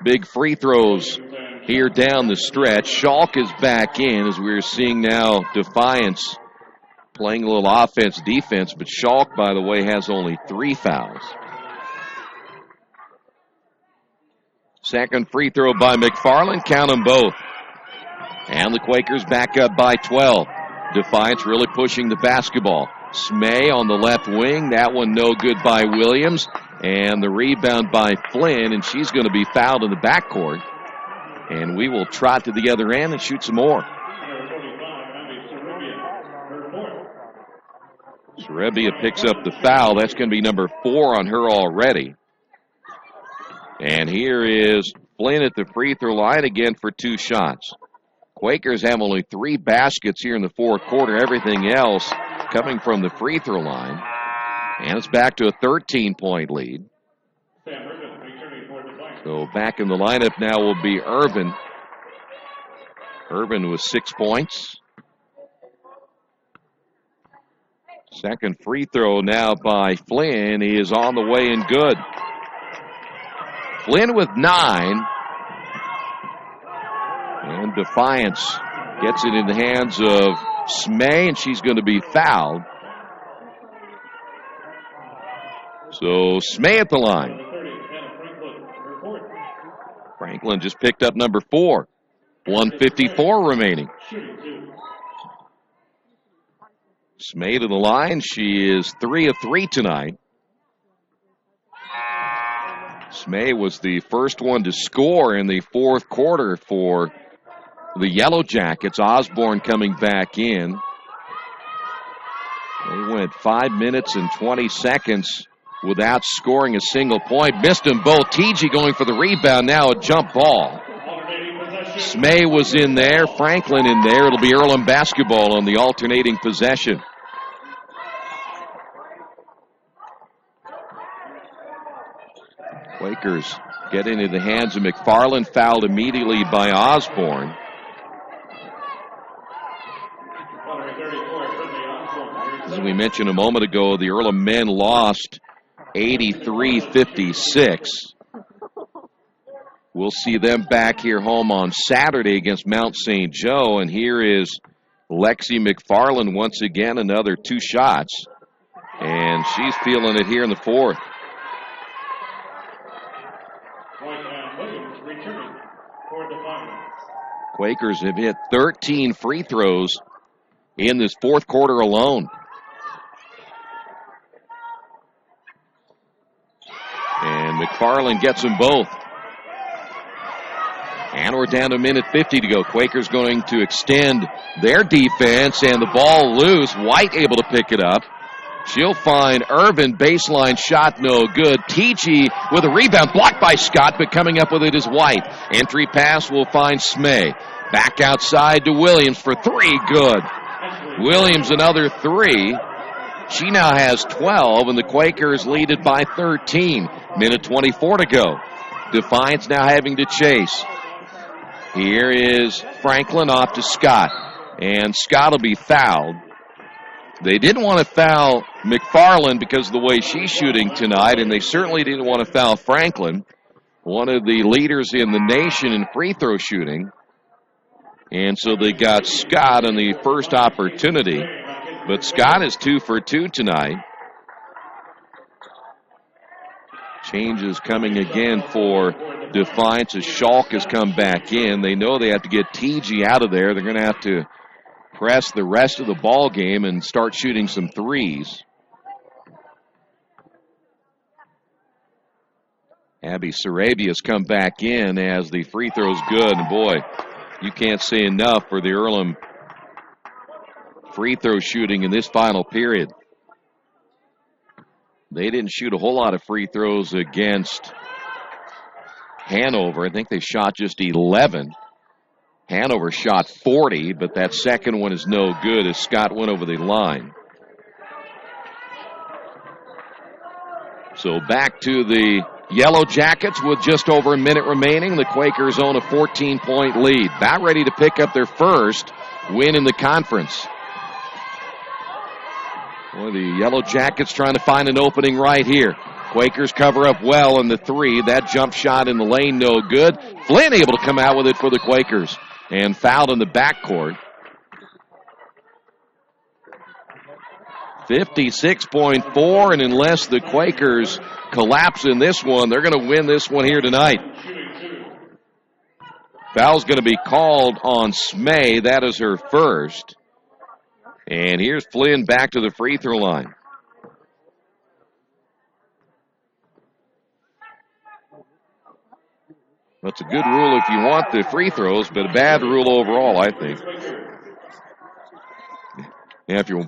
big free throws here down the stretch. Schalk is back in, as we're seeing now Defiance playing a little offense, defense. But Schalk, by the way, has only 3 fouls. Second free throw by McFarland. Count them both. And the Quakers back up by 12. Defiance really pushing the basketball. Smay on the left wing. That one no good by Williams. And the rebound by Flynn, and she's going to be fouled in the backcourt. And we will trot to the other end and shoot some more. Sarabia picks up the foul. That's going to be number 4 on her already. And here is Flynn at the free throw line again for 2 shots. Quakers have only 3 baskets here in the fourth quarter. Everything else coming from the free throw line. And it's back to a 13-point lead. So back in the lineup now will be Irvin. Irvin with 6 points. Second free throw now by Flynn. He is on the way and good. Flynn with 9. And Defiance gets it in the hands of Smay, and she's going to be fouled. So Smay at the line. Franklin just picked up number 4. 1:54 remaining. Smay to the line. She is 3 of 3 tonight. Smay was the first one to score in the fourth quarter for the Yellow Jackets. Osborne coming back in. They went 5 minutes and 20 seconds without scoring a single point. Missed them both. TG going for the rebound. Now a jump ball. Smay was in there. Franklin in there. It'll be Earlham basketball on the alternating possession. Quakers get into the hands of McFarland. Fouled immediately by Osborne. As we mentioned a moment ago, the Earlham men lost 83-56. We'll see them back here home on Saturday against Mount St. Joe. And here is Lexi McFarland once again, another 2 shots. And she's feeling it here in the fourth. Quakers have hit 13 free throws in this fourth quarter alone. And McFarland gets them both. And we're down to a minute 50 to go. Quakers going to extend their defense, and the ball loose. White able to pick it up. She'll find Irvin, baseline shot, no good. TG with a rebound, blocked by Scott, but coming up with it is White. Entry pass will find Smay. Back outside to Williams for 3, good. Williams another 3. She now has 12, and the Quakers lead it by 13. Minute 24 to go. Defiance now having to chase. Here is Franklin off to Scott, and Scott will be fouled. They didn't want to foul McFarland because of the way she's shooting tonight, and they certainly didn't want to foul Franklin, one of the leaders in the nation in free throw shooting. And so they got Scott on the first opportunity, but Scott is 2 for 2 tonight. Changes coming again for Defiance as Schalk has come back in. They know they have to get TG out of there. They're going to have to press the rest of the ball game and start shooting some threes. Abby Sarabia's come back in as the free throw's good. And boy, you can't say enough for the Earlham free throw shooting in this final period. They didn't shoot a whole lot of free throws against Hanover. I think they shot just 11. Hanover shot 40, but that second one is no good as Scott went over the line. So back to the Yellow Jackets with just over a minute remaining. The Quakers own a 14-point lead. About ready to pick up their first win in the conference. Well, the Yellow Jackets trying to find an opening right here. Quakers cover up well in the 3. That jump shot in the lane, no good. Flynn able to come out with it for the Quakers and fouled in the backcourt. 56.4, and unless the Quakers collapse in this one, they're going to win this one here tonight. Foul's going to be called on Smay. That is her first. And here's Flynn back to the free throw line. That's a good rule if you want the free throws, but a bad rule overall, I think. Yeah, if you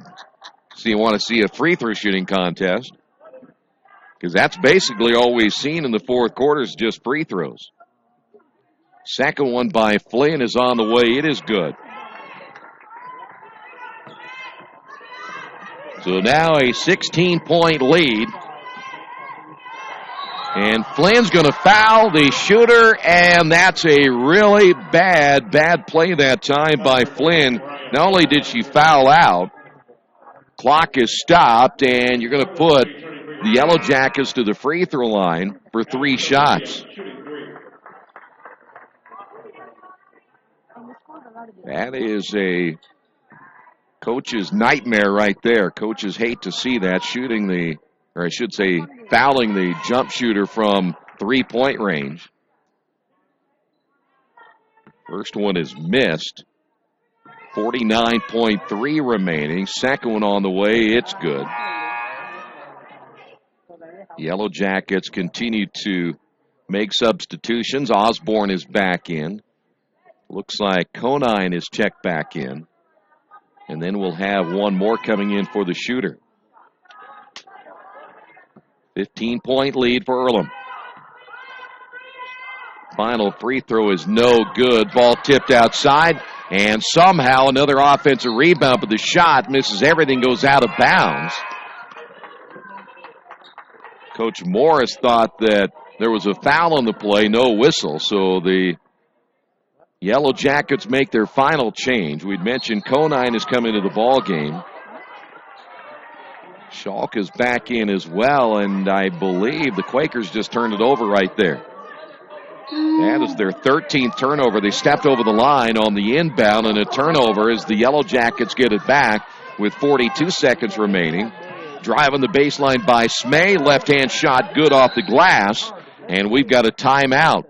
want to see a free throw shooting contest, because that's basically all we've seen in the fourth quarter is just free throws. Second one by Flynn is on the way. It is good. So now a 16-point lead. And Flynn's going to foul the shooter, and that's a really bad play that time by Flynn. Not only did she foul out, clock is stopped, and you're going to put the Yellow Jackets to the free throw line for 3 shots. That is a coach's nightmare right there. Coaches hate to see that, fouling the jump shooter from 3-point range. First one is missed. 49.3 remaining. Second one on the way. It's good. Yellow Jackets continue to make substitutions. Osborne is back in. Looks like Conine is checked back in. And then we'll have one more coming in for the shooter. 15-point lead for Earlham. Final free throw is no good. Ball tipped outside. And somehow another offensive rebound, but the shot misses everything, goes out of bounds. Coach Morris thought that there was a foul on the play, no whistle. So the Yellow Jackets make their final change. We'd mentioned Conine is coming to the ball game. Schalk is back in as well, and I believe the Quakers just turned it over right there. That is their 13th turnover. They stepped over the line on the inbound, and a turnover as the Yellow Jackets get it back with 42 seconds remaining. Driving the baseline by Smay. Left-hand shot good off the glass, and we've got a timeout.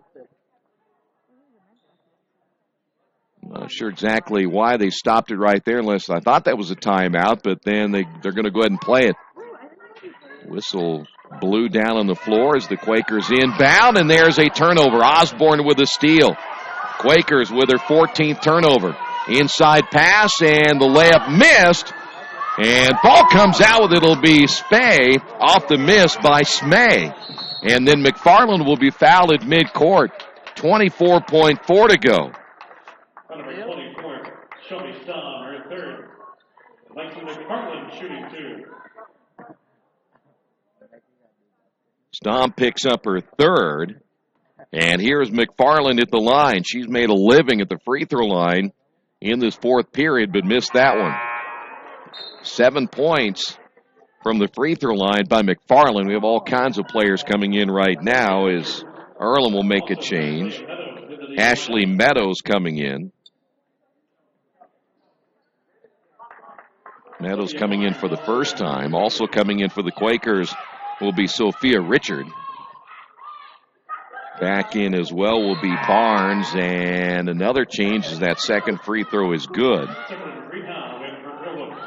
I'm not sure exactly why they stopped it right there, unless I thought that was a timeout, but then they're going to go ahead and play it. Whistle blew down on the floor as the Quakers inbound, and there's a turnover. Osborne with a steal. Quakers with their 14th turnover. Inside pass, and the layup missed. And ball comes out with it. It'll be Spey off the miss by Smay. And then McFarland will be fouled at midcourt. 24.4 to go. Number 24, Shelby Stahl, her third. Lexi McFarland shooting 2. Stom picks up her third. And here's McFarland at the line. She's made a living at the free throw line in this fourth period, but missed that one. 7 points from the free throw line by McFarland. We have all kinds of players coming in right now as Earlham will make a change. Ashley Meadows coming in. Meadows coming in for the first time. Also coming in for the Quakers will be Sophia Richard. Back in as well will be Barnes, and another change is that second free throw is good.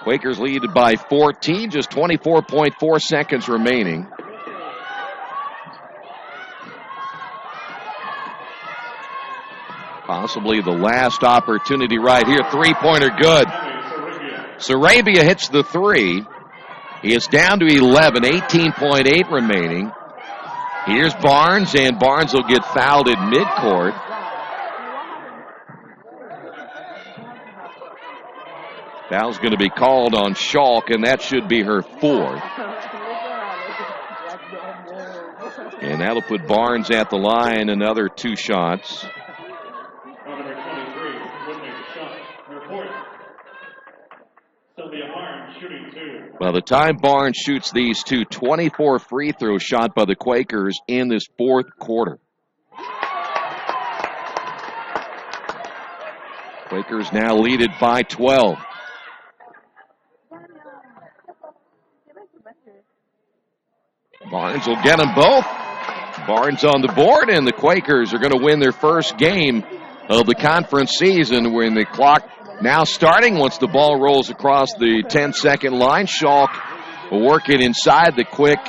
Quakers lead by 14, just 24.4 seconds remaining. Possibly the last opportunity right here. Three-pointer good. Sarabia hits the three. He is down to 11, 18.8 remaining. Here's Barnes, and Barnes will get fouled at midcourt. Foul's going to be called on Schalk, and that should be her fourth. And that'll put Barnes at the line, another 2 shots. Number 23 would make a shot. Her fourth. Sylvia Barnes shooting 2. By the time Barnes shoots these two, 24 free throws shot by the Quakers in this fourth quarter. Quakers now lead it by 12. Barnes will get them both. Barnes on the board, and the Quakers are going to win their first game of the conference season when the clock now starting once the ball rolls across the 10-second line. Schalk will work it inside, the quick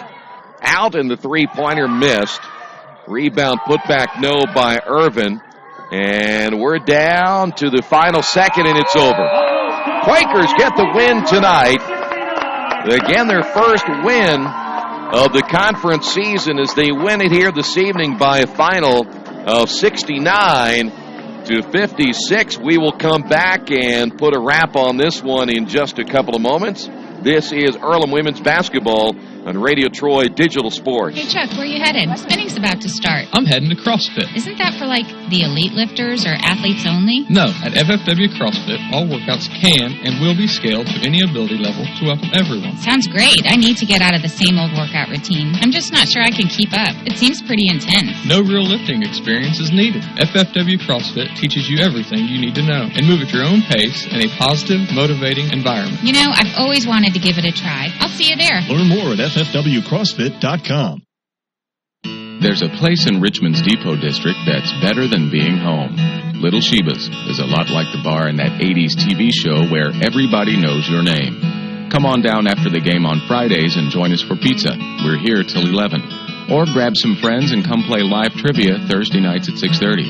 out, and the three-pointer missed. Rebound put back no by Irvin. And we're down to the final second, and it's over. Quakers get the win tonight. Again, their first win of the conference season as they win it here this evening by a final of 69-56. We will come back and put a wrap on this one in just a couple of moments. This is Earlham Women's Basketball on Radio Troy Digital Sports. Hey, Chuck, where are you headed? Spinning's about to start. I'm heading to CrossFit. Isn't that for, like, the elite lifters or athletes only? No, at FFW CrossFit, all workouts can and will be scaled to any ability level to welcome everyone. Sounds great. I need to get out of the same old workout routine. I'm just not sure I can keep up. It seems pretty intense. No real lifting experience is needed. FFW CrossFit teaches you everything you need to know and move at your own pace in a positive, motivating environment. You know, I've always wanted to give it a try. I'll see you there. Learn more at ffwcrossfit.com. There's a place in Richmond's Depot District that's better than being home. Little Sheba's is a lot like the bar in that 80s TV show where everybody knows your name. Come on down after the game on Fridays and join us for pizza. We're here till 11. Or grab some friends and come play live trivia Thursday nights at 6:30.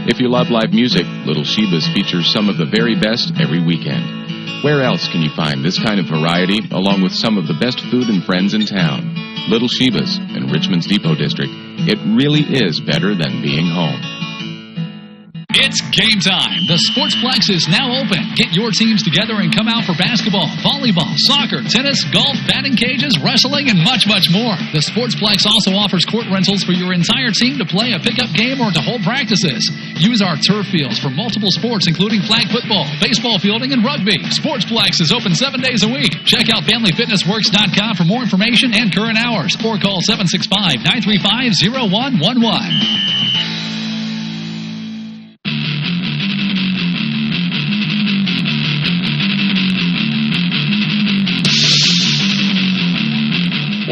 If you love live music, Little Sheba's features some of the very best every weekend. Where else can you find this kind of variety along with some of the best food and friends in town? Little Sheba's in Richmond's Depot District. It really is better than being home. It's game time. The Sportsplex is now open. Get your teams together and come out for basketball, volleyball, soccer, tennis, golf, batting cages, wrestling, and much, much more. The Sportsplex also offers court rentals for your entire team to play a pickup game or to hold practices. Use our turf fields for multiple sports, including flag football, baseball fielding, and rugby. Sportsplex is open 7 days a week. Check out FamilyFitnessWorks.com for more information and current hours, or call 765-935-0111.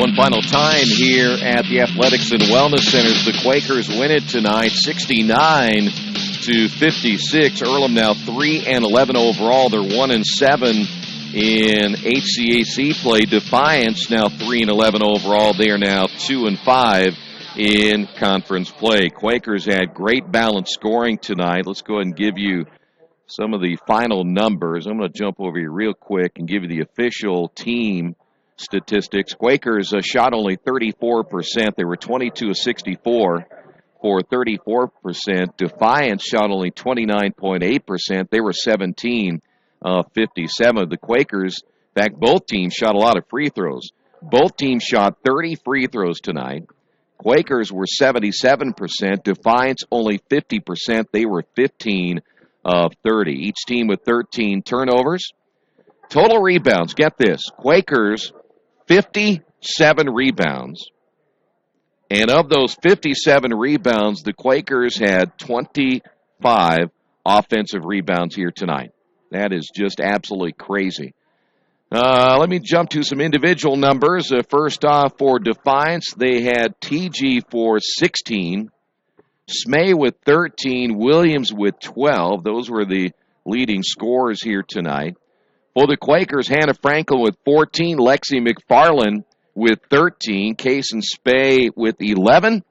one final time here at the Athletics and Wellness Centers. The Quakers win it tonight, 69-56. Earlham now 3-11 overall. They're 1-7 in HCAC play. Defiance now 3-11 overall. They are now 2-5 in conference play. Quakers had great balanced scoring tonight. Let's go ahead and give you some of the final numbers. I'm going to jump over here real quick and give you the official team statistics. Quakers shot only 34%. They were 22 of 64 for 34%. Defiance shot only 29.8%. They were 17 of 57. The Quakers, in fact, both teams shot a lot of free throws. Both teams shot 30 free throws tonight. Quakers were 77%. Defiance only 50%. They were 15 of 30. Each team with 13 turnovers. Total rebounds, get this, Quakers 57 rebounds. And of those 57 rebounds, the Quakers had 25 offensive rebounds here tonight. That is just absolutely crazy. Let me jump to some individual numbers. First off, for Defiance, they had TG for 16, Smay with 13, Williams with 12. Those were the leading scorers here tonight. For the Quakers, Hannah Franklin with 14, Lexi McFarland with 13, Kaysen Spay with 11,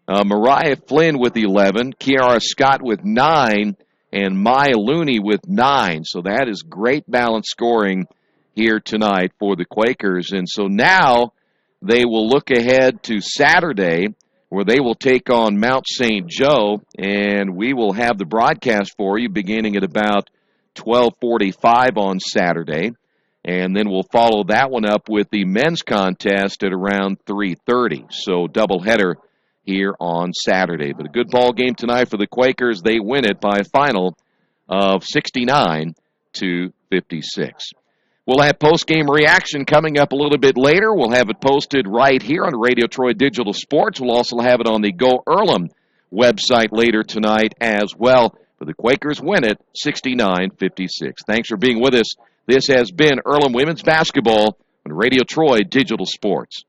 Mariah Flynn with 11, Kiara Scott with 9, and Maya Looney with 9. So that is great balanced scoring here tonight for the Quakers. And so now they will look ahead to Saturday, where they will take on Mount St. Joe, and we will have the broadcast for you beginning at about 12:45 on Saturday, and then we'll follow that one up with the men's contest at around 3:30. So doubleheader here on Saturday. But a good ball game tonight for the Quakers. They win it by a final of 69-56. We'll have post-game reaction coming up a little bit later. We'll have it posted right here on Radio Troy Digital Sports. We'll also have it on the Go Earlham website later tonight as well. But the Quakers win it 69-56. Thanks for being with us. This has been Earlham Women's Basketball on Radio Troy Digital Sports.